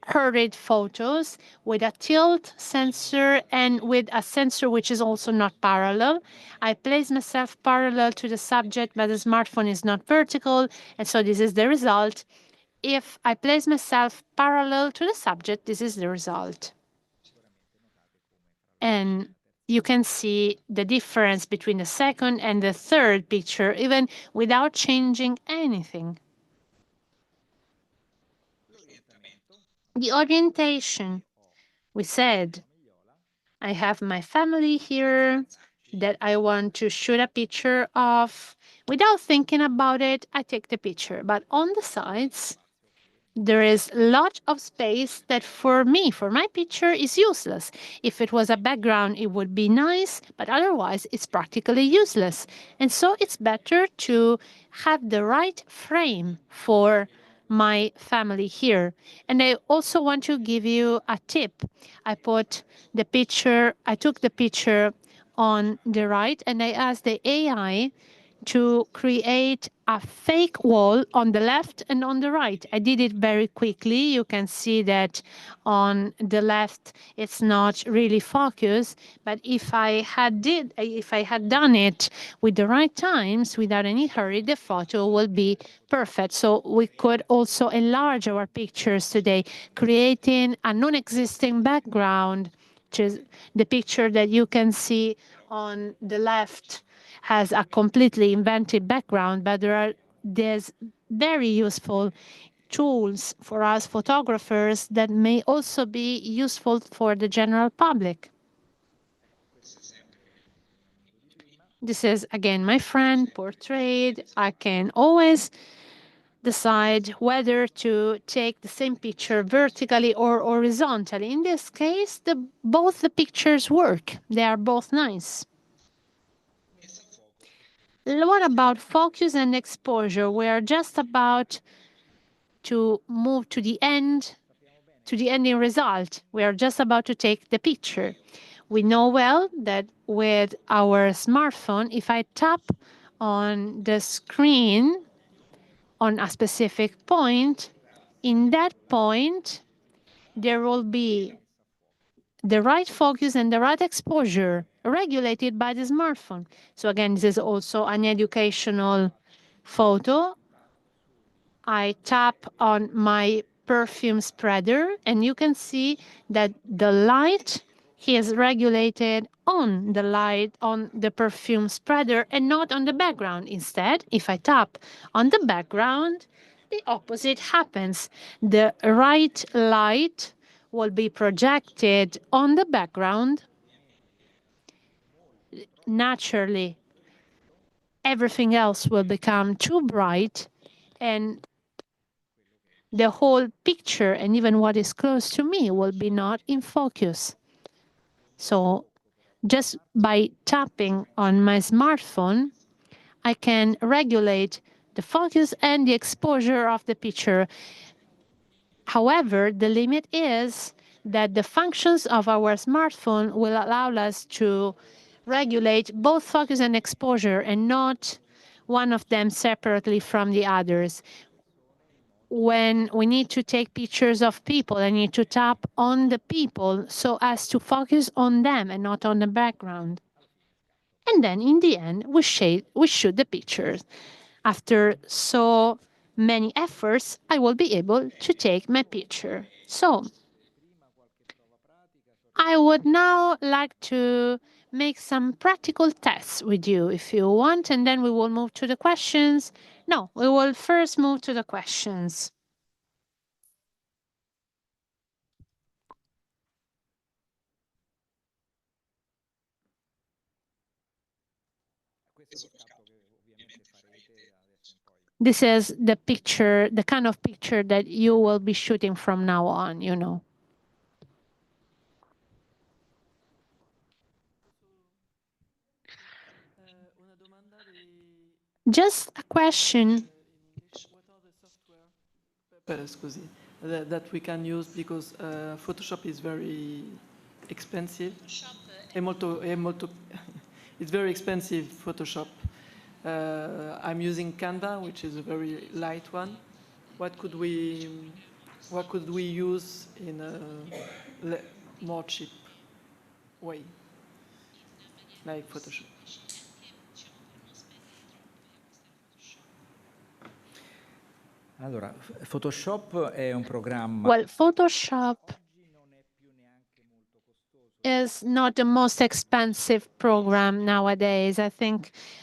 hurried photos with a tilt sensor and with a sensor which is also not parallel. I place myself parallel to the subject, but the smartphone is not vertical, and so this is the result. If I place myself parallel to the subject, this is the result. And you can see the difference between the second and the third picture, even without changing anything. The orientation, we said, I have my family here that I want to shoot a picture of. Without thinking about it, I take the picture. But on the sides, there is a lot of space that for me, for my picture, is useless. If it was a background, it would be nice, but otherwise it's practically useless. And so it's better to have the right frame for my family here. And I also want to give you a tip. I took the picture on the right, and I asked the AI to create a fake wall on the left and on the right. I did it very quickly. You can see that on the left it's not really focused, but if I had done it with the right times, without any hurry, the photo will be perfect. So we could also enlarge our pictures today, creating a non-existing background. Just the picture that you can see on the left has a completely invented background, but there's very useful tools for us photographers that may also be useful for the general public. This is again my friend portrayed. I can always decide whether to take the same picture vertically or horizontally. In this case, both the pictures work. They are both nice. What about focus and exposure? We are just about to move to the ending result. We are just about to take the picture. We know well that with our smartphone, if I tap on the screen on a specific point, in that point, there will be the right focus and the right exposure regulated by the smartphone. So again, this is also an educational photo. I tap on my perfume spreader, and you can see that the light is regulated on the perfume spreader and not on the background. Instead, if I tap on the background, the opposite happens. The right light will be projected on the background. Naturally, everything else will become too bright, and the whole picture and even what is close to me will be not in focus. So just by tapping on my smartphone, I can regulate the focus and the exposure of the picture. However, the limit is that the functions of our smartphone will allow us to regulate both focus and exposure and not one of them separately from the others. When we need to take pictures of people, I need to tap on the people so as to focus on them and not on the background. And then in the end, we shoot the pictures. After so many efforts, I will be able to take my picture. So I would now like to make some practical tests with you if you want, and then we will move to the questions. No, we will first move to the questions. This is the picture, the kind of picture that you will be shooting from now on, you know. Just a question. That we can use because Photoshop is very expensive. It's very expensive, Photoshop. I'm using Canva, which is a very light one. What could we use in a more cheap way, like Photoshop? Allora, Photoshop è un programma. Well, Photoshop is not the most expensive program nowadays. I think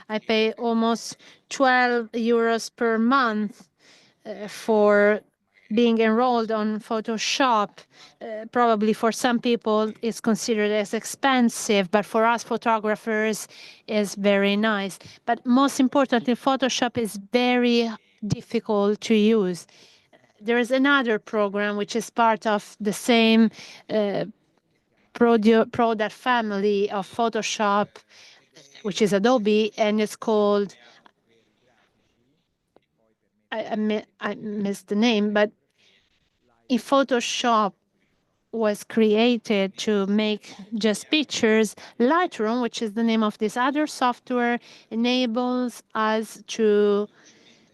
I pay almost 12 euros per month for being enrolled on Photoshop. Probably for some people it's considered as expensive, but for us photographers is very nice. But most importantly, Photoshop is very difficult to use. There is another program which is part of the same product family of Photoshop, which is Adobe, and it's called, I missed the name, but in Photoshop was created to make just pictures. Lightroom, which is the name of this other software, enables us to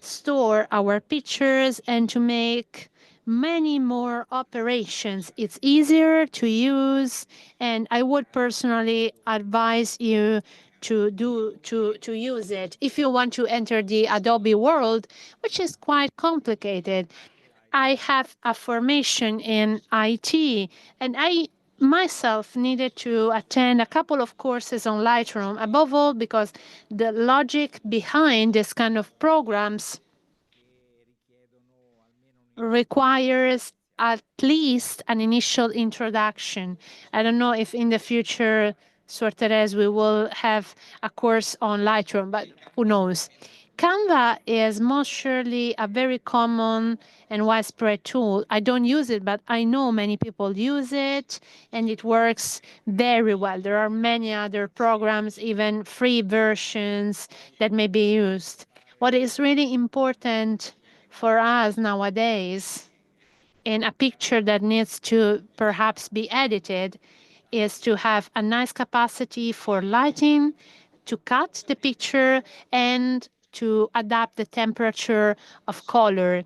store our pictures and to make many more operations. It's easier to use, and I would personally advise you to use it if you want to enter the Adobe world, which is quite complicated. I have a formation in IT, and I myself needed to attend a couple of courses on Lightroom, above all because the logic behind this kind of programs requires at least an initial introduction. I don't know if in the future, Suor Therese, we will have a course on Lightroom, but who knows? Canva is most surely a very common and widespread tool. I don't use it, but I know many people use it, and it works very well. There are many other programs, even free versions, that may be used. What is really important for us nowadays in a picture that needs to perhaps be edited is to have a nice capacity for lighting, to cut the picture, and to adapt the temperature of color.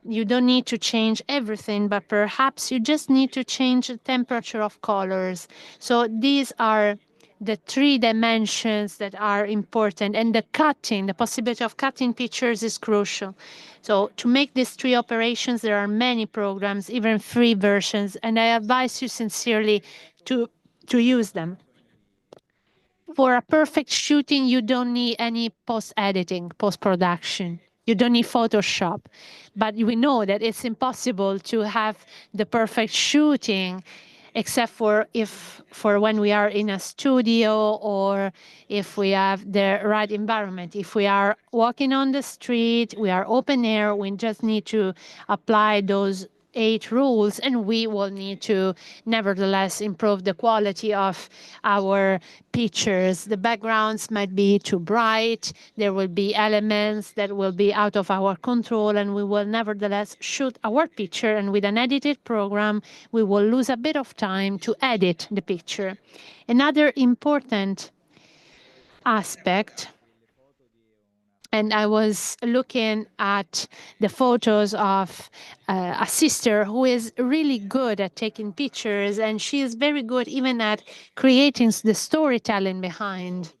You don't need to change everything, but perhaps you just need to change the temperature of colors. So these are the 3 dimensions that are important, and the possibility of cutting pictures is crucial. So to make these 3 operations, there are many programs, even free versions, and I advise you sincerely to use them. For a perfect shooting, you don't need any post-editing, post-production. You don't need Photoshop. But we know that it's impossible to have the perfect shooting except for when we are in a studio or if we have the right environment. If we are walking on the street, we are open air, we just need to apply those 8 rules, and we will need to nevertheless improve the quality of our pictures. The backgrounds might be too bright, there will be elements that will be out of our control, and we will nevertheless shoot our picture, and with an edited program we will lose a bit of time to edit the picture. Another important aspect, and I was looking at the photos of a sister who is really good at taking pictures, and she is very good even at creating the storytelling behind.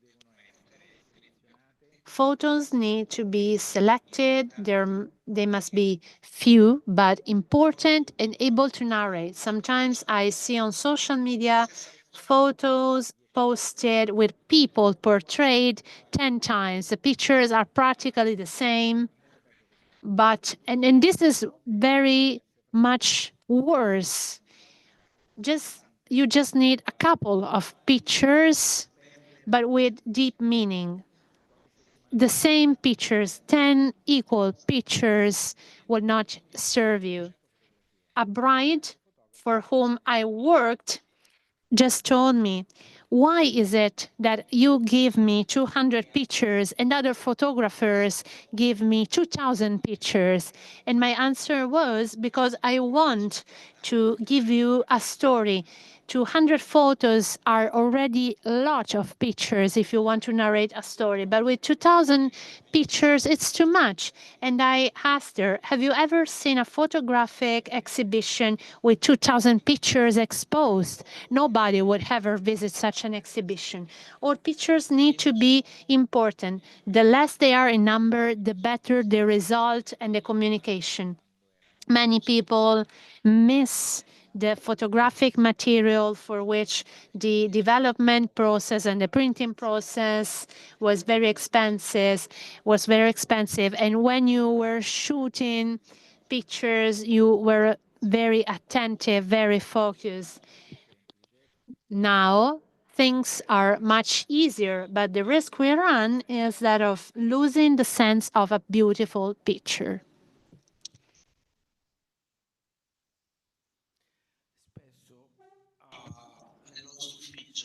Photos need to be selected. They must be few but important and able to narrate. Sometimes I see on social media photos posted with people portrayed 10 times. The pictures are practically the same, but and this is very much worse. You just need a couple of pictures, but with deep meaning. The same pictures, 10 equal pictures, will not serve you. A bride for whom I worked just told me, why is it that you give me 200 pictures and other photographers give me 2,000 pictures? And my answer was, because I want to give you a story. 200 photos are already a lot of pictures if you want to narrate a story, but with 2,000 pictures, it's too much. And I asked her, have you ever seen a photographic exhibition with 2,000 pictures exposed? Nobody would ever visit such an exhibition. All pictures need to be important. The less they are in number, the better the result and the communication. Many people miss the photographic material for which the development process and the printing process was very expensive, and when you were shooting pictures, you were very attentive, very focused. Now, things are much easier, but the risk we run is that of losing the sense of a beautiful picture.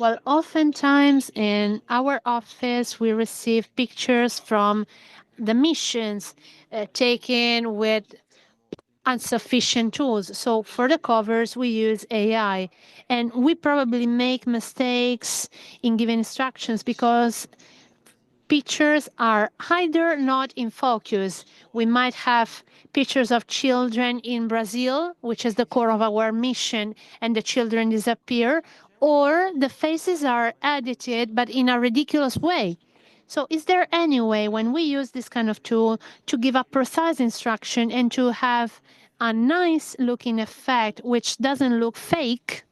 Well, oftentimes in our office, we receive pictures from the missions taken with insufficient tools. So for the covers, we use AI. And we probably make mistakes in giving instructions because pictures are either not in focus. We might have pictures of children in Brazil, which is the core of our mission, and the children disappear, or the faces are edited, but in a ridiculous way. So is there any way when we use this kind of tool to give a precise instruction and to have a nice looking effect which doesn't look fake?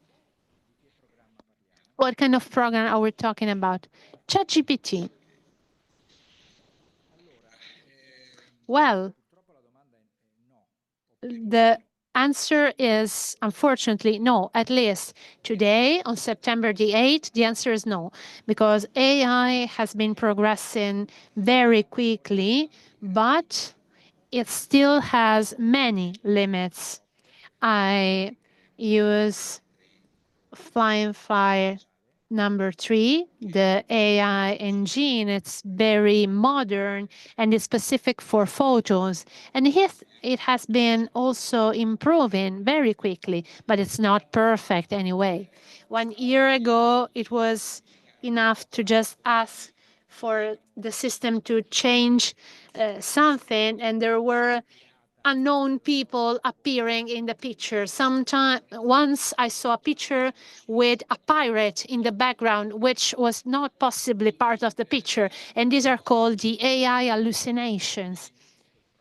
What kind of program are we talking about? ChatGPT. Well, the answer is unfortunately no. At least today, on September the 8th, the answer is no, because AI has been progressing very quickly, but it still has many limits. I use Flying Fly number 3, the AI engine. It's very modern and it's specific for photos. And it has been also improving very quickly, but it's not perfect anyway. 1 year ago, it was enough to just ask for the system to change something, and there were unknown people appearing in the picture. Once I saw a picture with a pirate in the background, which was not possibly part of the picture. And these are called the AI hallucinations.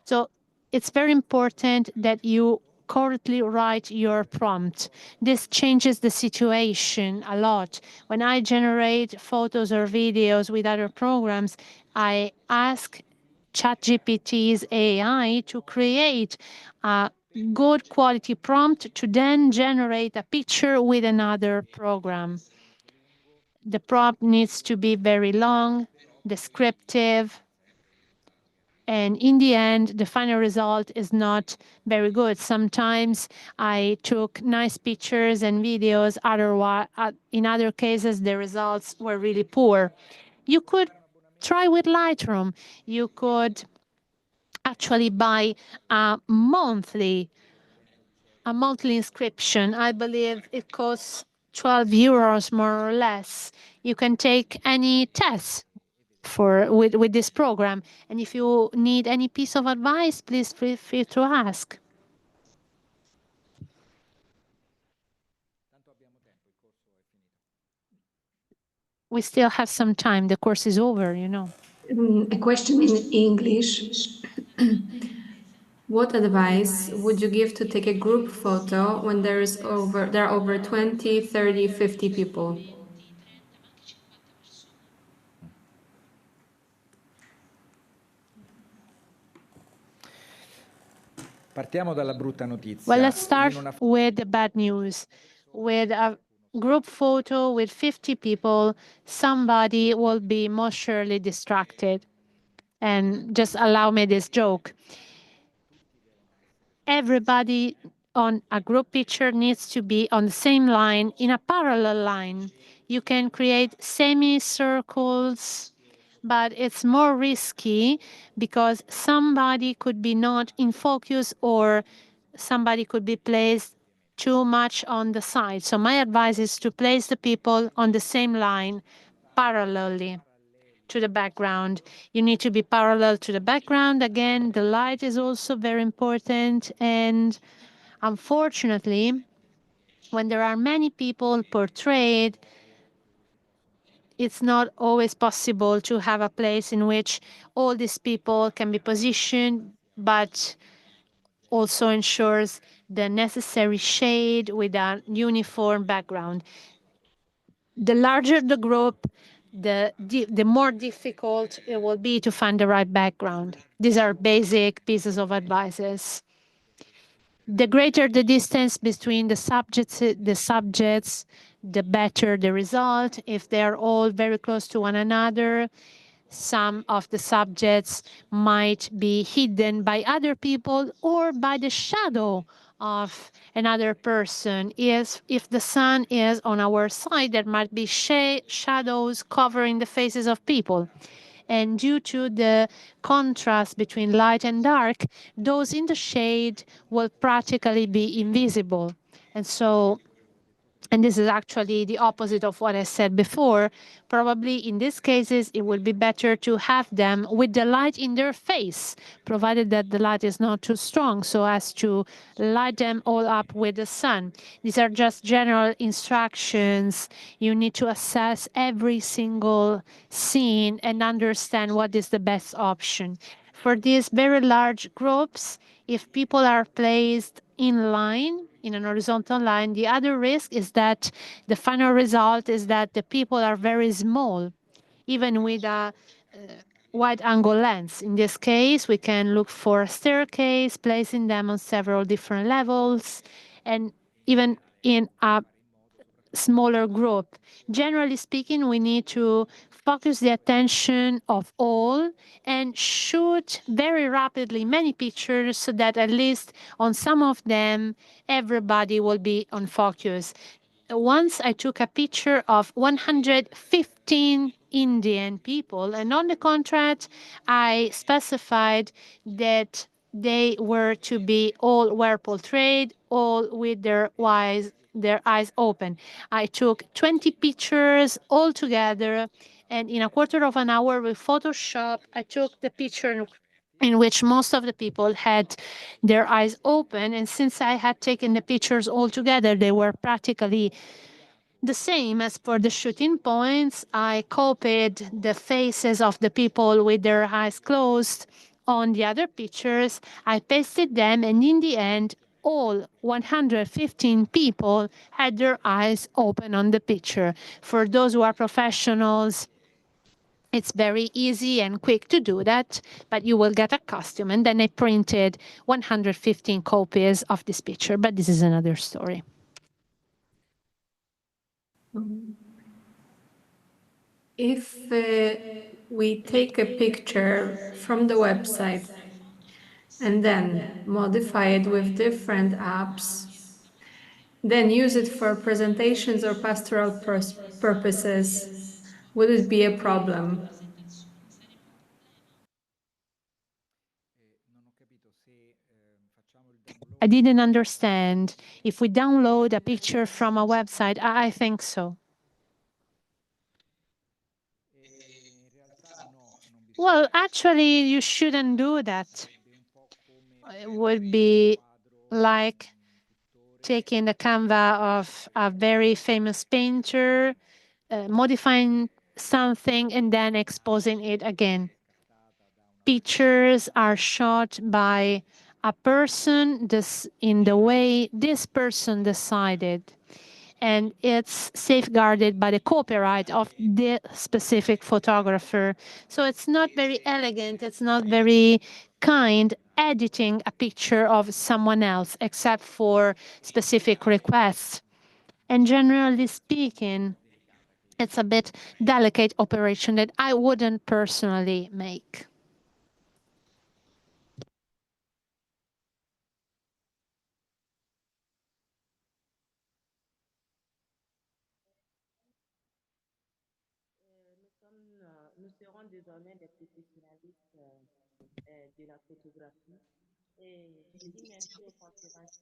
So it's very important that you correctly write your prompt. This changes the situation a lot. When I generate photos or videos with other programs, I ask ChatGPT's AI to create a good quality prompt to then generate a picture with another program. The prompt needs to be very long, descriptive, and in the end, the final result is not very good. Sometimes I took nice pictures and videos. Otherwise, in other cases, the results were really poor. You could try with Lightroom. You could actually buy a monthly inscription. I believe it costs 12 euros more or less. You can take any test with this program. And if you need any piece of advice, please feel free to ask. We still have some time. The course is over, you know. A question in English. What advice would you give to take a group photo when there are over 20, 30, 50 people? Partiamo dalla brutta notizia. Well, let's start with the bad news. With a group photo with 50 people, somebody will be most surely distracted. And just allow me this joke. Everybody on a group picture needs to be on the same line, in a parallel line. You can create semicircles, but it's more risky because somebody could be not in focus or somebody could be placed too much on the side. So my advice is to place the people on the same line parallelly to the background. You need to be parallel to the background. Again, the light is also very important. And unfortunately, when there are many people portrayed, it's not always possible to have a place in which all these people can be positioned, but also ensures the necessary shade with a uniform background. The larger the group, the more difficult it will be to find the right background. These are basic pieces of advices. The greater the distance between the subjects, the better the result. If they're all very close to one another, some of the subjects might be hidden by other people or by the shadow of another person. If the sun is on our side, there might be shadows covering the faces of people. And due to the contrast between light and dark, those in the shade will practically be invisible. And this is actually the opposite of what I said before. Probably in these cases, it would be better to have them with the light in their face, provided that the light is not too strong, so as to light them all up with the sun. These are just general instructions. You need to assess every single scene and understand what is the best option. For these very large groups, if people are placed in line, in an horizontal line, the other risk is that the final result is that the people are very small, even with a wide angle lens. In this case, we can look for a staircase, placing them on several different levels, and even in a smaller group. Generally speaking, we need to focus the attention of all and shoot very rapidly many pictures so that at least on some of them, everybody will be on focus. Once I took a picture of 115 Indian people, and on the contract, I specified that they were to be all well portrayed, all with their eyes open. I took 20 pictures all together, and in a quarter of an hour with Photoshop, I took the picture in which most of the people had their eyes open. And since I had taken the pictures all together, they were practically the same. As for the shooting points, I copied the faces of the people with their eyes closed on the other pictures. I pasted them, and in the end, all 115 people had their eyes open on the picture. For those who are professionals, it's very easy and quick to do that, but you will get accustomed. And then I printed 115 copies of this picture, but this is another story. If we take a picture from the website and then modify it with different apps, then use it for presentations or pastoral purposes, would it be a problem? I didn't understand. If we download a picture from a website, I think so. Well, actually, you shouldn't do that. It would be like taking the canvas of a very famous painter, modifying something, and then exposing it again. Pictures are shot by a person in the way this person decided, and it's safeguarded by the copyright of the specific photographer. So it's not very elegant, it's not very kind editing a picture of someone else, except for specific requests. And generally speaking, it's a bit delicate operation that I wouldn't personally make.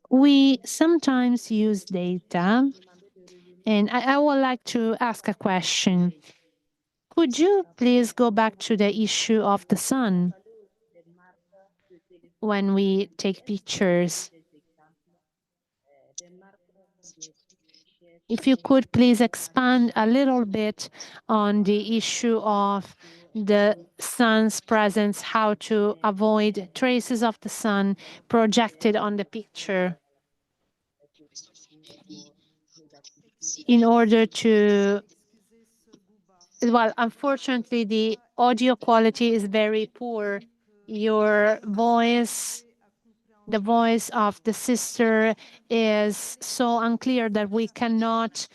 We sometimes use data, and I would like to ask a question. Could you please go back to the issue of the sun when we take pictures? If you could please expand a little bit on the issue of the sun's presence, how to avoid traces of the sun projected on the picture. in order to, well, unfortunately, the audio quality is very poor. Your voice, the voice of the sister is so unclear that we cannot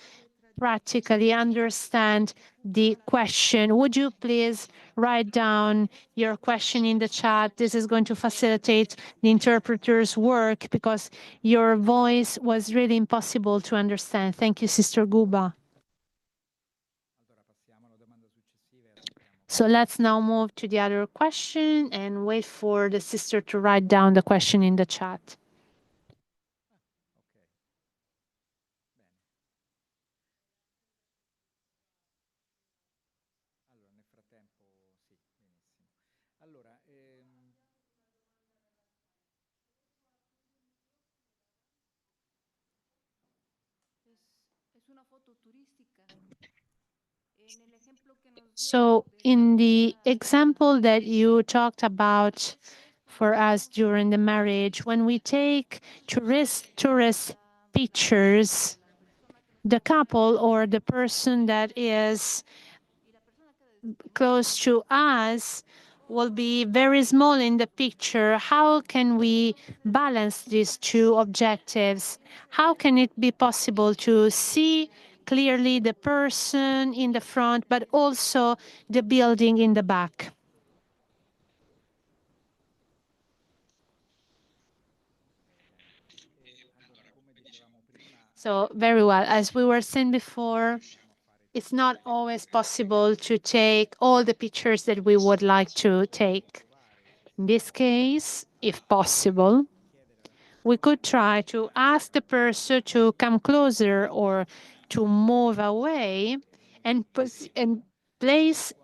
practically understand the question. Would you please write down your question in the chat? This is going to facilitate the interpreter's work because your voice was really impossible to understand. Thank you, Sister Guba. So let's now move to the other question and wait for the sister to write down the question in the chat. So in the example that you talked about for us during the marriage, when we take tourist pictures, the couple or the person that is close to us will be very small in the picture. How can we balance these two objectives? How can it be possible to see clearly the person in the front, but also the building in the back? So very well. As we were saying before, it's not always possible to take all the pictures that we would like to take. In this case, if possible, we could try to ask the person to come closer or to move away and place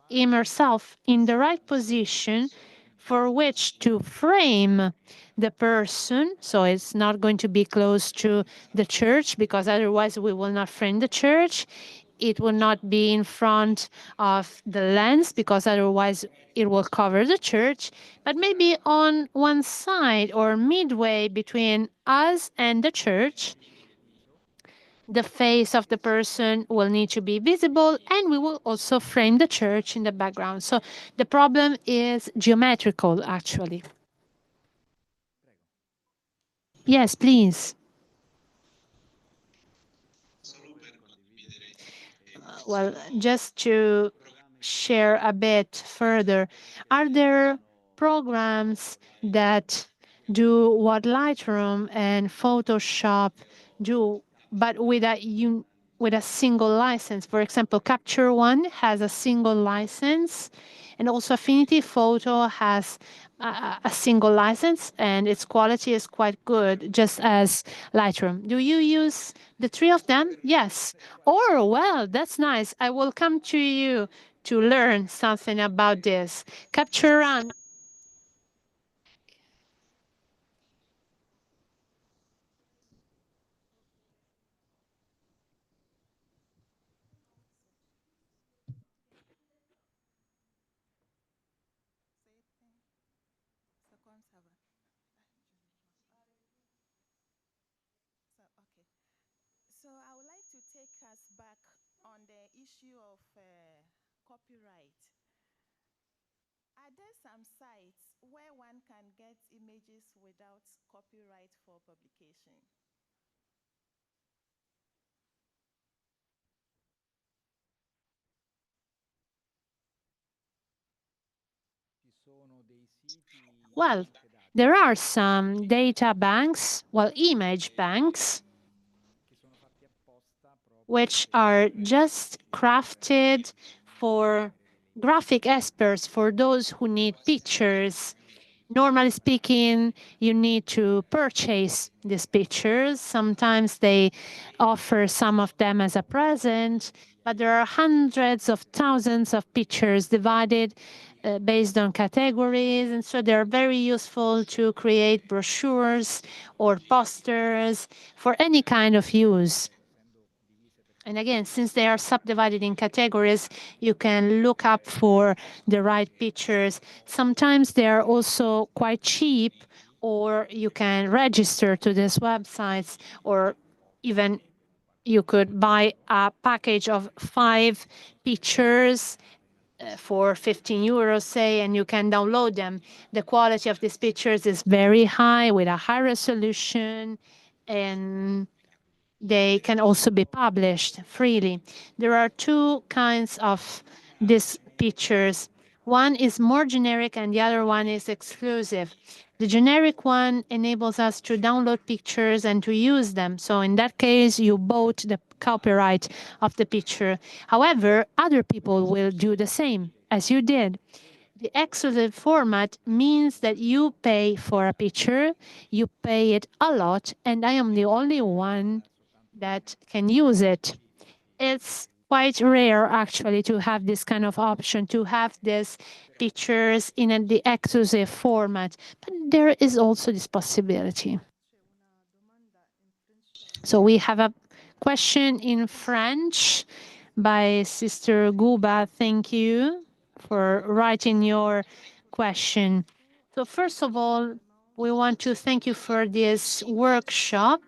him or herself in the right position for which to frame the person. So it's not going to be close to the church because otherwise we will not frame the church. It will not be in front of the lens because otherwise it will cover the church, but maybe on one side or midway between us and the church, the face of the person will need to be visible, and we will also frame the church in the background. So the problem is geometrical, actually. Yes, please. Well, just to share a bit further, are there programs that do what Lightroom and Photoshop do, but with a single license? For example, Capture One has a single license, and also Affinity Photo has a single license, and its quality is quite good, just as Lightroom. Do you use the three of them? Yes. Oh, well, that's nice. I will come to you to learn something about this. Capture One. So I would like to take us back on the issue of copyright. Are there some sites where one can get images without copyright for publication? Well, there are some data banks, well, image banks, which are just crafted for graphic experts, for those who need pictures. Normally speaking, you need to purchase these pictures. Sometimes they offer some of them as a present, but there are hundreds of thousands of pictures divided based on categories, and so they're very useful to create brochures or posters for any kind of use. And again, since they are subdivided in categories, you can look up for the right pictures. Sometimes they are also quite cheap, or you can register to these websites or even you could buy a package of 5 pictures for 15 euros, say, and you can download them. The quality of these pictures is very high with a high resolution, and they can also be published freely. There are two kinds of these pictures. One is more generic and the other one is exclusive. The generic one enables us to download pictures and to use them. So in that case, you bought the copyright of the picture. However, other people will do the same as you did. The exclusive format means that you pay for a picture, you pay it a lot, and I am the only one that can use it. It's quite rare actually to have this kind of option, to have these pictures in the exclusive format, but there is also this possibility. So we have a question in French by Sister Guba. Thank you for writing your question. So first of all, we want to thank you for this workshop.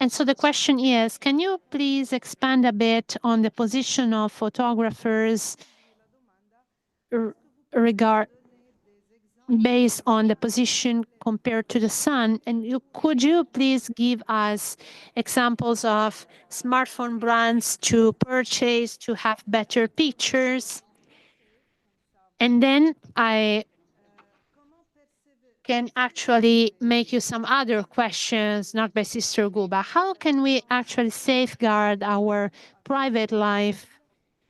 And so the question is, can you please expand a bit on the position of photographers based on the position compared to the sun? And could you please give us examples of smartphone brands to purchase to have better pictures? And then I can actually make you some other questions, not by Sister Guba. How can we actually safeguard our private life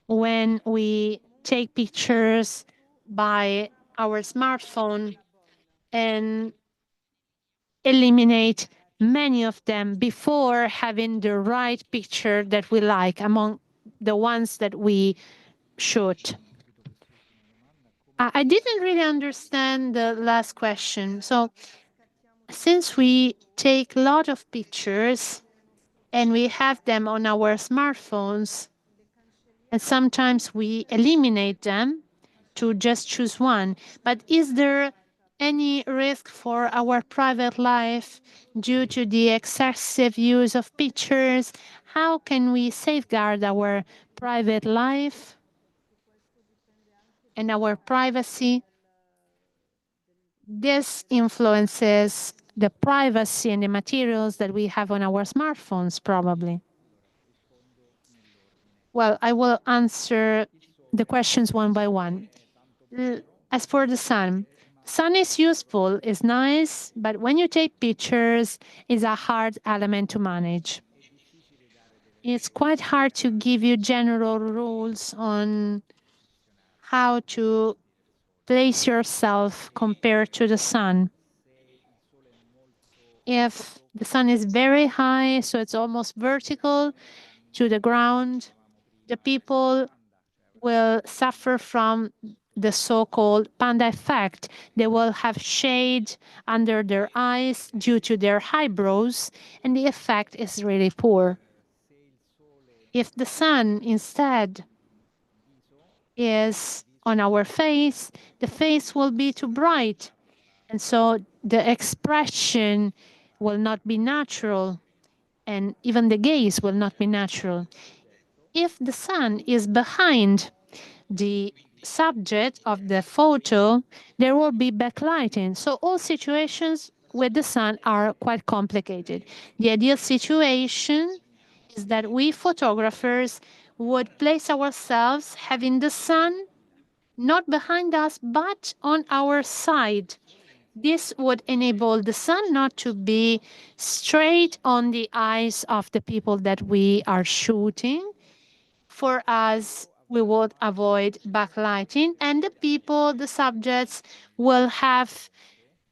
when we take pictures by our smartphone and eliminate many of them before having the right picture that we like among the ones that we shoot? I didn't really understand the last question. So since we take a lot of pictures and we have them on our smartphones, and sometimes we eliminate them to just choose one, but is there any risk for our private life due to the excessive use of pictures? How can we safeguard our private life and our privacy? This influences the privacy and the materials that we have on our smartphones, probably. Well, I will answer the questions one by one. As for the sun is useful, is nice, but when you take pictures, it's a hard element to manage. It's quite hard to give you general rules on how to place yourself compared to the sun. If the sun is very high, so it's almost vertical to the ground, the people will suffer from the so-called panda effect. They will have shade under their eyes due to their eyebrows, and the effect is really poor. If the sun instead is on our face, the face will be too bright, and so the expression will not be natural, and even the gaze will not be natural. If the sun is behind the subject of the photo, there will be backlighting. So all situations with the sun are quite complicated. The ideal situation is that we photographers would place ourselves having the sun not behind us, but on our side. This would enable the sun not to be straight on the eyes of the people that we are shooting. For us, we would avoid backlighting, and the people, the subjects, will have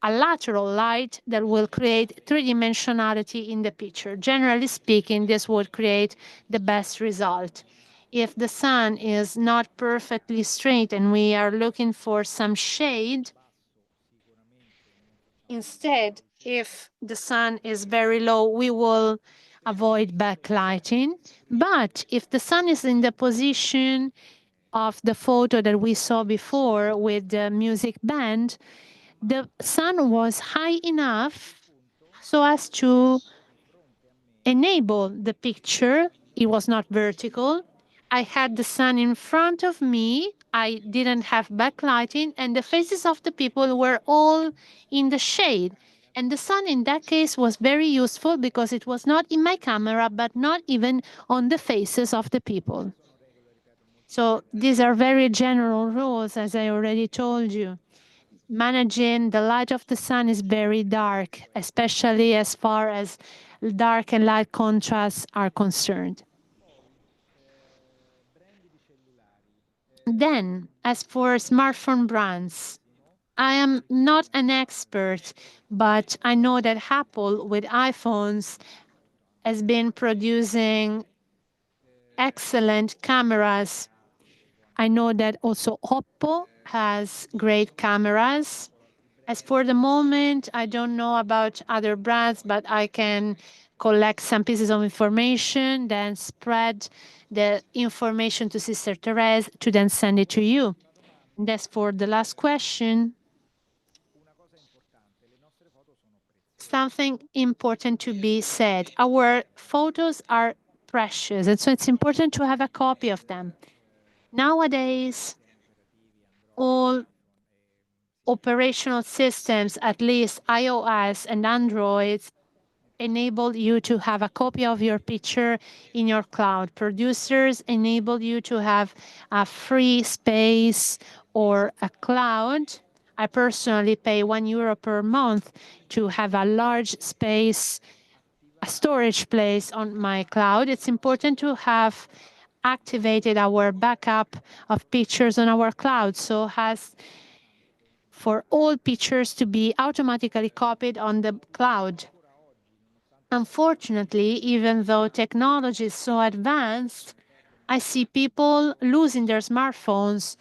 a lateral light that will create three-dimensionality in the picture. Generally speaking, this would create the best result. If the sun is not perfectly straight and we are looking for some shade, instead, if the sun is very low, we will avoid backlighting. But if the sun is in the position of the photo that we saw before with the music band, the sun was high enough so as to enable the picture. It was not vertical. I had the sun in front of me. I didn't have backlighting, and the faces of the people were all in the shade. And the sun in that case was very useful because it was not in my camera, but not even on the faces of the people. So these are very general rules, as I already told you. Managing the light of the sun is very dark, especially as far as dark and light contrasts are concerned. Then, as for smartphone brands, I am not an expert, but I know that Apple with iPhones has been producing excellent cameras. I know that also Oppo has great cameras. As for the moment, I don't know about other brands, but I can collect some pieces of information, then spread the information to Sister Therese to then send it to you. And as for the last question, something important to be said. Our photos are precious, and so it's important to have a copy of them. Nowadays, all operational systems, at least iOS and Android, enable you to have a copy of your picture in your cloud. Producers enable you to have a free space or a cloud. I personally pay €1 per month to have a large space, a storage place on my cloud. It's important to have activated our backup of pictures on our cloud, so as for all pictures to be automatically copied on the cloud. Unfortunately, even though technology is so advanced, I see people losing their smartphones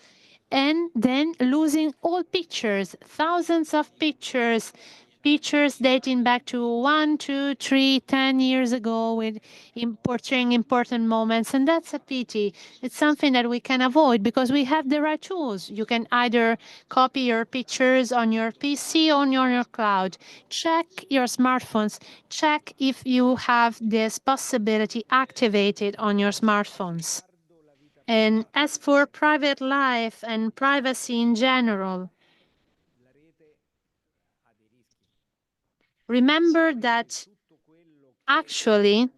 and then losing all pictures, thousands of pictures, pictures dating back to 1, 2, 3, 10 years ago with portraying important moments. And that's a pity. It's something that we can avoid because we have the right tools. You can either copy your pictures on your PC or on your cloud. Check your smartphones. Check if you have this possibility activated on your smartphones. And as for private life and privacy in general, remember that actually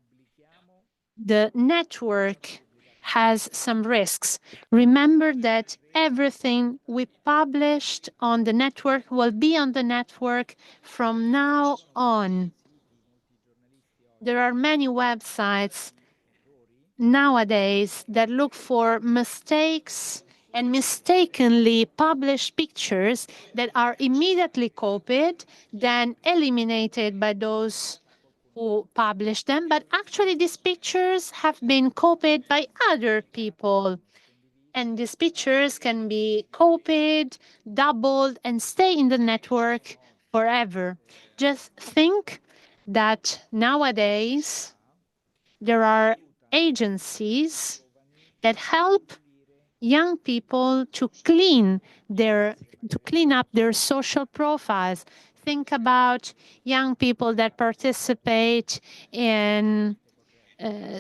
the network has some risks. Remember that everything we published on the network will be on the network from now on. There are many websites nowadays that look for mistakes and mistakenly publish pictures that are immediately copied, then eliminated by those who publish them. But actually, these pictures have been copied by other people. And these pictures can be copied, doubled, and stay in the network forever. Just think that nowadays there are agencies that help young people to clean up their social profiles. Think about young people that participate in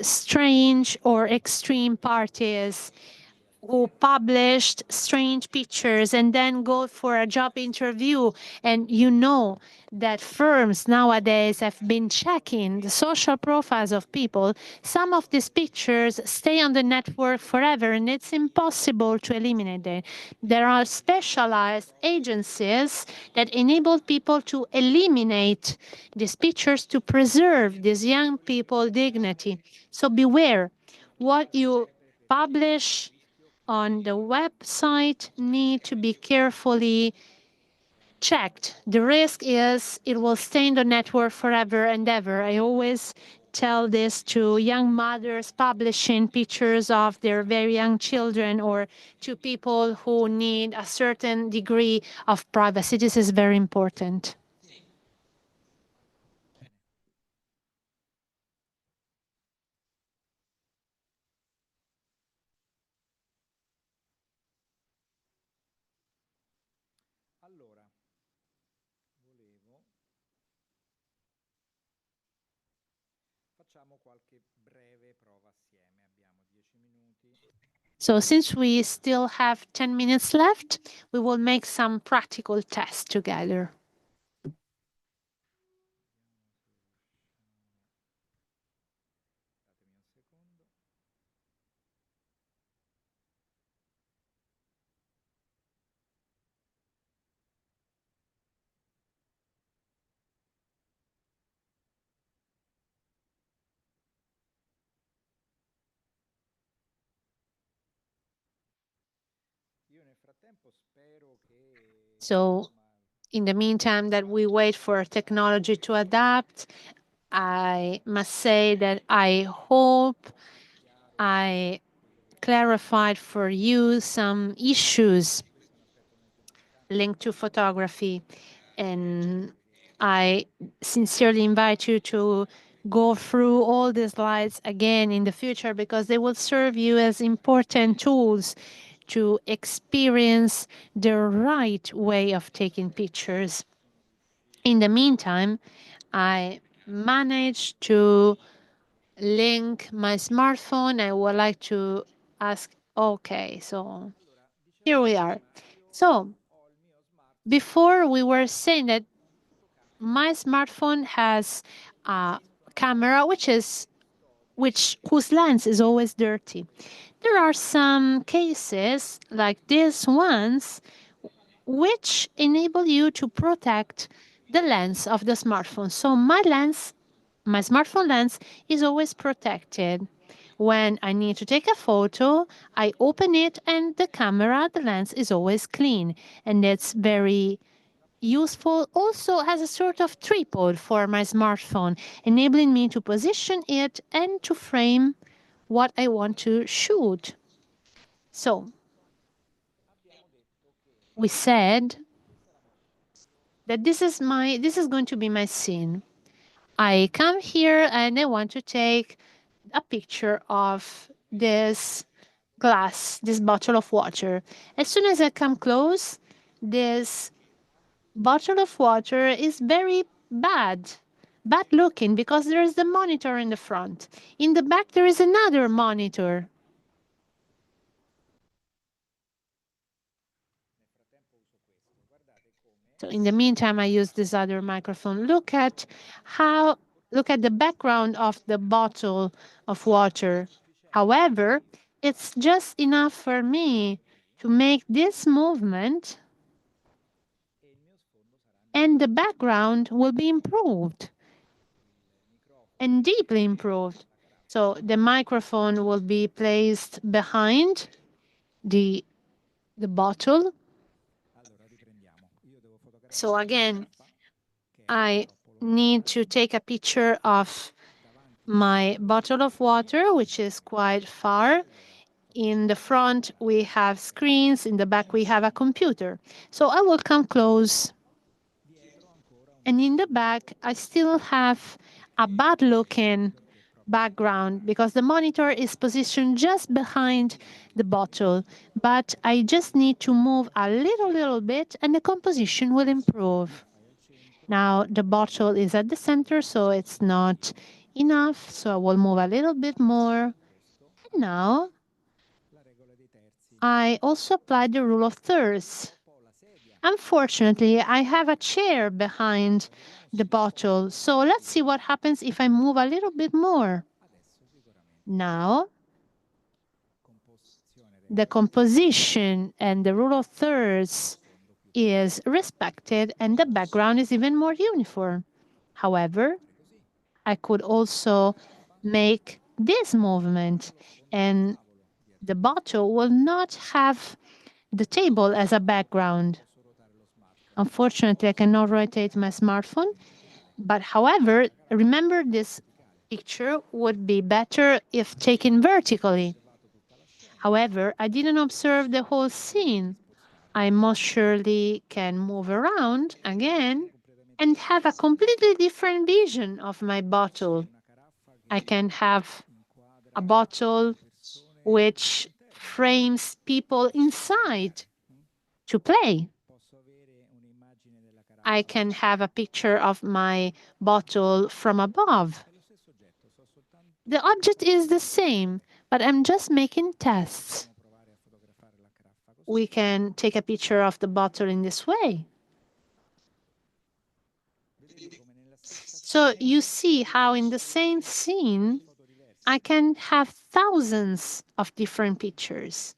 strange or extreme parties, who published strange pictures and then go for a job interview. And you know that firms nowadays have been checking the social profiles of people. Some of these pictures stay on the network forever, and it's impossible to eliminate them. There are specialized agencies that enable people to eliminate these pictures to preserve these young people's dignity. So beware, what you publish on the website need to be carefully checked. The risk is it will stay in the network forever and ever. I always tell this to young mothers publishing pictures of their very young children, or to people who need a certain degree of privacy. This is very important. So since we still have 10 minutes left, we will make some practical tests together. So in the meantime that we wait for technology to adapt, I must say that I hope I clarified for you some issues linked to photography, and I sincerely invite you to go through all the slides again in the future, because they will serve you as important tools to experience the right way of taking pictures. In the meantime, I managed to link my smartphone. I would like to ask, okay, so here we are. So before we were saying that my smartphone has a camera whose lens is always dirty. There are some cases like these ones which enable you to protect the lens of the smartphone. So my smartphone lens is always protected. When I need to take a photo, I open it and the lens is always clean. And it's very useful also as a sort of tripod for my smartphone, enabling me to position it and to frame what I want to shoot. So we said that this is going to be my scene. I come here and I want to take a picture of this this bottle of water. As soon as I come close, this bottle of water is very bad looking, because there is the monitor in the front. In the back, there is another monitor. So in the meantime, I use this other microphone. Look at the background of the bottle of water. However, it's just enough for me to make this movement, and the background will be improved and deeply improved. So the microphone will be placed behind the bottle. So again, I need to take a picture of my bottle of water, which is quite far. In the front, we have screens. In the back, we have a computer. So I will come close. And in the back, I still have a bad-looking background because the monitor is positioned just behind the bottle. But I just need to move a little bit, and the composition will improve. Now the bottle is at the center, so it's not enough. So I will move a little bit more. And now I also applied the rule of thirds. Unfortunately, I have a chair behind the bottle. So let's see what happens if I move a little bit more. Now, the composition and the rule of thirds is respected, and the background is even more uniform. However, I could also make this movement, and the bottle will not have the table as a background. Unfortunately, I cannot rotate my smartphone, but however, remember this picture would be better if taken vertically. However, I didn't observe the whole scene. I most surely can move around again and have a completely different vision of my bottle. I can have a bottle which frames people inside to play. I can have a picture of my bottle from above. The object is the same, but I'm just making tests. We can take a picture of the bottle in this way. So you see how in the same scene, I can have thousands of different pictures.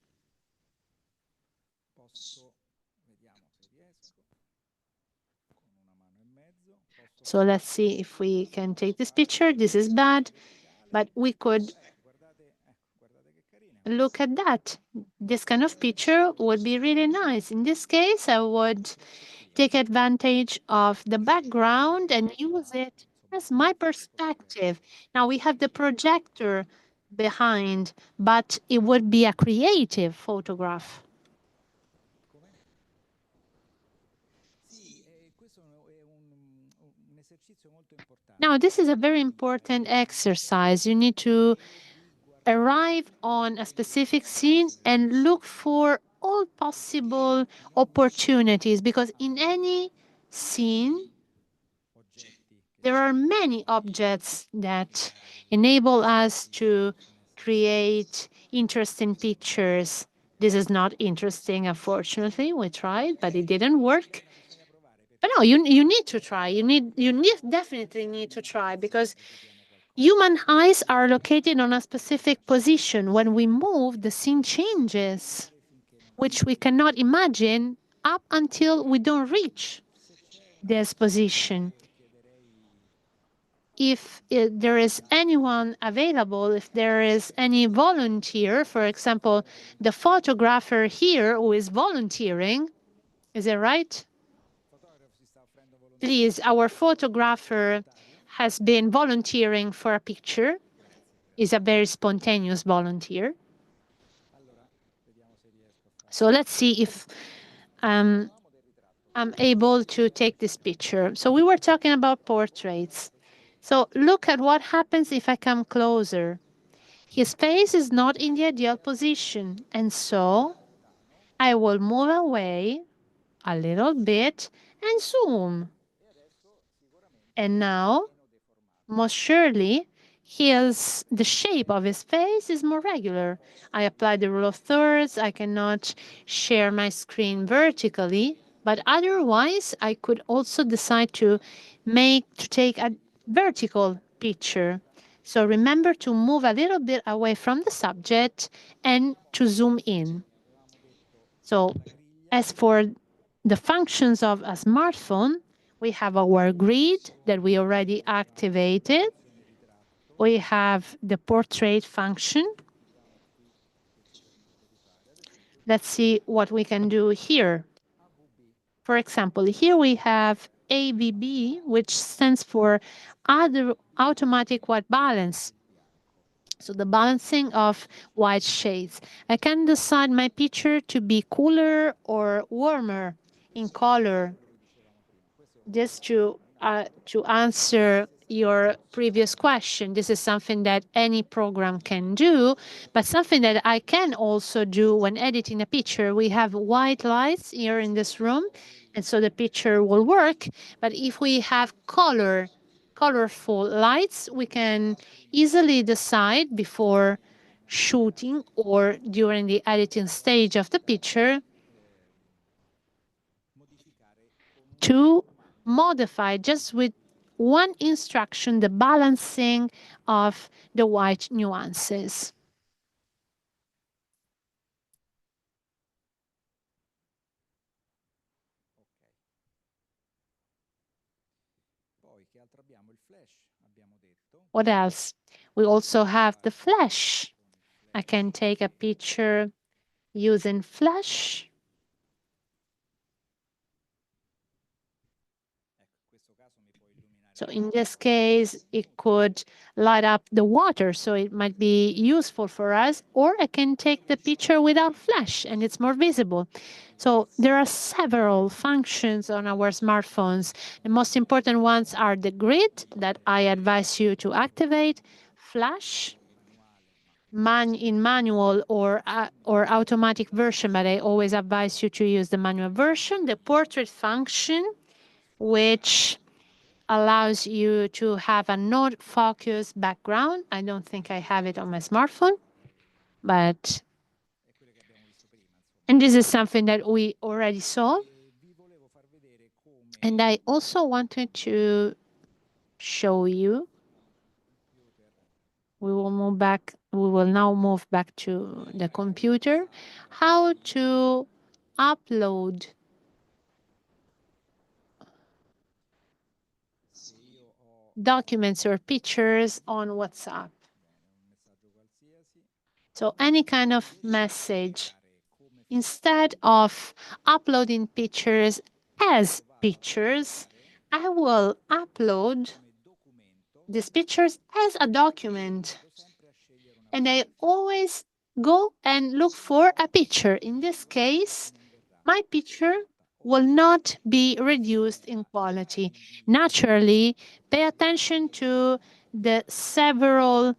So let's see if we can take this picture. This is bad, but we could look at that. This kind of picture would be really nice. In this case, I would take advantage of the background and use it as my perspective. Now we have the projector behind, but it would be a creative photograph. Now, this is a very important exercise. You need to arrive on a specific scene and look for all possible opportunities, because in any scene, there are many objects that enable us to create interesting pictures. This is not interesting, unfortunately. We tried, but it didn't work. But no, you need to try. Definitely need to try, because human eyes are located on a specific position. When we move, the scene changes, which we cannot imagine up until we don't reach this position. If there is anyone available, if there is any volunteer, for example, the photographer here who is volunteering, is it right? Please, our photographer has been volunteering for a picture, is a very spontaneous volunteer. So let's see if I'm able to take this picture. So we were talking about portraits. So look at what happens if I come closer. His face is not in the ideal position, and so I will move away a little bit and zoom. And now, most surely, the shape of his face is more regular. I apply the rule of thirds. I cannot share my screen vertically, but otherwise, I could also decide to take a vertical picture. So remember to move a little bit away from the subject and to zoom in. So as for the functions of a smartphone, we have our grid that we already activated. We have the portrait function. Let's see what we can do here. For example, here we have ABB, which stands for automatic white balance. So the balancing of white shades. I can decide my picture to be cooler or warmer in color. Just to answer your previous question, this is something that any program can do, but something that I can also do when editing a picture. We have white lights here in this room, and so the picture will work. But if we have colorful lights, we can easily decide before shooting or during the editing stage of the picture to modify just with one instruction the balancing of the white nuances. What else? We also have the flash. I can take a picture using flash. So in this case, it could light up the water, so it might be useful for us, or I can take the picture without flash and it's more visible. So there are several functions on our smartphones. The most important ones are the grid that I advise you to activate, flash, in manual or automatic version, but I always advise you to use the manual version, the portrait function, which allows you to have a not focused background. I don't think I have it on my smartphone, but and this is something that we already saw. And I also wanted to show you. We will now move back to the computer, how to upload documents or pictures on WhatsApp. So any kind of message, instead of uploading pictures as pictures, I will upload these pictures as a document. And I always go and look for a picture. In this case, my picture will not be reduced in quality. Naturally, pay attention to the several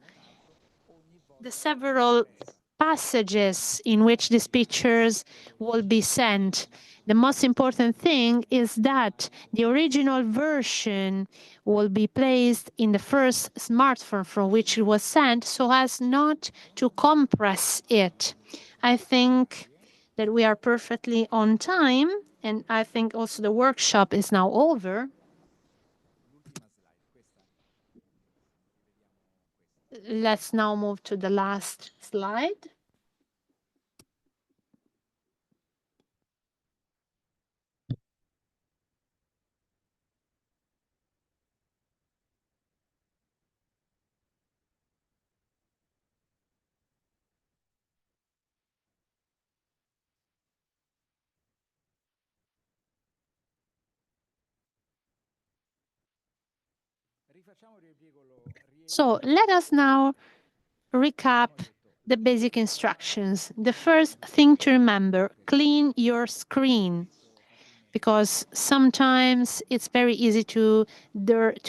passages in which these pictures will be sent. The most important thing is that the original version will be placed in the first smartphone from which it was sent so as not to compress it. I think that we are perfectly on time, and I think also the workshop is now over. Let's now move to the last slide. So let us now recap the basic instructions. The first thing to remember, clean your screen, because sometimes it's very easy to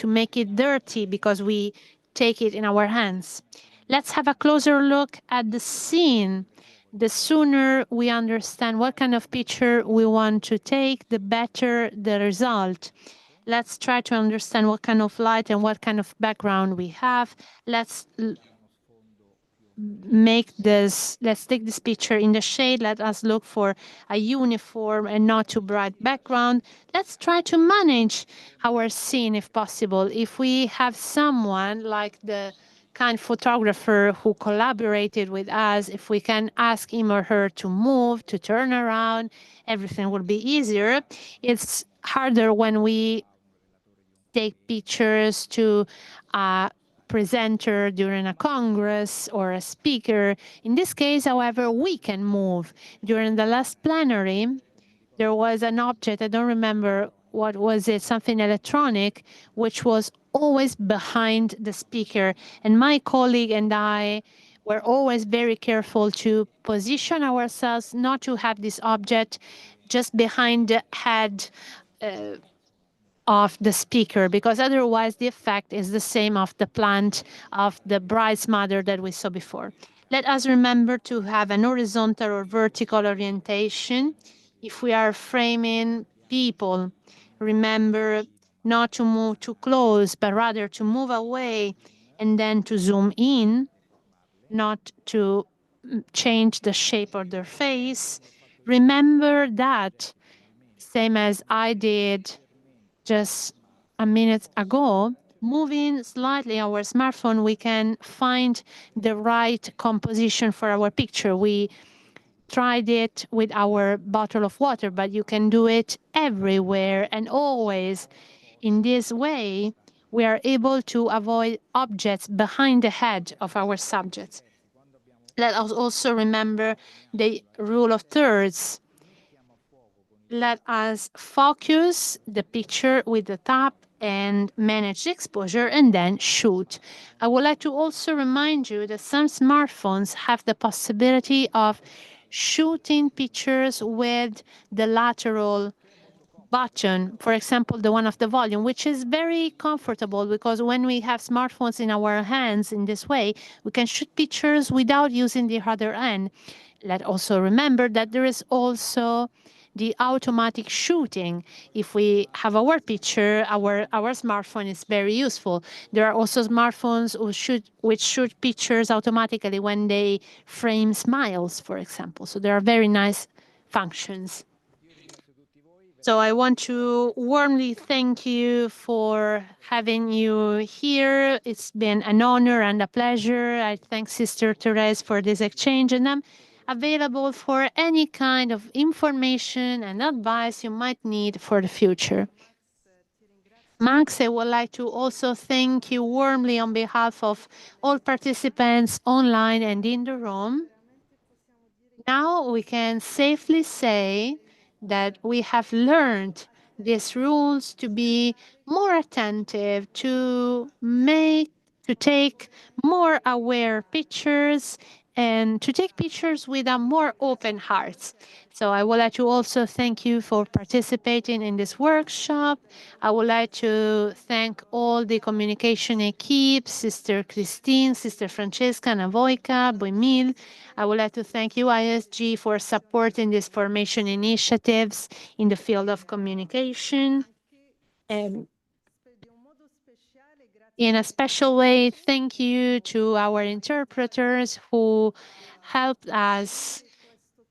make it dirty because we take it in our hands. Let's have a closer look at the scene. The sooner we understand what kind of picture we want to take, the better the result. Let's try to understand what kind of light and what kind of background we have. Let's take this picture in the shade. Let us look for a uniform and not too bright background. Let's try to manage our scene if possible. If we have someone like the kind photographer who collaborated with us, if we can ask him or her to move, to turn around, everything will be easier. It's harder when we take pictures to a presenter during a congress or a speaker. In this case, however, we can move. During the last plenary, there was an object, I don't remember what was it, something electronic, which was always behind the speaker. And my colleague and I were always very careful to position ourselves, not to have this object just behind the head of the speaker, because otherwise the effect is the same of the plant of the bride's mother that we saw before. Let us remember to have an horizontal or vertical orientation. If we are framing people, remember not to move too close, but rather to move away and then to zoom in, not to change the shape of their face. Remember that, same as I did just a minute ago, moving slightly our smartphone, we can find the right composition for our picture. We tried it with our bottle of water, but you can do it everywhere and always. In this way, we are able to avoid objects behind the head of our subjects. Let us also remember the rule of thirds. Let us focus the picture with the tap and manage the exposure and then shoot. I would like to also remind you that some smartphones have the possibility of shooting pictures with the lateral button, for example, the one of the volume, which is very comfortable because when we have smartphones in our hands in this way, we can shoot pictures without using the other end. Let also remember that there is also the automatic shooting. If we have our picture, our smartphone is very useful. There are also smartphones which shoot pictures automatically when they frame smiles, for example. So there are very nice functions. So I want to warmly thank you for having you here. It's been an honor and a pleasure. I thank Sister Therese for this exchange, and I'm available for any kind of information and advice you might need for the future. Max, I would like to also thank you warmly on behalf of all participants online and in the room. Now we can safely say that we have learned these rules to be more attentive, to take more aware pictures and to take pictures with a more open heart. So I would like to also thank you for participating in this workshop. I would like to thank all the communication equipe, Sister Christine, Sister Francesca, Navoika, Boimil. I would like to thank UISG for supporting these formation initiatives in the field of communication. And in a special way, thank you to our interpreters who helped us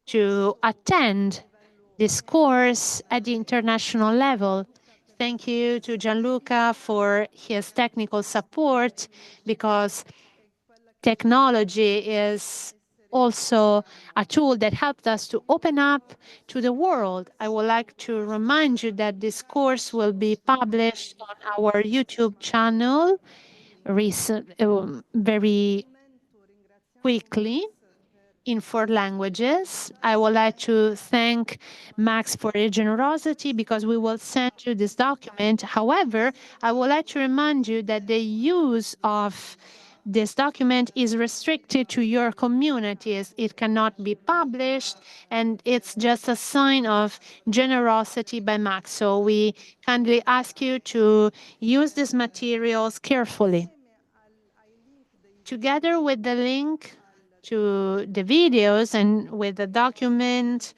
to attend this course at the international level. Thank you to Gianluca for his technical support, because technology is also a tool that helped us to open up to the world. I would like to remind you that this course will be published on our YouTube channel very quickly in 4 languages. I would like to thank Max for his generosity, because we will send you this document. However, I would like to remind you that the use of this document is restricted to your communities. It cannot be published, and it's just a sign of generosity by Max. So we kindly ask you to use these materials carefully. Together with the link to the videos and with the document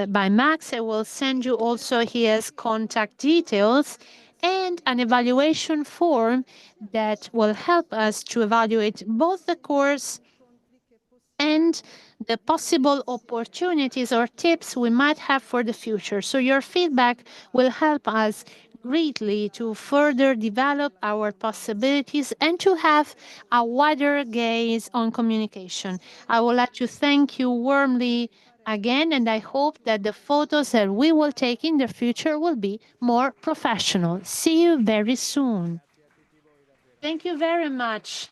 by Max, I will send you also his contact details and an evaluation form that will help us to evaluate both the course and the possible opportunities or tips we might have for the future. So your feedback will help us greatly to further develop our possibilities and to have a wider gaze on communication. I would like to thank you warmly again, and I hope that the photos that we will take in the future will be more professional. See you very soon. Thank you very much.